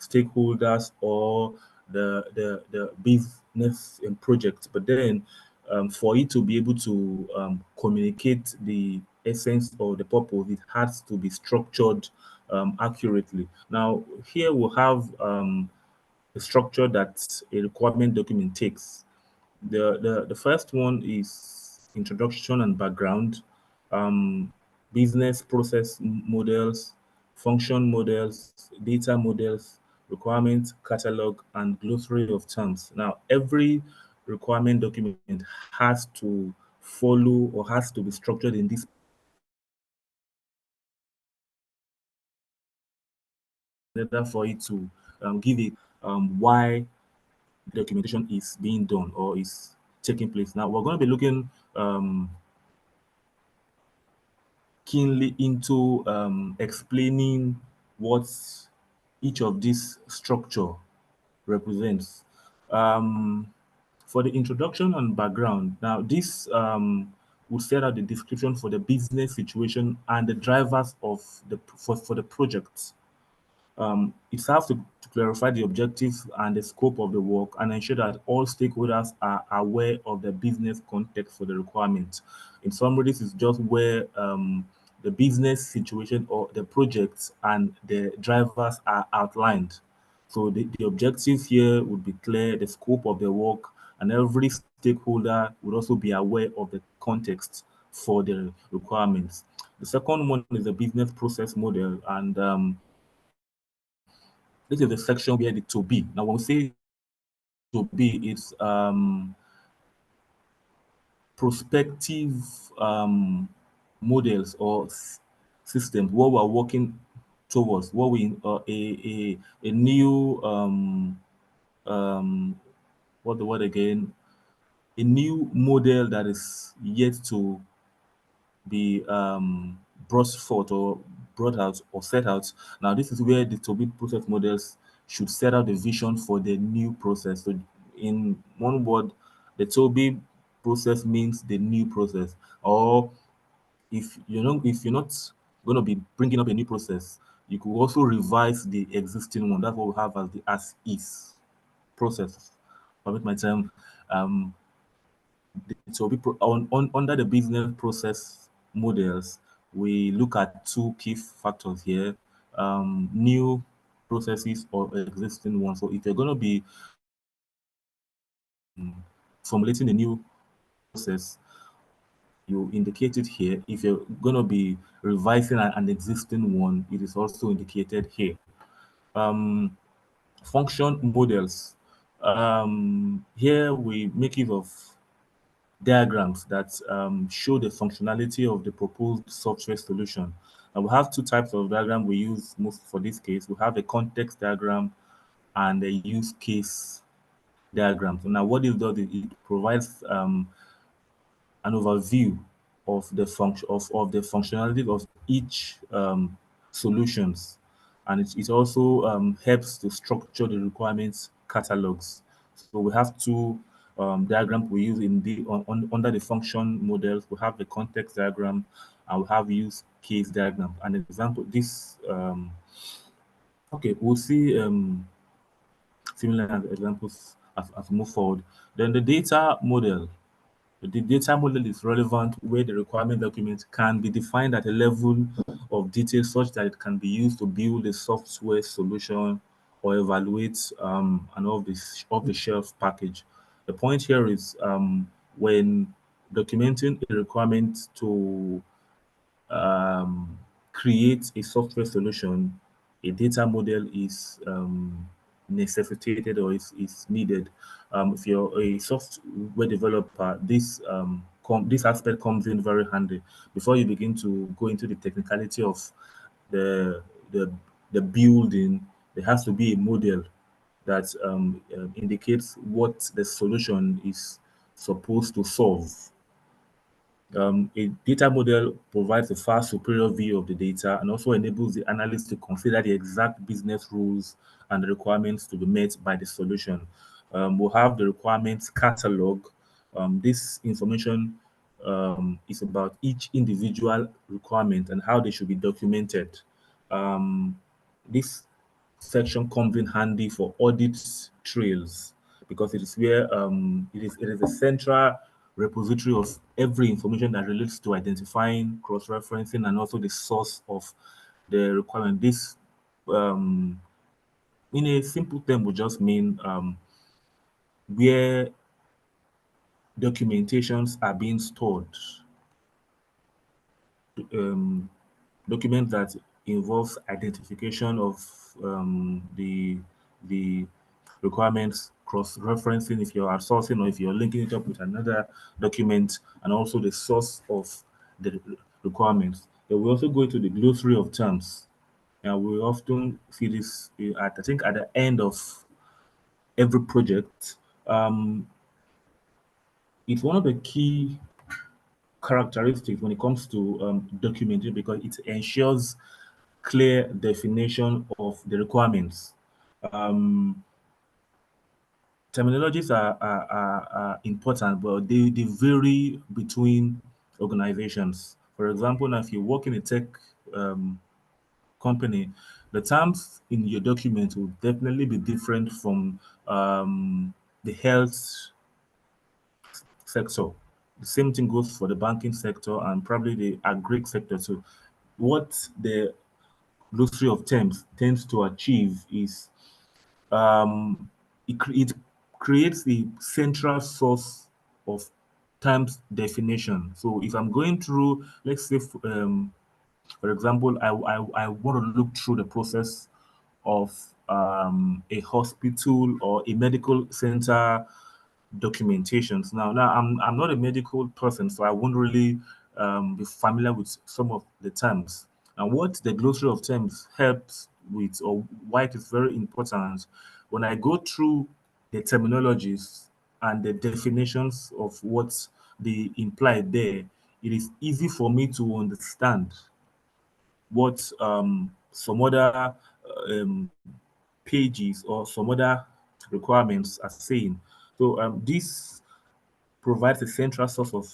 stakeholders or the business and project. But then, for it to be able to communicate the essence or the purpose, it has to be structured accurately. Now, here we'll have the structure that a requirement document takes. The first one is introduction and background, business process models, function models, data models, requirement catalog, and glossary of terms. Now, every requirement document has to follow or has to be structured in this in order for it to give it why documentation is being done or is taking place. Now, we're going to be looking keenly into explaining what each of these structure represents. For the introduction and background, now this will set out the description for the business situation and the drivers of for the project. It serves to clarify the objectives and the scope of the work and ensure that all stakeholders are aware of the business context for the requirement. In summary, this is just where the business situation or the projects and the drivers are outlined. So the objectives here would be clear, the scope of the work, and every stakeholder would also be aware of the context for the requirements. The second one is the business process model, and this is the section where the to be. Now, when we say to be, it's prospective models or systems what we're working towards, what we a new what the word again, a new model that is yet to be brought forth or brought out or set out. Now, this is where the to-be process models should set out the vision for the new process. So, in one word, the to-be process means the new process. Or if you're not going to be bringing up a new process, you could also revise the existing one. That's what we have as the as-is process. Permit my term. So under the business process models, we look at two key factors here, new processes or existing ones. So if you're going to be formulating a new process, you indicate it here. If you're going to be revising an existing one, it is also indicated here. Function models. Here we make use of diagrams that show the functionality of the proposed software solution. And we have two types of diagram we use most for this case. We have a context diagram and a use case diagram. So now what it does is it provides an overview of the function of the functionality of each solutions, and it also helps to structure the requirements catalogs. So we have two diagrams we use in the under the function models. We have the context diagram and we have use case diagram. An example, this okay, we'll see similar examples as we move forward. Then the data model. The data model is relevant where the requirement document can be defined at a level of detail such that it can be used to build a software solution or evaluate an off-the-shelf package. The point here is when documenting a requirement to create a software solution, a data model is necessitated or is needed. If you're a software developer, this this aspect comes in very handy before you begin to go into the technicality of the the the building. There has to be a model that indicates what the solution is supposed to solve. A data model provides a far superior view of the data and also enables the analyst to consider the exact business rules and the requirements to be met by the solution. We'll have the requirements catalog. This information is about each individual requirement and how they should be documented. This section comes in handy for audit trails because it is where it is a central repository of every information that relates to identifying, cross-referencing, and also the source of the requirement. This, in a simple term, would just mean where documentations are being stored. Documents that involves identification of the requirements, cross-referencing if you're outsourcing or if you're linking it up with another document, and also the source of the requirements. Then we also go into the glossary of terms. And we often see this at, I think, at the end of every project. It's one of the key characteristics when it comes to documenting because it ensures clear definition of the requirements. Terminologies are important, but they vary between organizations. For example, now if you work in a tech company, the terms in your document will definitely be different from the health sector. The same thing goes for the banking sector and probably the agri sector. So what the glossary of terms tends to achieve is it creates the central source of terms definition. So if I'm going through, let's say, for example, I want to look through the process of a hospital or a medical center documentations. Now I'm not a medical person, so I won't really be familiar with some of the terms. And what the glossary of terms helps with, or why it is very important, when I go through the terminologies and the definitions of what they imply there, it is easy for me to understand what some other um, pages or some other requirements are saying. So this provides a central source of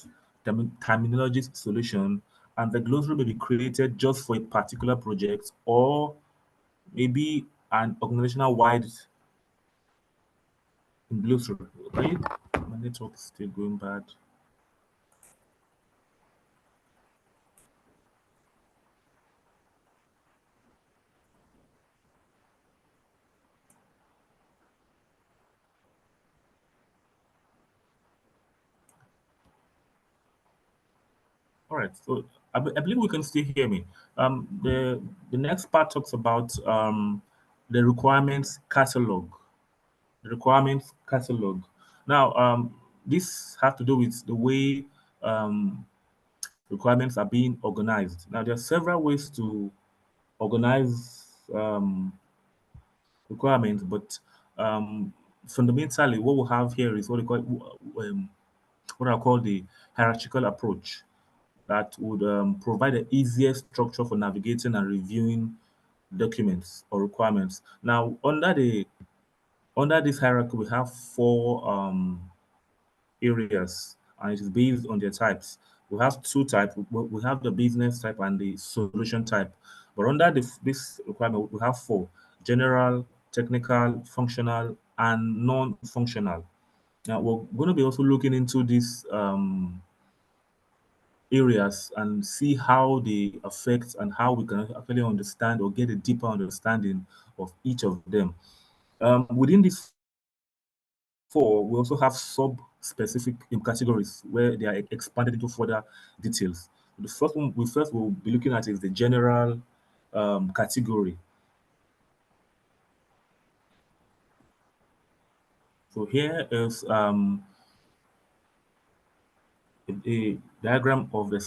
terminology solution, and the glossary may be created just for a particular project or maybe an organizational wide glossary. Right? My network is still going bad. All right, so I believe we can still hear me. The next part talks about the requirements catalog. The requirements catalog. Now, this has to do with the way requirements are being organized. Now, there are several ways to organize requirements, but fundamentally, what we have here is what we call what I call the hierarchical approach that would provide the easiest structure for navigating and reviewing documents or requirements. Now, under this hierarchy, we have four areas, and it is based on their types. We have two types. We have the business type and the solution type. But under this requirement, we have four: general, technical, functional, and non-functional. Now, we're going to be also looking into these areas and see how they affect and how we can actually understand or get a deeper understanding of each of them. Within these four, we also have sub-specific categories where they are expanded into further details. The first one we first will be looking at is the general category. So here is a diagram of the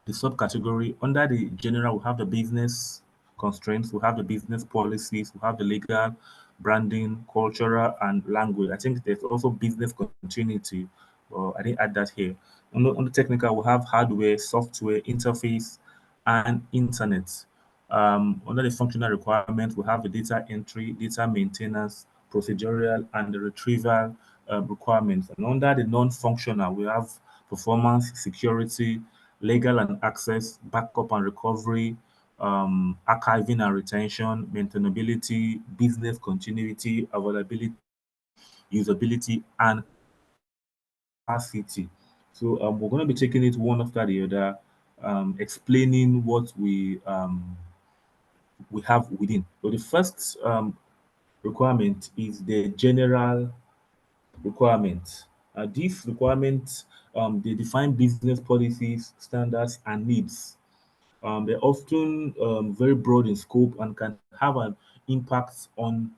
subcategory. Under the general, we have the business constraints, we have the business policies, we have the legal, branding, cultural, and language. I think there's also business continuity. I didn't add that here. On the technical, we have hardware, software, interface, and internet. Under the functional requirements, we have the data entry, data maintenance, procedural, and the retrieval requirements. And under the non-functional, we have performance, security, legal and access, backup and recovery, archiving and retention, maintainability, business continuity, availability, usability, and capacity. So we're going to be taking it one after the other, explaining what we have within. So the first requirement is the general requirement. These requirements they define business policies, standards, and needs. They're often very broad in scope and can have an impact on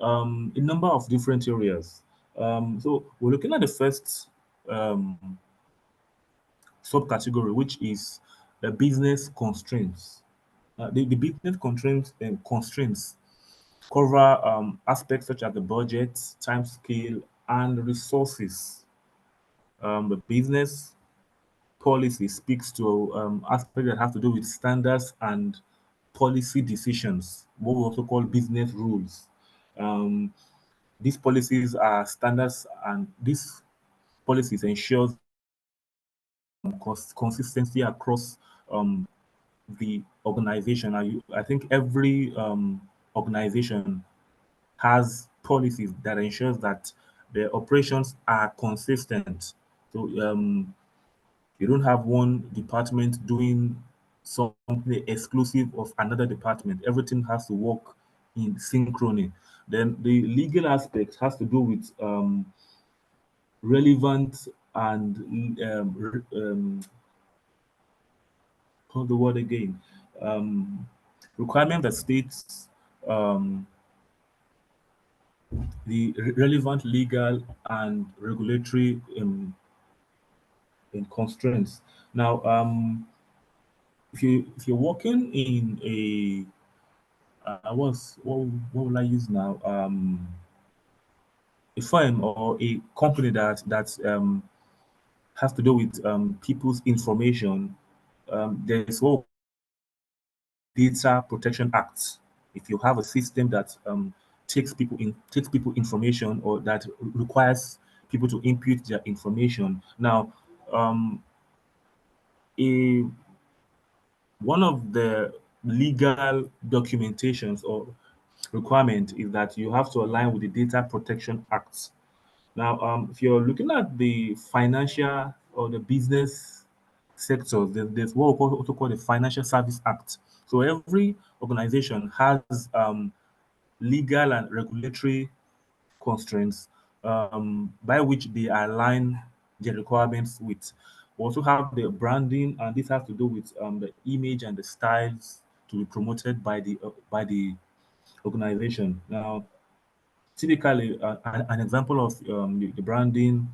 a number of different areas. So we're looking at the first subcategory, which is the business constraints. The business constraints cover aspects such as the budget, time scale, and resources. The business policy speaks to aspects that have to do with standards and policy decisions, what we also call business rules. Um, these policies are standards, and these policies ensure consistency across the organization. I think every organization has policies that ensures that the operations are consistent. So you don't have one department doing something exclusive of another department. Everything has to work in synchrony. Then the legal aspect has to do with relevant and what's the word again? Requirement that states the relevant legal and regulatory constraints. Now, if you're working in a what will I use now? A firm or a company that has to do with people's information. There's what Data Protection Act. If you have a system that takes people information or that requires people to input their information. Now, a one of the legal documentations or requirement is that you have to align with the Data Protection Act. Now, if you're looking at the financial or the business sector, there's what we also call the Financial Service Act. So every organization has legal and regulatory constraints by which they align their requirements with. We also have the branding, and this has to do with the image and the styles to be promoted by the organization. Now, typically, an example of the branding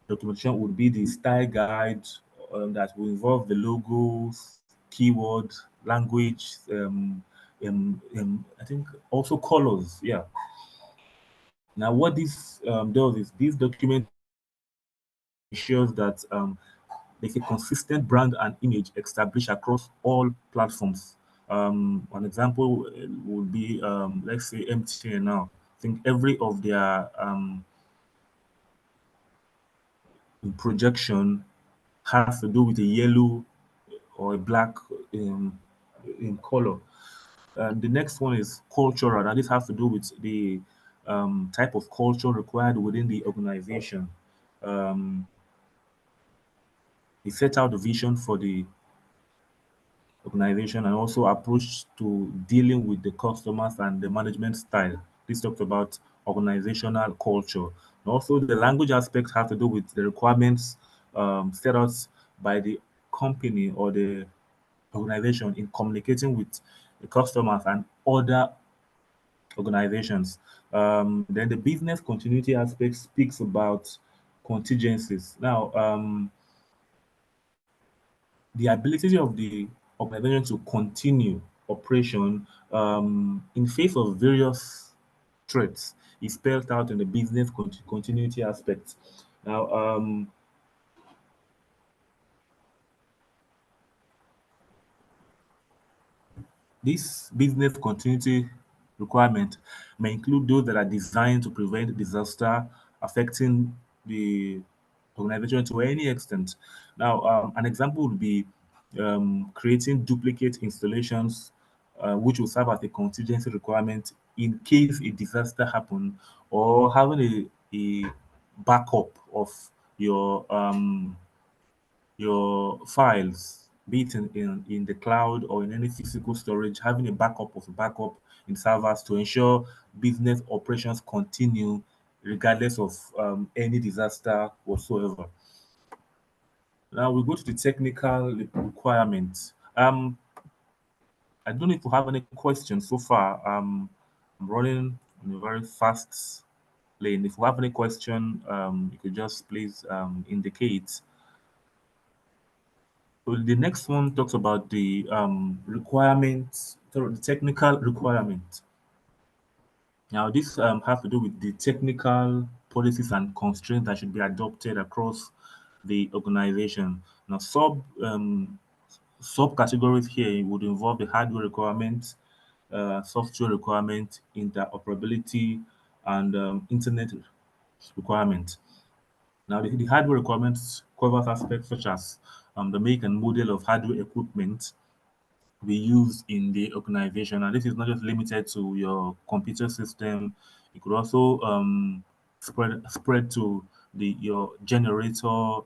documentation would be the style guide that will involve the logos, keywords, language, I think also colors. Yeah. Now, what this does is this document ensures that there's a consistent brand and image established across all platforms. An example would be, let's say, MTN now. I think every of their projection has to do with a yellow or a black in color. The next one is cultural, and this has to do with the type of culture required within the organization. Um, it set out the vision for the organization and also approach to dealing with the customers and the management style. This talks about organizational culture. And also, the language aspect has to do with the requirements set out by the company or the organization in communicating with the customers and other organizations. Then the business continuity aspect speaks about contingencies. Now, the ability of the organization to continue operation in face of various threats is spelled out in the business continuity aspect. Now, this business continuity requirement may include those that are designed to prevent disaster affecting the organization to any extent. Now, an example would be creating duplicate installations, which will serve as a contingency requirement in case a disaster happen, or having a backup of your files, be it in the cloud or in any physical storage, having a backup of a backup in servers to ensure business operations continue regardless of any disaster whatsoever. Now we go to the technical requirements. I don't know if you have any questions so far. I'm running in a very fast lane. If you have any question, you could just please indicate. So the next one talks about the requirements, the technical requirement. Now, this has to do with the technical policies and constraints that should be adopted across the organization. Now, subcategories here would involve the hardware requirements, software requirement, interoperability, and internet requirement. Now, the hardware requirements covers aspects such as the make and model of hardware equipment we use in the organization. And this is not just limited to your computer system. It could also spread to your generator.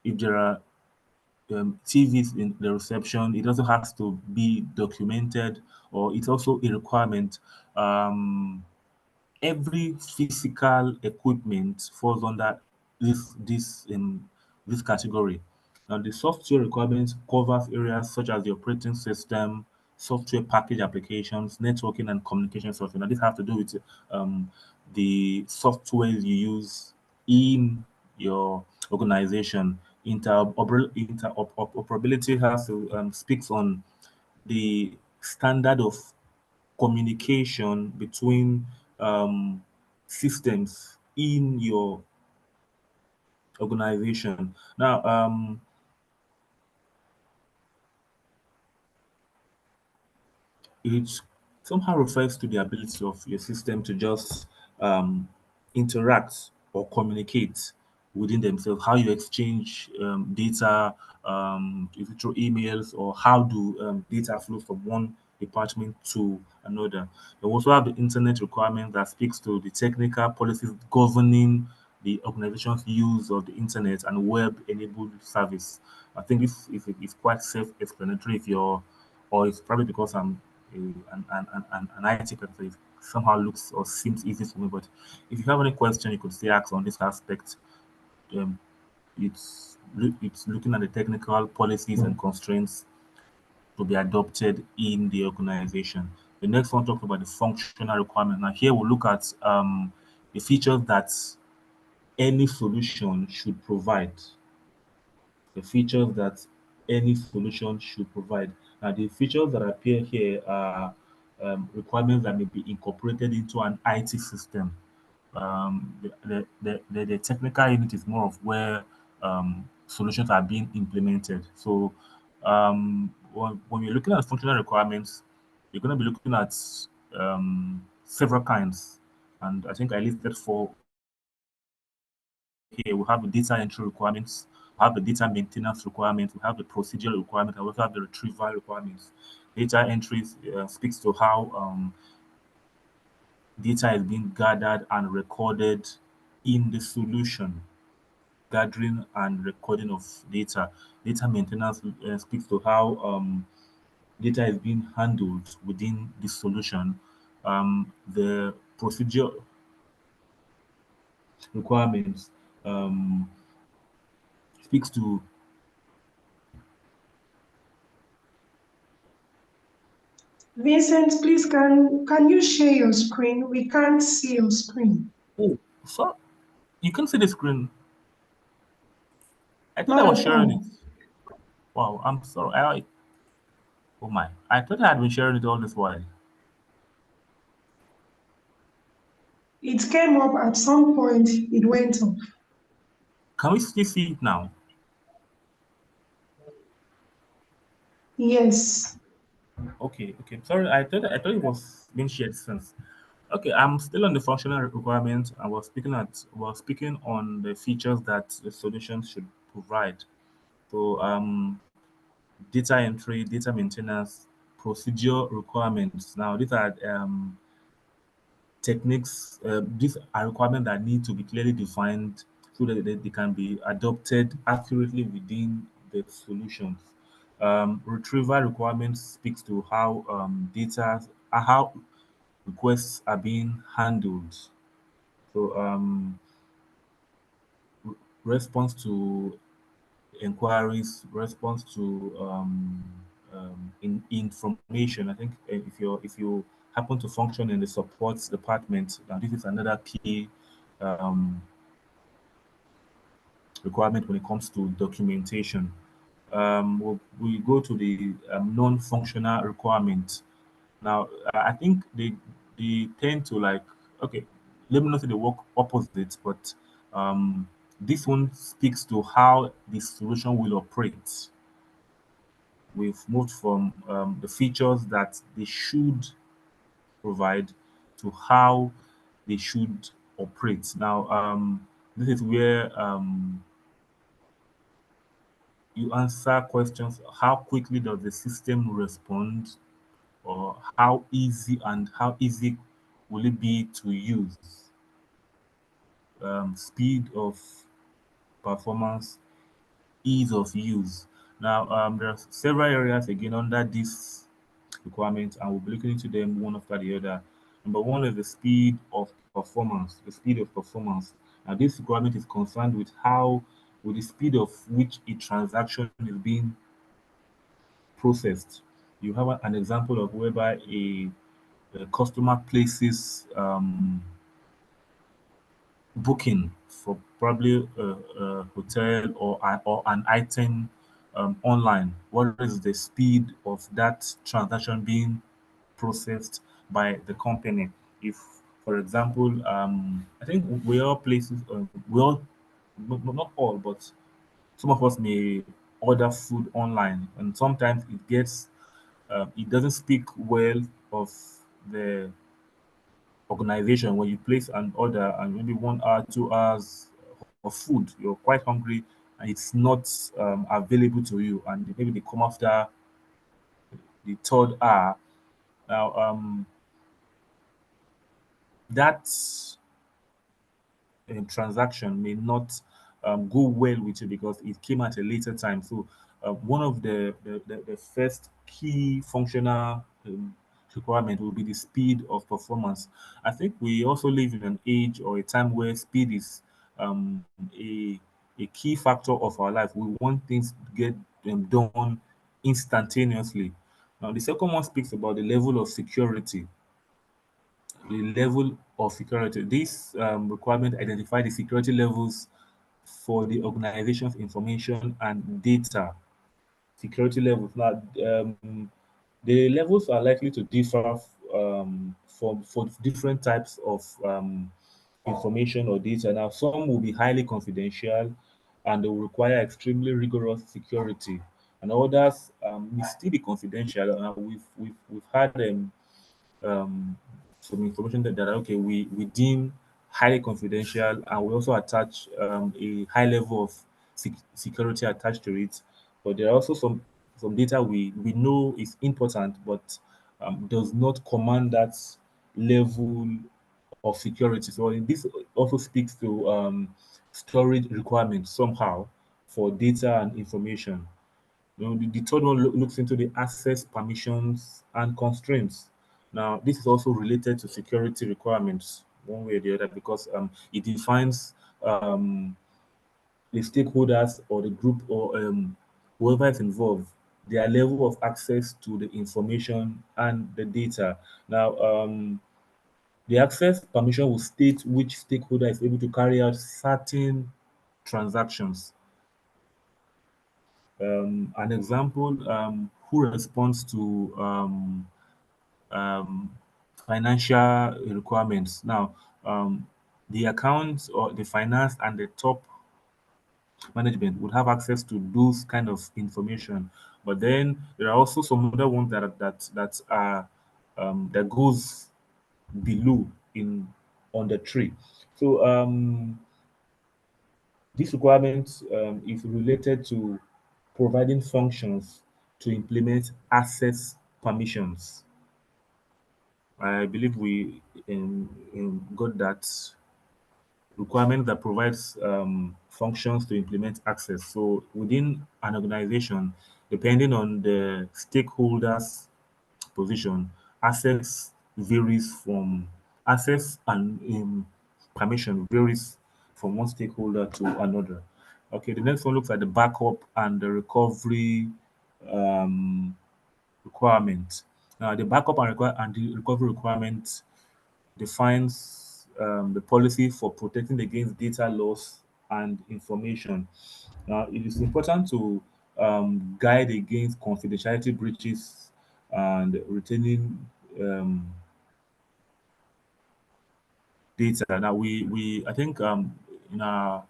If there are TVs in the reception, it also has to be documented, or it's also a requirement. Every physical equipment falls under this category. Now, the software requirements covers areas such as the operating system, software package applications, networking, and communication software. Now, this has to do with the software you use in your organization. Interoperability has to speaks on the standard of communication between systems in your organization. Now, it somehow refers to the ability of your system to just interact or communicate within themselves, how you exchange data, is it through emails, or how do data flow from one department to another. We also have the internet requirement that speaks to the technical policies governing the organization's use of the internet and web-enabled service. I think this is quite self-explanatory if you're, or it's probably because I'm an IT person, it somehow looks or seems easy for me. But if you have any question, you could still ask on this aspect. Um, it's looking at the technical policies and constraints to be adopted in the organization. The next one talks about the functional requirement. Now here we'll look at the features that any solution should provide. The features that any solution should provide. Now, the features that appear here are requirements that may be incorporated into an IT system. The technical unit is more of where solutions are being implemented. So, when you're looking at functional requirements, you're going to be looking at several kinds. And I think I listed four here. We have the data entry requirements, we have the data maintenance requirements, we have the procedural requirement, and we also have the retrieval requirements. Data entries speaks to how data is being gathered and recorded in the solution, gathering and recording of data. Data maintenance speaks to how data is being handled within the solution. The procedure requirements speaks to Vincent, please, can you share your screen? We can't see your screen. Oh, so you can see the screen. I thought I Not was at sharing it. all. Wow, I'm sorry. Oh my, I thought I had been sharing it all this while. It came up at some point, it went off. Can we still see it now? Yes. Okay, okay. Sorry, I thought it was being shared since. Okay, I'm still on the functional requirements. I was speaking on the features that the solution should provide. So data entry, data maintenance, procedure requirements. Now these are techniques. These are requirements that need to be clearly defined so that they can be adopted accurately within the solutions. Retrieval requirements speaks to how how requests are being handled. So response to inquiries, response to information. I think if you happen to function in the support department, now this is another key um, requirement when it comes to documentation. We go to the non-functional requirement. Now, I think they tend to like, okay, let me not say they work opposite, but this one speaks to how the solution will operate. We've moved from the features that they should provide to how they should operate. Now, this is where you answer questions: how quickly does the system respond, or how easy will it be to use? Speed of performance, ease of use. Now, there are several areas again under this requirement, and we'll be looking into them one after the other. Number one is the speed of performance. The speed of performance. Now, this requirement is concerned with the speed of which a transaction is being processed. You have an example of whereby a customer places booking for probably a hotel or an item online. What is the speed of that transaction being processed by the company? If, for example, I think we all places, we all, not all, but some of us may order food online, and sometimes it doesn't speak well of the organization when you place an order and maybe 1 hour, 2 hours of food, you're quite hungry and it's not available to you, and maybe they come after the third hour. Now, that transaction may not go well with you because it came at a later time. So, one of the first key functional requirement will be the speed of performance. I think we also live in an age or a time where speed is um, a, a key factor of our life. We want things to get done instantaneously. Now, the second one speaks about the level of security. The level of security. This requirement identify the security levels for the organization's information and data. Security levels. Now, the levels are likely to differ for different types of information or data. Now, some will be highly confidential and they will require extremely rigorous security, and others will still be confidential. We've had um, some information that okay, we deem highly confidential, and we also attach a high level of security attached to it. But there are also some data we know is important, but does not command that level of security. So this also speaks to storage requirements somehow for data and information. The third one looks into the access permissions and constraints. Now, this is also related to security requirements one way or the other because it defines the stakeholders or the group or whoever is involved their level of access to the information and the data. Now, the access permission will state which stakeholder is able to carry out certain transactions. An example, who responds to um, financial requirements. Now, the accounts or the finance and the top management would have access to those kind of information. But then there are also some other ones that are that goes below in on the tree. So this requirement is related to providing functions to implement access permissions. I believe we got that requirement that provides functions to implement access. So within an organization, depending on the stakeholders' position, access varies from access and permission varies from one stakeholder to another. Okay, the next one looks at the backup and the recovery um, requirement. Now, the backup and the recovery requirement defines the policy for protecting against data loss and information. Now, it is important to guide against confidentiality breaches and retaining data. Now, we I think in our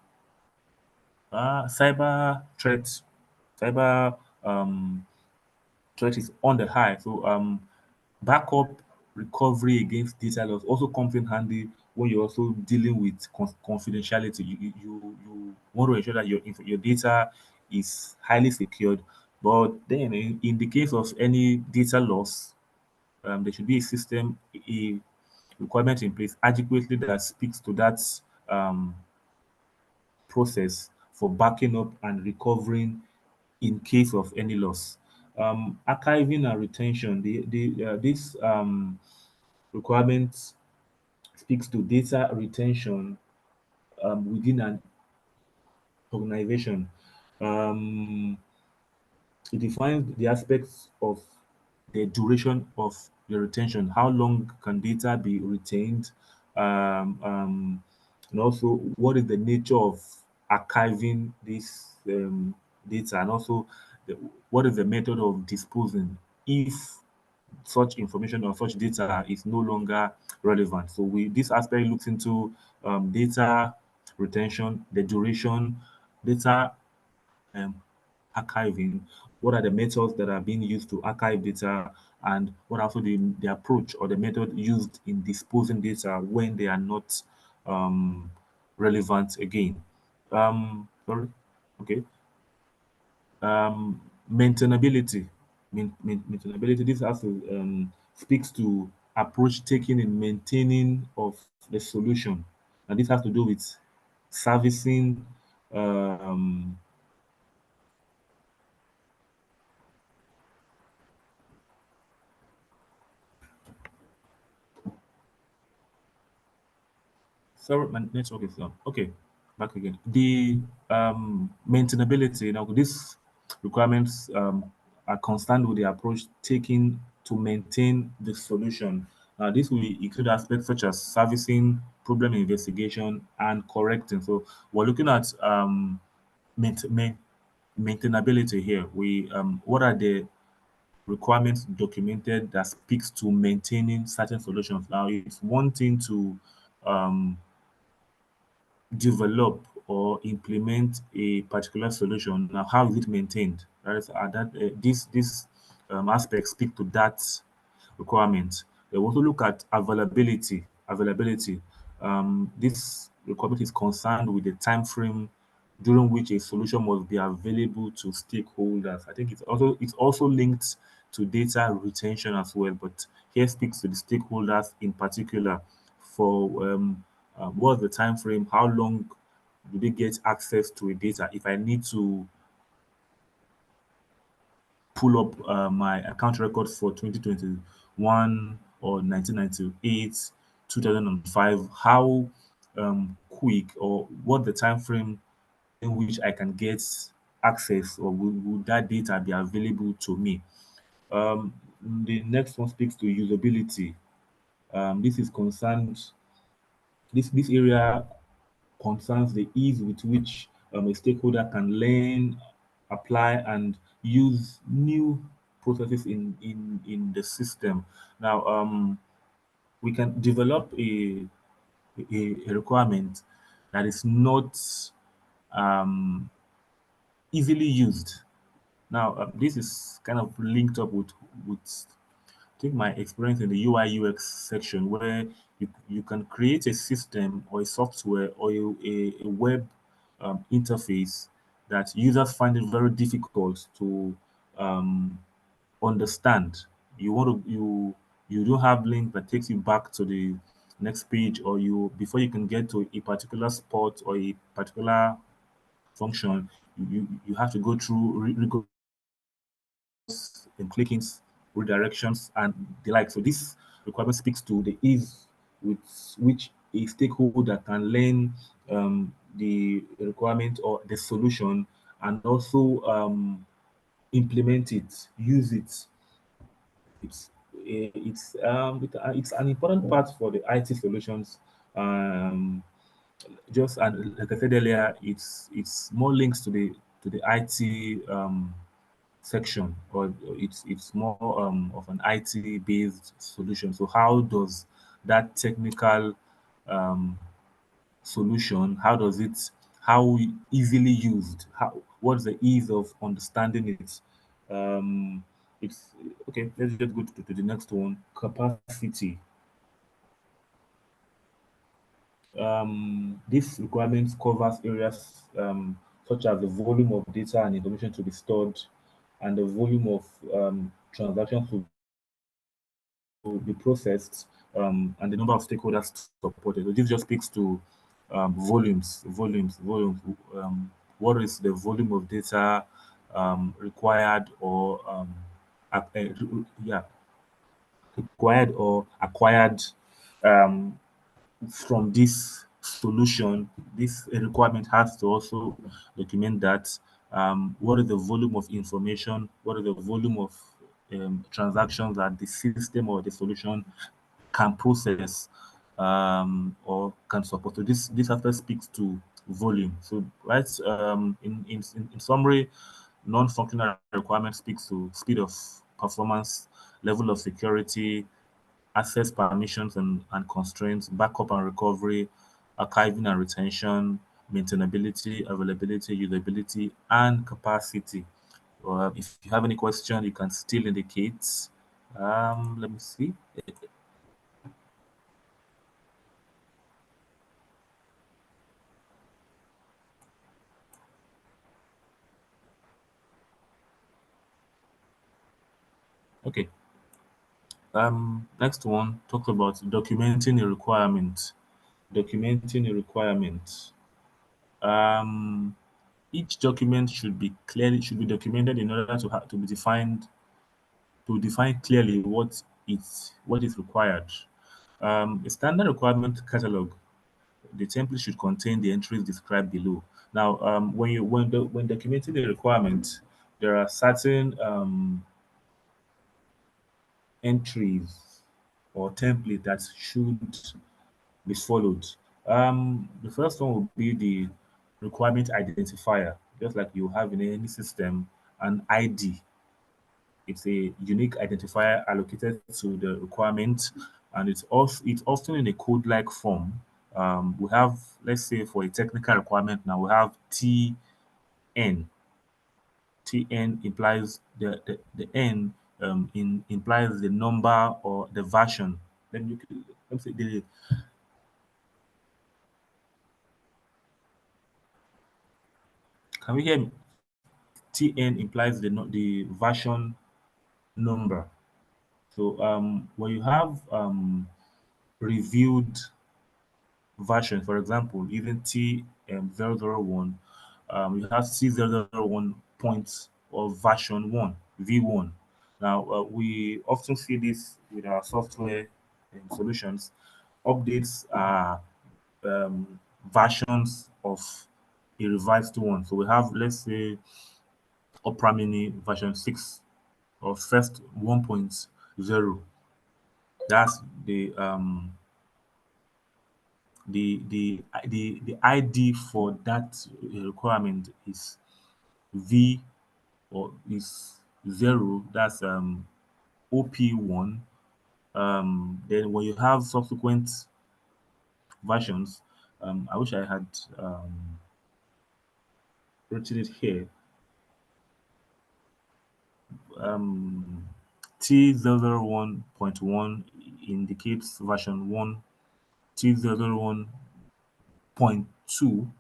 cyber threat, cyber threat is on the high. So backup recovery against data loss also comes in handy when you're also dealing with confidentiality. You want to ensure that your data is highly secured. But then, in the case of any data loss, there should be a system, a requirement in place adequately that speaks to that um, process for backing up and recovering in case of any loss. Archiving and retention. This requirement speaks to data retention within an organization. Um, it defines the aspects of the duration of the retention. How long can data be retained? And also, what is the nature of archiving this data? And also, what is the method of disposing if such information or such data is no longer relevant? So this aspect looks into data retention, the duration, data um, archiving, what are the methods that are being used to archive data, and what also the approach or the method used in disposing data when they are not relevant again. Sorry. Okay. Maintainability. Maintainability. This also speaks to approach taken in maintaining of the solution, and this has to do with servicing sorry, my network is down. Okay, back again. The maintainability. Now, these requirements are constant with the approach taken to maintain the solution. Now, this will include aspects such as servicing, problem investigation, and correcting. So, we're looking at maintainability here. We what are the requirements documented that speaks to maintaining certain solutions? Now, it's one thing to um, develop or implement a particular solution. Now, how is it maintained? That is, this aspects speak to that requirement. They also look at availability. Availability. This requirement is concerned with the time frame during which a solution must be available to stakeholders. I think it's also linked to data retention as well, but here speaks to the stakeholders in particular for what's the time frame, how long do they get access to a data. If I need to pull up my account records for 2021 or 1998, 2005, how quick or what the time frame in which I can get access, or will that data be available to me? The next one speaks to usability. This is concerned, this area concerns the ease with which a stakeholder can learn, apply, and use new processes in the system. Now, we can develop a requirement that is not um, easily used. Now, this is kind of linked up with take my experience in the UI UX section, where you can create a system or a software or a web interface that users find it very difficult to um, understand. You don't have link that takes you back to the next page, or you before you can get to a particular spot or a particular function, you have to go through and clickings, redirections, and the like. So this requirement speaks to the ease with which a stakeholder can learn the requirement or the solution, and also implement it, use it. It's an important part for the IT solutions. Um, just and like I said earlier, it's more links to the IT section, or it's more of an IT based solution. So how does that technical um, solution, how easily used, what's the ease of understanding it? It's okay. Let's just go to the next one. Capacity. This requirement covers areas such as the volume of data and information to be stored, and the volume of transactions to be processed, and the number of stakeholders supported. So this just speaks to volumes. What is the volume of data required, or yeah, required or acquired um, from this solution. This requirement has to also document that what is the volume of information, what is the volume of transactions that the system or the solution can process or can support. So this aspect speaks to volume. So right, in summary, non-functional requirement speaks to speed of performance, level of security, access permissions and constraints, backup and recovery, archiving and retention, maintainability, availability, usability, and capacity. If you have any question, you can still indicate. Let me see. Okay. Next one talks about documenting a requirement. Documenting a requirement. Each document should be documented in order to be defined, to define clearly what is required. A standard requirement catalog, the template should contain the entries described below. Now, when documenting the requirement, there are certain entries or template that should be followed. The first one will be the requirement identifier, just like you have in any system, an ID. It's a unique identifier allocated to the requirement, and it's often in a code-like form. We have, let's say, for a technical requirement, now we have TN. TN implies the N implies the number or the version. Let me say can we hear me? TN implies the version number. So when you have reviewed version, for example, even T001, you have C001 points or version 1, V1. Now, we often see this with our software solutions. Updates are versions of a revised one. So we have, let's say, Opera Mini version 6 or first 1.0. That's the ID for that requirement is V or is 0. That's OP1. Then when you have subsequent versions, I wish I had written it here. T001.1 indicates version 1. T001.2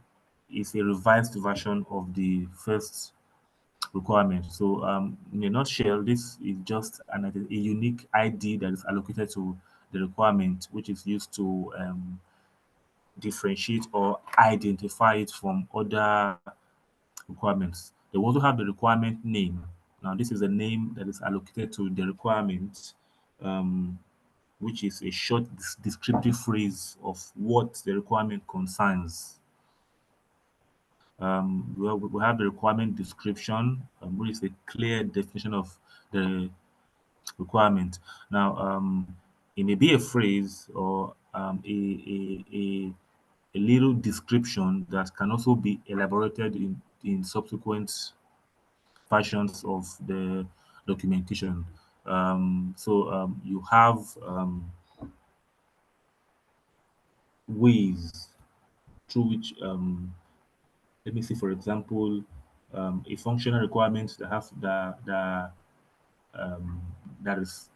is a revised version of the first requirement. So, in a nutshell, this is just a unique ID that is allocated to the requirement, which is used to differentiate or identify it from other requirements. They also have the requirement name. Now, this is a name that is allocated to the requirement, which is a short descriptive phrase of what the requirement concerns. We have the requirement description, which is a clear definition of the requirement. Now, it may be a phrase or a little description that can also be elaborated in subsequent versions of the documentation. You have ways through which, let me see, for example, a functional requirement that have um, that is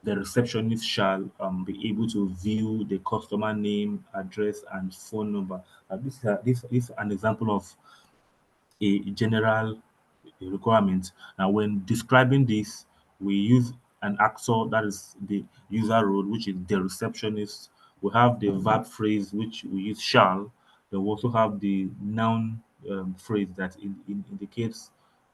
the receptionist shall be able to view the customer name, address, and phone number. This is an example of a general requirement. Now, when describing this, we use an actor, that is the user role, which is the receptionist. We have the verb phrase, which we use shall. Then we also have the noun phrase that indicates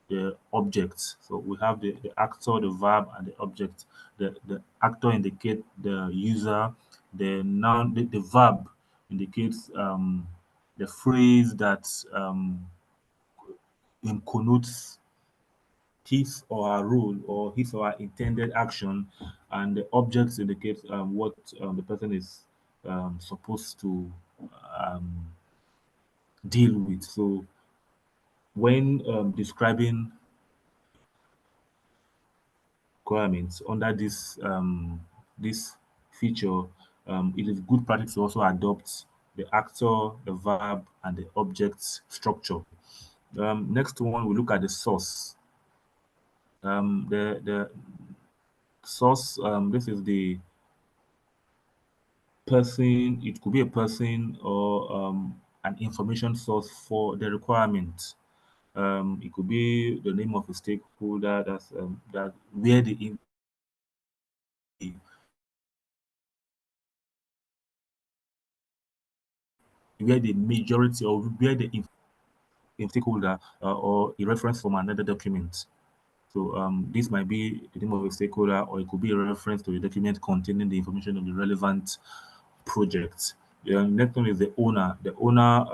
the object. So we have the actor, the verb, and the object. The actor indicates the user. The noun, the verb indicates the phrase that connotes his or her role or his or her intended action, and the objects indicates what the person is supposed to um, deal with. So when describing requirements under this feature, it is good practice to also adopt the actor, the verb, and the object structure. Next one, we look at the source. The source, this is the person. It could be a person or an information source for the requirement. It could be the name of a stakeholder. That's that where the majority or where the stakeholder or a reference from another document. So this might be the name of a stakeholder, or it could be a reference to a document containing the information of the relevant project. The next one is the owner. The owner,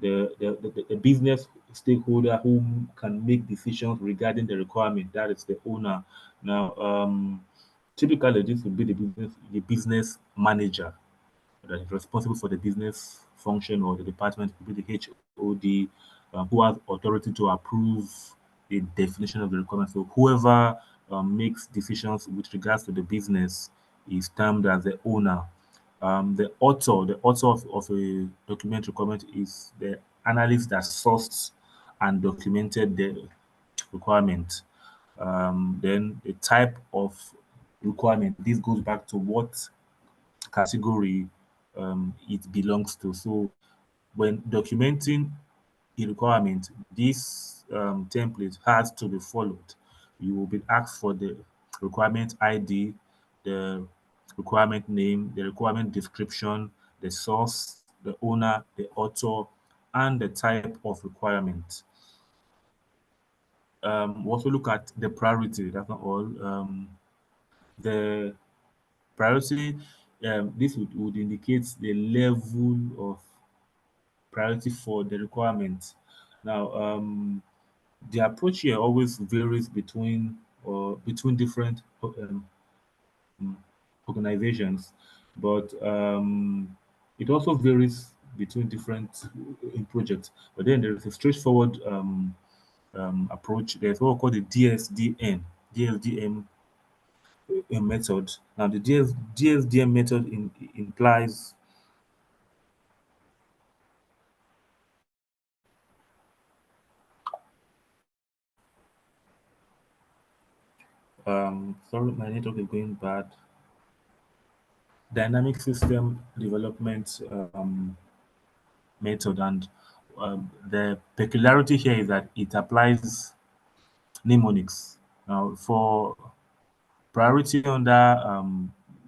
the business stakeholder who can make decisions regarding the requirement. That is the owner. Now, typically, this would be the business manager that is responsible for the business function, or the department could be the HOD, who has authority to approve the definition of the requirement. So whoever makes decisions with regards to the business is termed as the owner. The author of a document requirement is the analyst that sourced and documented the requirement. Then the type of requirement. This goes back to what category it belongs to. So when documenting a requirement, this template has to be followed. You will be asked for the requirement ID, the requirement name, the requirement description, the source, the owner, the author, and the type of requirement. We also look at the priority. That's not all. The priority, this would indicate the level of priority for the requirement. Now, the approach here always varies between different organizations, but it also varies between different in projects. But then there is a straightforward approach. There's what we call the DSDM method. Now, the DSDM method implies sorry, my network is going bad. Dynamic system development method, and the peculiarity here is that it applies mnemonics. Now, for priority under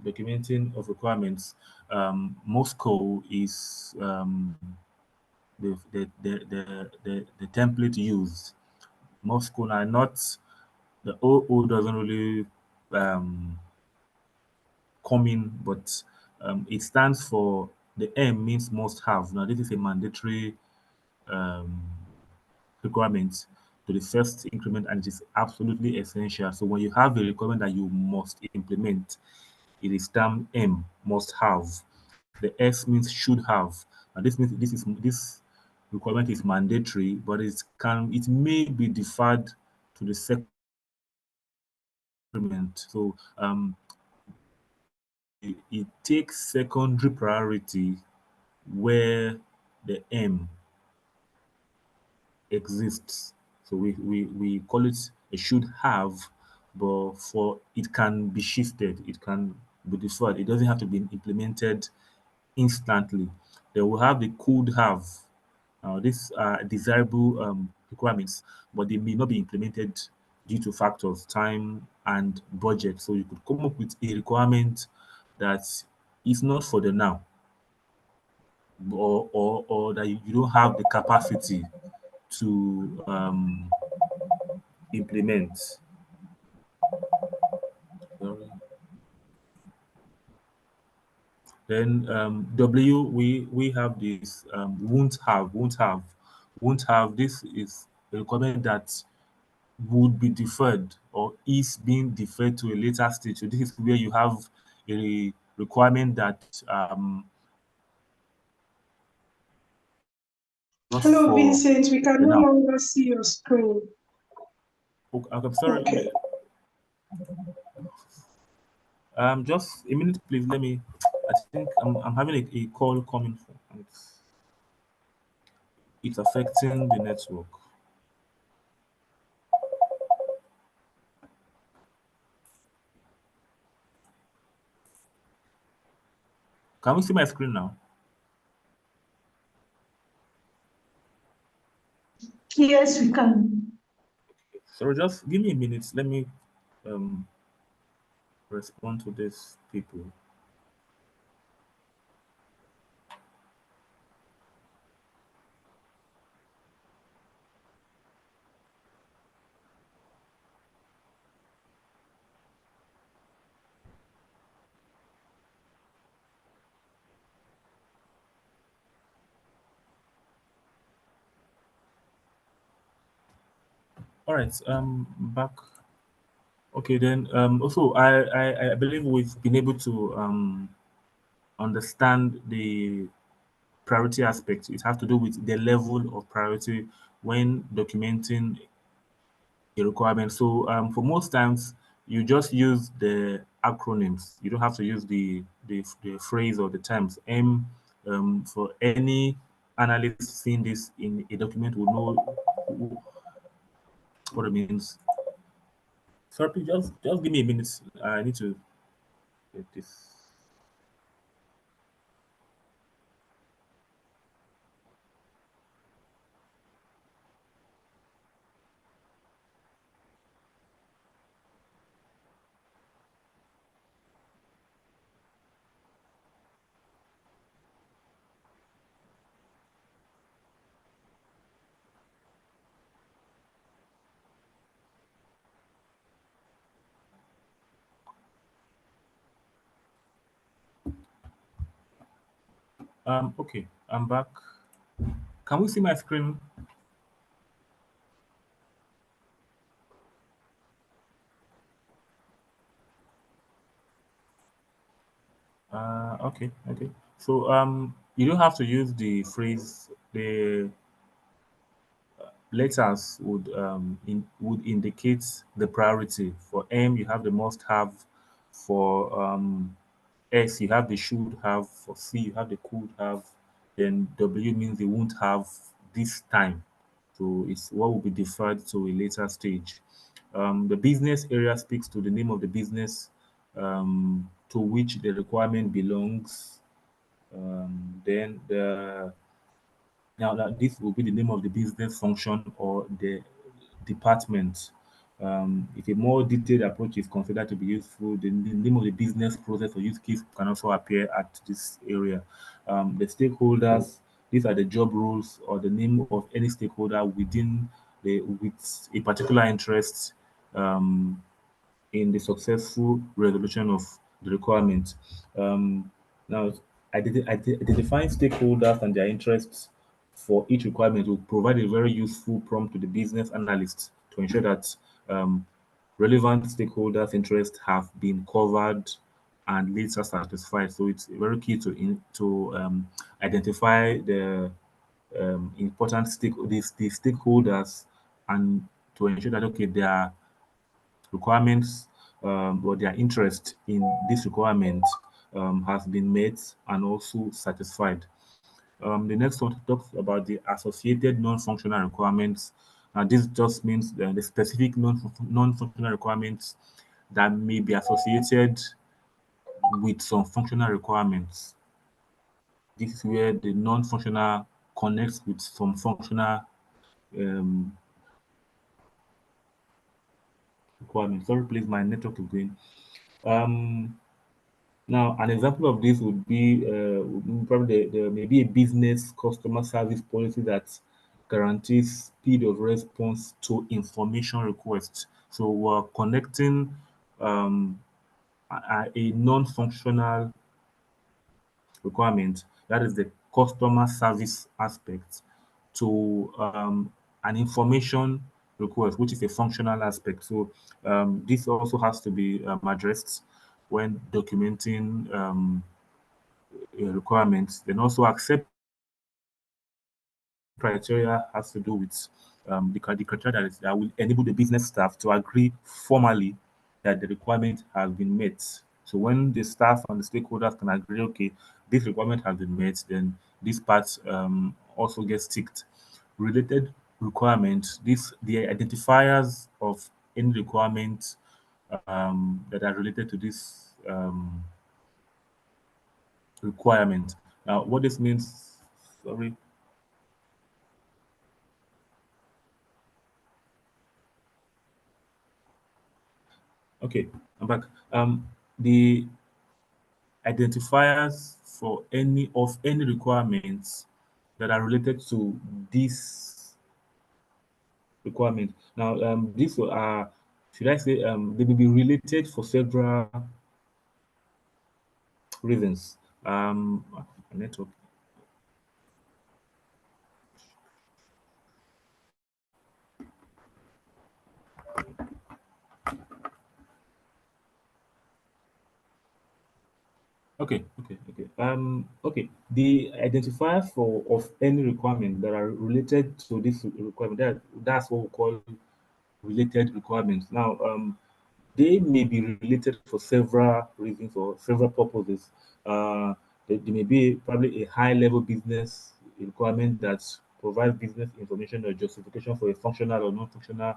documenting of requirements, Moscow is the template used. Moscow, and not the OO doesn't really come in, but it stands for, the M means must have. Now, this is a mandatory um, requirement to the first increment, and it is absolutely essential. So when you have a requirement that you must implement, it is termed M, must have. The S means should have, and this means this requirement is mandatory, but it may be deferred to the second increment. So it takes secondary priority where the M exists. So we call it a should have, but for it can be shifted, it can be deferred. It doesn't have to be implemented instantly. They will have the could have. These are desirable requirements, but they may not be implemented due to factors, time and budget. So you could come up with a requirement that is not for the now, or that you don't have the capacity to implement. Sorry. Then W, we have this won't have. This is a requirement that would be deferred or is being deferred to a later stage. So this is where you have a requirement that just Hello, for Vincent. We can the no now. longer see your screen. Okay, I'm sorry. Okay. Just a minute, please. Let me. I think I'm having a call coming from. It's affecting the network. Can we see my screen now? Yes, we can. So just give me a minute. Let me respond to these people. All right, back. Okay, then also I believe we've been able to understand the priority aspect. It has to do with the level of priority when documenting a requirement. So for most times you just use the acronyms. You don't have to use the phrase or the terms. For any analyst seeing this in a document will know what it means. Sorry, please just give me a minute. I need to get this. Okay, I'm back. Can we see my screen? Okay. So you don't have to use the phrase. The letters would indicate the priority. For M, you have the must have. For S, you have the should have. For C, you have the could have. Then W means they won't have this time. So it's what will be deferred to a later stage. The business area speaks to the name of the business to which the requirement belongs. Then the now this will be the name of the business function or the department. If a more detailed approach is considered to be useful, the name of the business process or use case can also appear at this area. The stakeholders, these are the job roles or the name of any stakeholder within with a particular interest um, in the successful resolution of the requirement. Now, identifying stakeholders and their interests for each requirement will provide a very useful prompt to the business analyst to ensure that relevant stakeholders' interests have been covered and later satisfied. So it's very key to identify the important the stakeholders and to ensure that okay, their requirements or their interest in this requirement has been met and also satisfied. The next one talks about the associated non-functional requirements. And this just means the specific non-functional requirements that may be associated with some functional requirements. This is where the non-functional connects with some functional um, requirements. Sorry, please, my network is going. Now, an example of this would be probably there may be a business customer service policy that guarantees speed of response to information requests. So we're connecting a non-functional requirement, that is the customer service aspect, to an information request, which is a functional aspect. So this also has to be addressed when documenting requirements. Then also accept criteria has to do with the criteria that will enable the business staff to agree formally that the requirement has been met. So when the staff and the stakeholders can agree, okay, this requirement has been met, then this part also gets ticked. Related requirements, the identifiers of any requirements that are related to this requirement. Now, what this means, sorry. Okay, I'm back. The identifiers for any requirements that are related to this requirement. Now, these are, should I say, they will be related for several reasons. Network. Okay. The identifiers for of any requirement that are related to this requirement, that's what we call related requirements. Now, they may be related for several reasons or several purposes. There may be probably a high-level business requirement that provides business information or justification for a functional or non-functional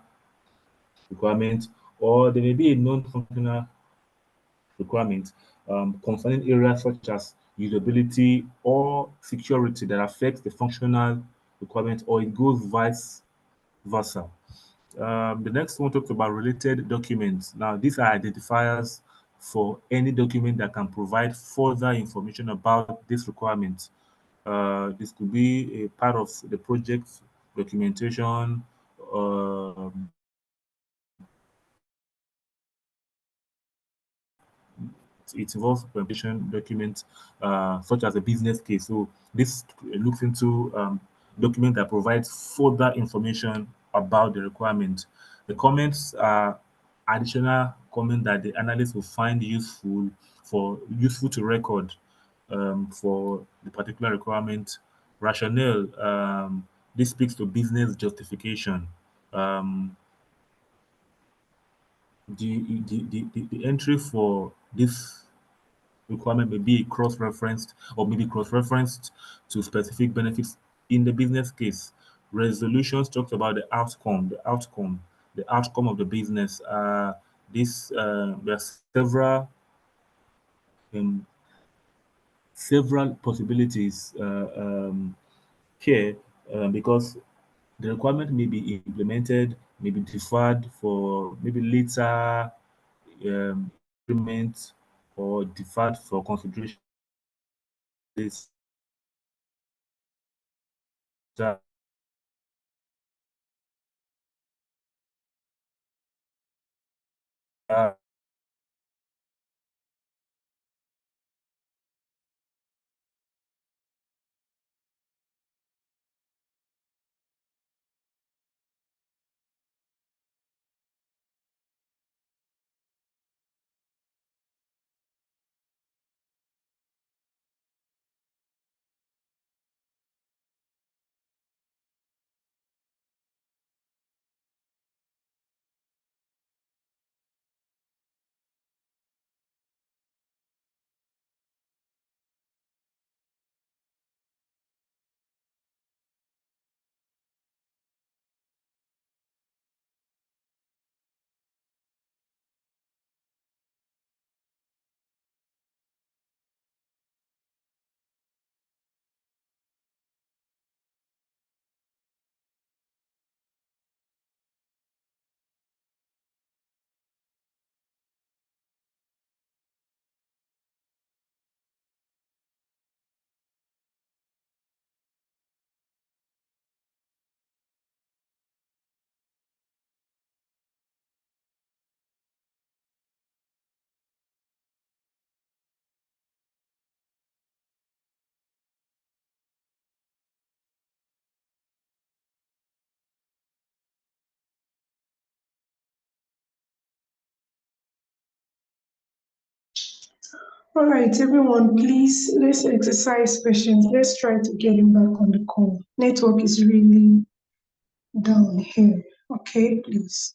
requirement, or there may be a non-functional requirement concerning areas such as usability or security that affects the functional requirement, or it goes vice versa. The next one talks about related documents. Now, these are identifiers for any document that can provide further information about this requirement. This could be a part of the project documentation, it involves presentation documents such as a business case. So this looks into document that provides further information about the requirement. The comments are additional comment that the analyst will find useful to record for the particular requirement rationale. This speaks to business justification. The entry for this requirement may be cross-referenced or maybe cross-referenced to specific benefits in the business case. Resolutions talks about the outcome of the business. There are several possibilities here because the requirement may be implemented, may be deferred for maybe later implement or deferred for consideration. This All right, everyone, please, let's exercise patience. Let's try to get him back on the call. Network is really down here. Okay, please.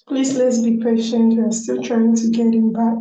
Please let's be patient. We are still trying to get him back.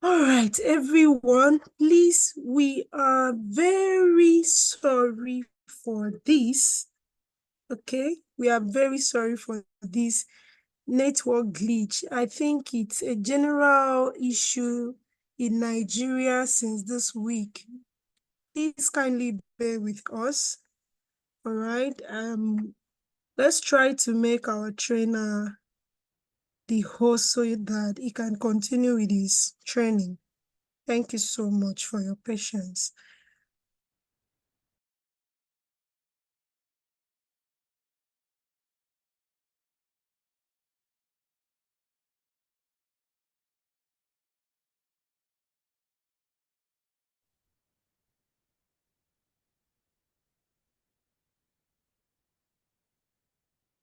All right, everyone, please, we are very sorry for this. Okay, we are very sorry for this network glitch. I think it's a general issue in Nigeria since this week. Please kindly bear with us. All right, let's try to make our trainer the host so that he can continue with his training. Thank you so much for your patience.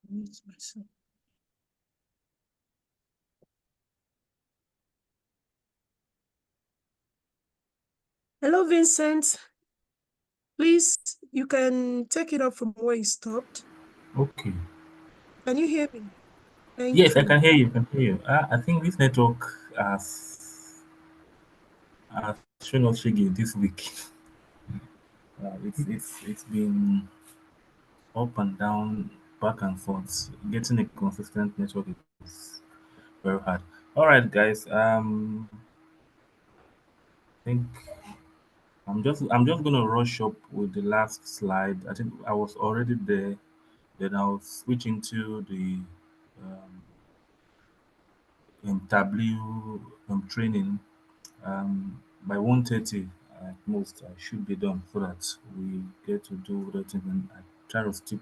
Mute myself. Hello, Vincent. Please, you can take it up from where you stopped. Okay. Can you hear me? Thank Yes, I you. can hear you. Can hear you. I think this network has shown us shaky this week. It's been up and down, back and forth. Getting a consistent network is very hard. All right, guys. I think I'm just gonna rush up with the last slide. I think I was already there. Then I'll switch into the Tableau training. By 1:30 at most, I should be done so that we get to do the thing. And I try to stick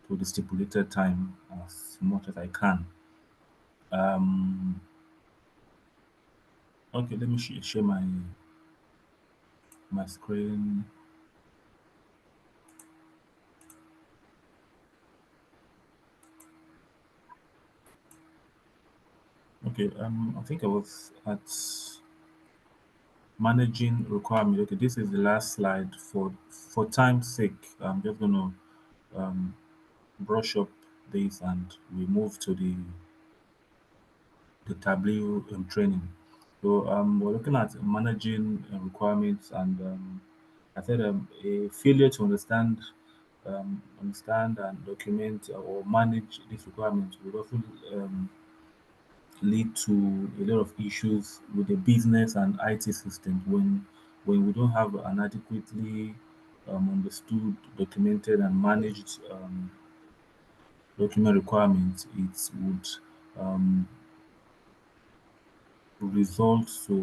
to the stipulated time as much as I can. Okay, let me share my screen. Okay, I think I was at managing requirement. Okay, this is the last slide for time's sake. I'm just gonna brush up this and we move to the Tableau training. So we're looking at managing requirements, and I said a failure to understand understand and document or manage these requirements would often lead to a lot of issues with the business and IT system when we don't have an adequately understood, documented, and managed document requirements. It would result to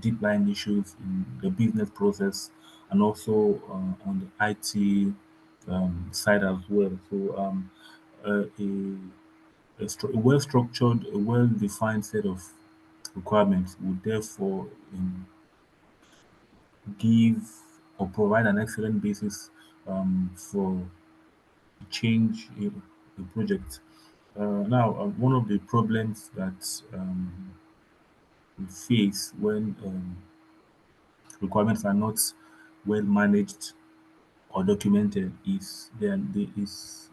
deep line issues in the business process and also on the IT side as well. So a well-structured, a well-defined set of requirements would therefore give or provide an excellent basis for change in the project. Now, one of the problems that we face when requirements are not well managed or documented is there is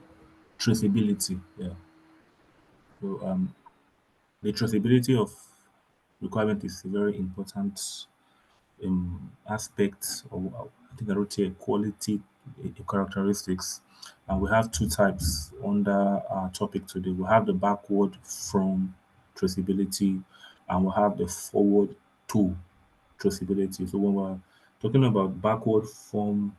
traceability. Yeah. So the traceability of requirement is a very important aspect, or I think I wrote here quality characteristics, and we have two types under our topic today. We have the backward from traceability, and we have the forward to traceability. So when we're talking about backward from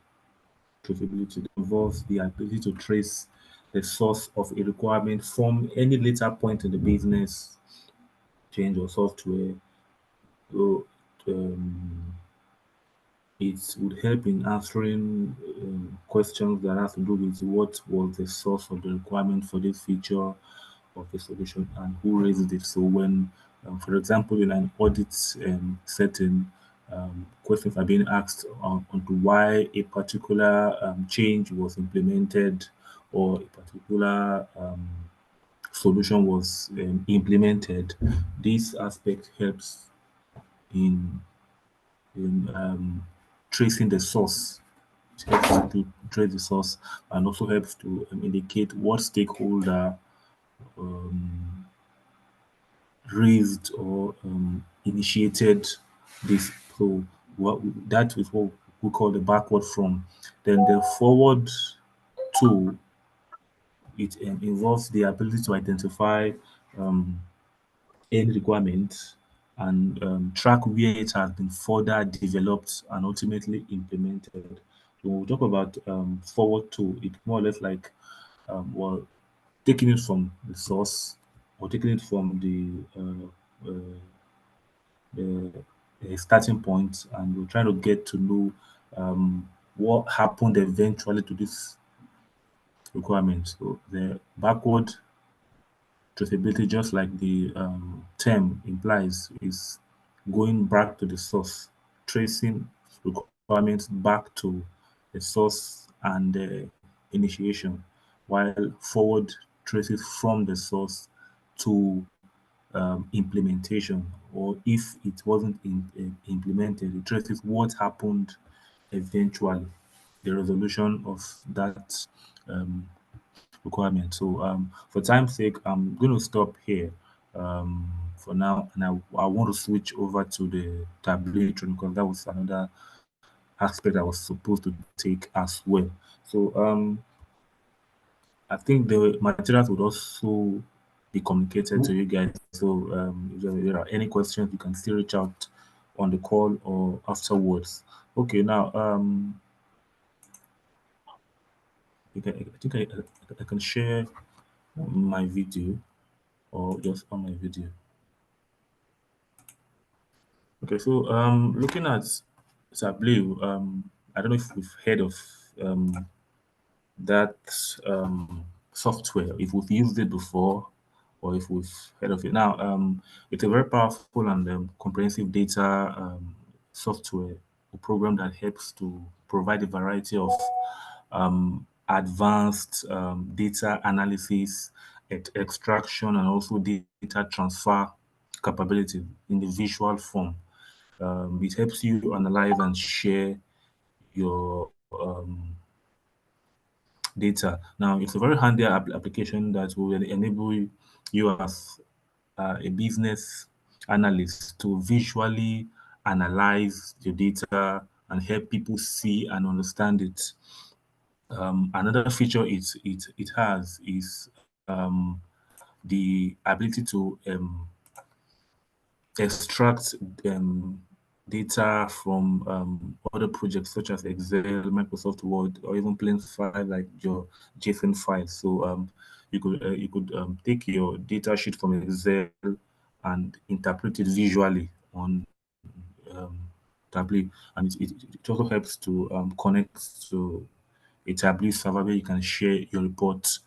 traceability, it involves the ability to trace the source of a requirement from any later point in the business change or software. So it would help in answering questions that have to do with what was the source of the requirement for this feature of the solution and who raised it. So when, for example, in an audit setting, questions are being asked onto why a particular change was implemented or a particular solution was implemented. This aspect helps in tracing the source. It helps to trace the source and also helps to indicate what stakeholder raised or initiated this. So that is what we call the backward from. Then the forward to, it involves the ability to identify any requirement and track where it has been further developed and ultimately implemented. So when we talk about forward to, it's more or less like well, taking it from the source or taking it from the starting point, and we're trying to get to know what happened eventually to this requirement. So the backward traceability, just like the term implies, is going back to the source, tracing requirements back to the source and the initiation, while forward traces from the source to implementation, or if it wasn't implemented, it traces what happened eventually, the resolution of that requirement. So for time's sake, I'm going to stop here for now, and I want to switch over to the tabulation because that was another aspect I was supposed to take as well. So I think the materials would also be communicated to you guys. So if there are any questions, you can still reach out on the call or afterwards. Okay, now I think I can share my video or just on my video. Okay, so looking at Tableau, I don't know if we've heard of that software, if we've used it before or if we've heard of it. Now, it's a very powerful and comprehensive data software or program that helps to provide a variety of advanced data analysis, extraction, and also data transfer capability in the visual form. It helps you analyze and share your data. Now, it's a very handy application that will enable you as a business analyst to visually analyze your data and help people see and understand it. Another feature it has is the ability to extract data from other projects such as Excel, Microsoft Word, or even plain file like your JSON file. So you could take your data sheet from Excel and interpret it visually on Tableau, and it also helps to connect to a Tableau server where you can share your reports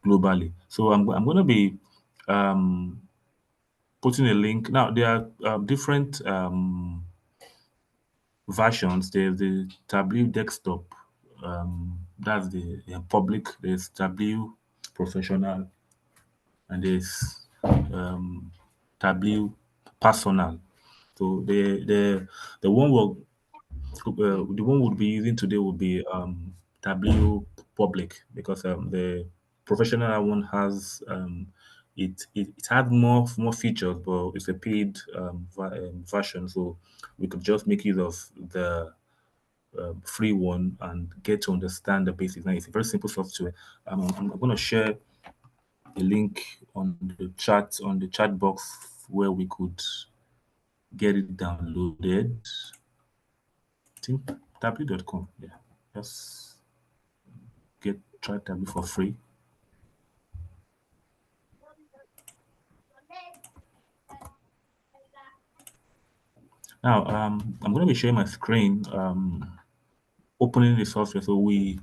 globally. So I'm going to be putting a link. Now, there are different versions. There's the Tableau desktop. That's the public. There's Tableau professional, and there's Tableau personal. So the one the one we'll be using today will be Tableau public, because the professional one has it has more features, but it's a paid version, so we could just make use of the free one and get to understand the basics. Now, it's a very simple software. I'm going to share a link on the chat box where we could get it downloaded. I think tableau.com. Yeah, just try Tableau for free. Now, I'm going to be sharing my screen, opening the software. So we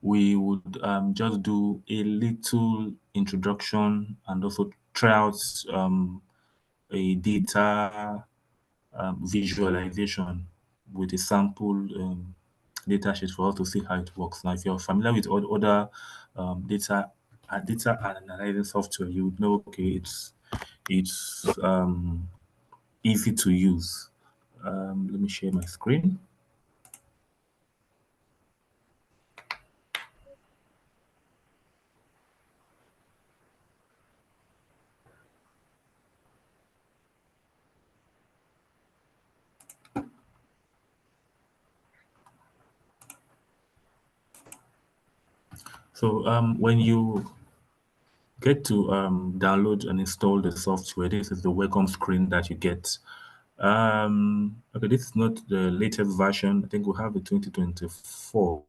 would just do a little introduction and also try out a data visualization with a sample data sheet for us to see how it works. Now, if you're familiar with other data analyzing software, you would know, okay, it's easy to use. Let me share my screen. So when you get to download and install the software, this is the welcome screen that you get. Okay, this is not the latest version. I think we have the 2024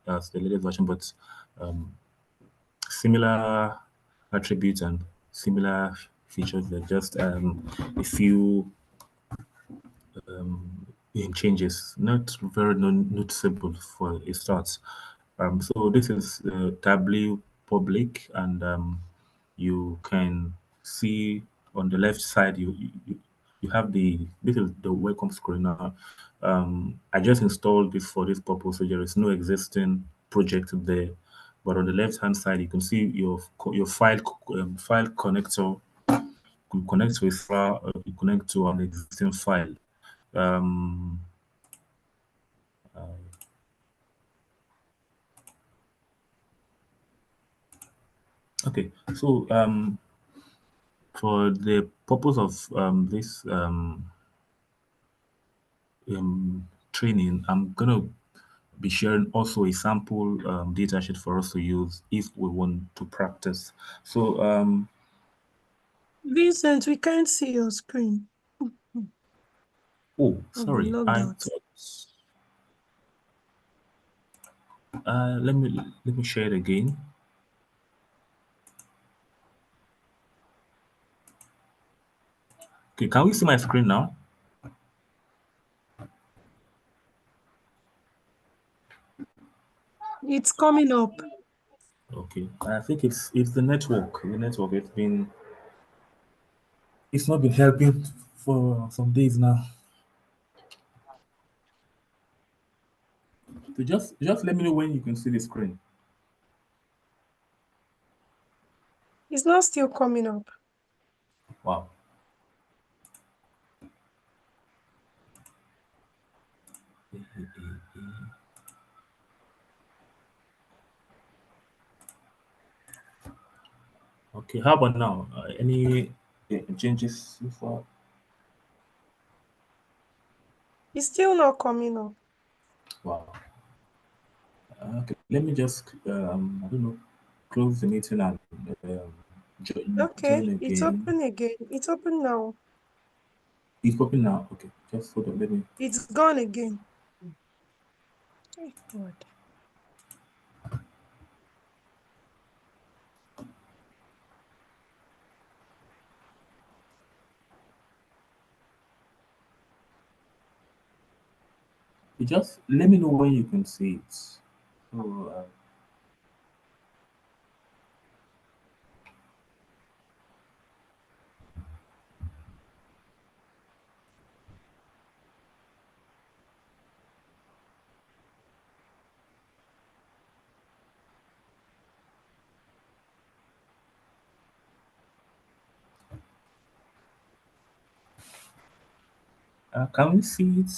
as the latest version, but similar attributes and similar features. They're just a few changes, not very noticeable for a start. So this is Tableau public, and you can see on the left side you have this is the welcome screen now. I just installed this for this purpose, so there is no existing project there. But on the left hand side, you can see your file connector. You connect to a file, you connect to an existing file. Okay, so for the purpose of this training, I'm gonna be sharing also a sample data sheet for us to use if we want to practice. So Vincent, we can't see your screen. oh, sorry, I out. thought let me share it again. Okay, can we see my screen now? It's coming up. Okay, I think it's the network. The network, it's not been helping for some days now. So just let me know when you can see the screen. It's not still coming up. Wow. Okay, how about now? Any changes so far? It's still not coming up. Wow. Okay. let me just I don't know, close the meeting and Okay, join it's again. open again. It's open now. It's open now. Okay, just hold on. Let me. It's gone again. Hey, God. You just let me know when you can see it. So can we see it?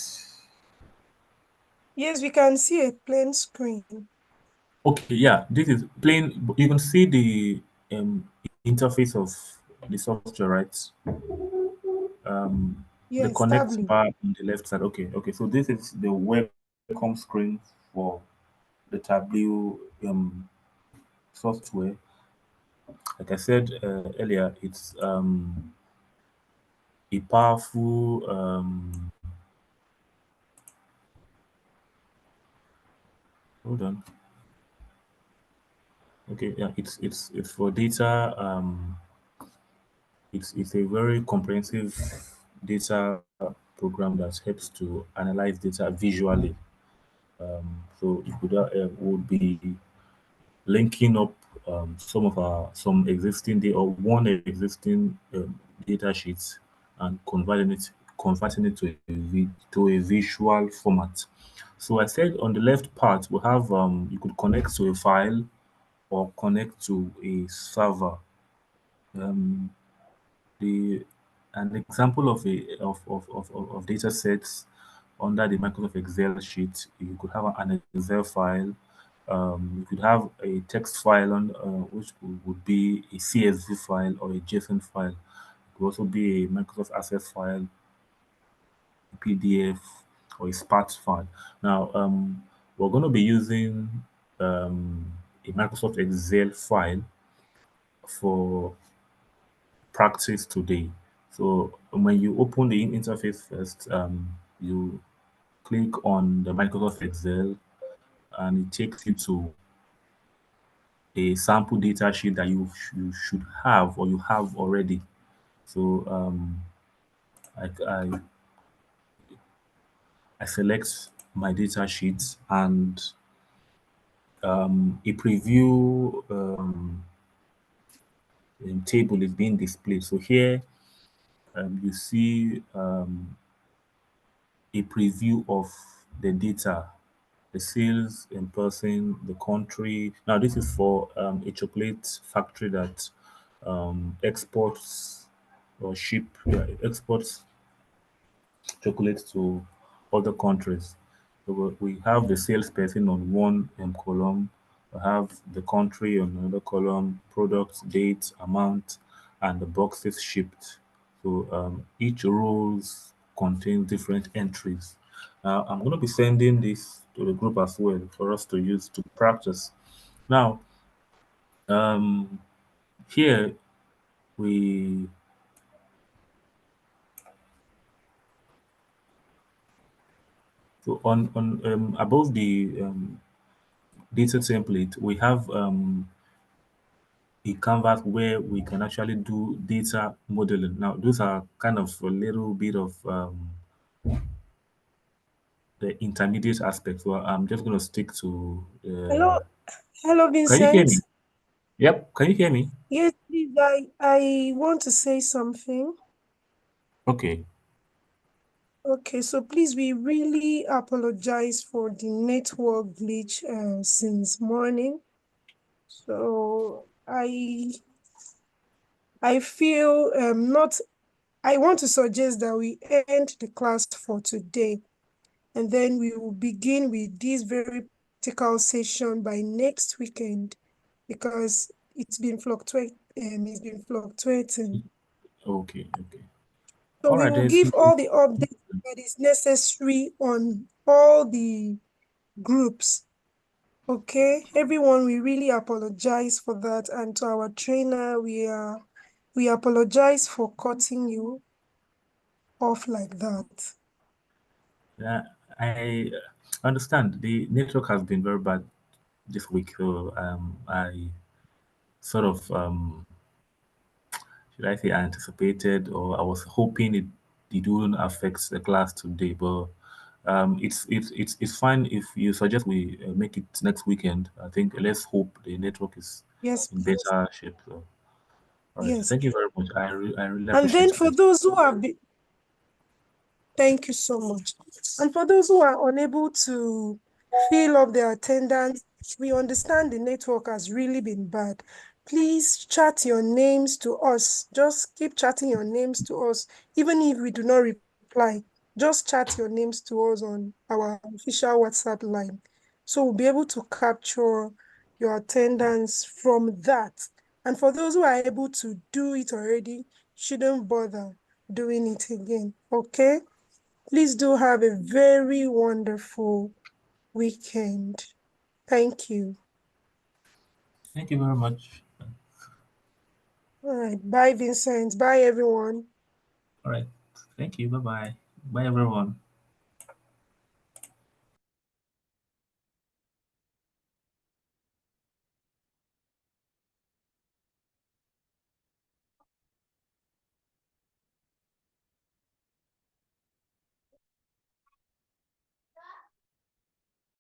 Yes, we can see a plain screen. Okay, yeah, this is plain. You can see the interface of the software, right? The Yes, connect tablet. bar on the left side. Okay, okay. So this is the welcome screen for the Tableau software. Like I said earlier, it's a powerful hold on. Okay, yeah, it's for data. It's a very comprehensive data program that helps to analyze data visually. So it would be linking up some existing data or one existing data sheets and converting it to to a visual format. So I said on the left part we have you could connect to a file or connect to a server. Um, the An example of of data sets under the Microsoft Excel sheet, you could have an Excel file. You could have a text file on which would be a CSV file or a JSON file. It could also be a Microsoft Access file, PDF, or a SPART file. Now, we're going to be using a Microsoft Excel file for practice today. So when you open the interface first, you click on the Microsoft Excel and it takes you to a sample data sheet that you should have or you have already. So I I select my data sheet and a preview table is being displayed. So here you see a preview of the data, the sales in person, the country. Now, this is for a chocolate factory that exports or exports chocolate to other countries. So we have the salesperson on one column, we have the country on another column, products, date, amount, and the boxes shipped. So each rows contains different entries. Now I'm going to be sending this to the group as well for us to use to practice. Now, um, here we so on above the data template, we have a canvas where we can actually do data modeling. Now, those are kind of a little bit of the intermediate aspects. So I'm just going to stick to. Hello, hello, Can you hear me? Vincent. Yep. Can you hear me? Yes, please. I want to say something. Okay. Okay, so please, we really apologize for the network glitch since morning. So I feel not. I want to suggest that we end the class for today, and then we will begin with this very practical session by next weekend, because it's been fluctuating. Okay. Okay. So All we right. will There's give all the updates that is necessary on all the groups. Okay, everyone, we really apologize for that. And to our trainer, we apologize for cutting you off like that. Yeah, I understand the network has been very bad this week, so I sort of should I say anticipated, or I was hoping it wouldn't affect the class today, but it's fine if you suggest we make it next weekend. I think let's hope the network is Yes, in please. better shape. So, all right, Yes. thank you very much. I really And then appreciate for it. those who have been, thank you so much. And for those who are unable to fill up their attendance, we understand the network has really been bad. Please chat your names to us. Just keep chatting your names to us, even if we do not reply. Just chat your names to us on our official WhatsApp line. So we'll be able to capture your attendance from that. And for those who are able to do it already, shouldn't bother doing it again. Okay? Please do have a very wonderful weekend. Thank you. Thank you very much. All right. Bye, Vincent. Bye, everyone. All right, thank you. Bye bye. Bye everyone.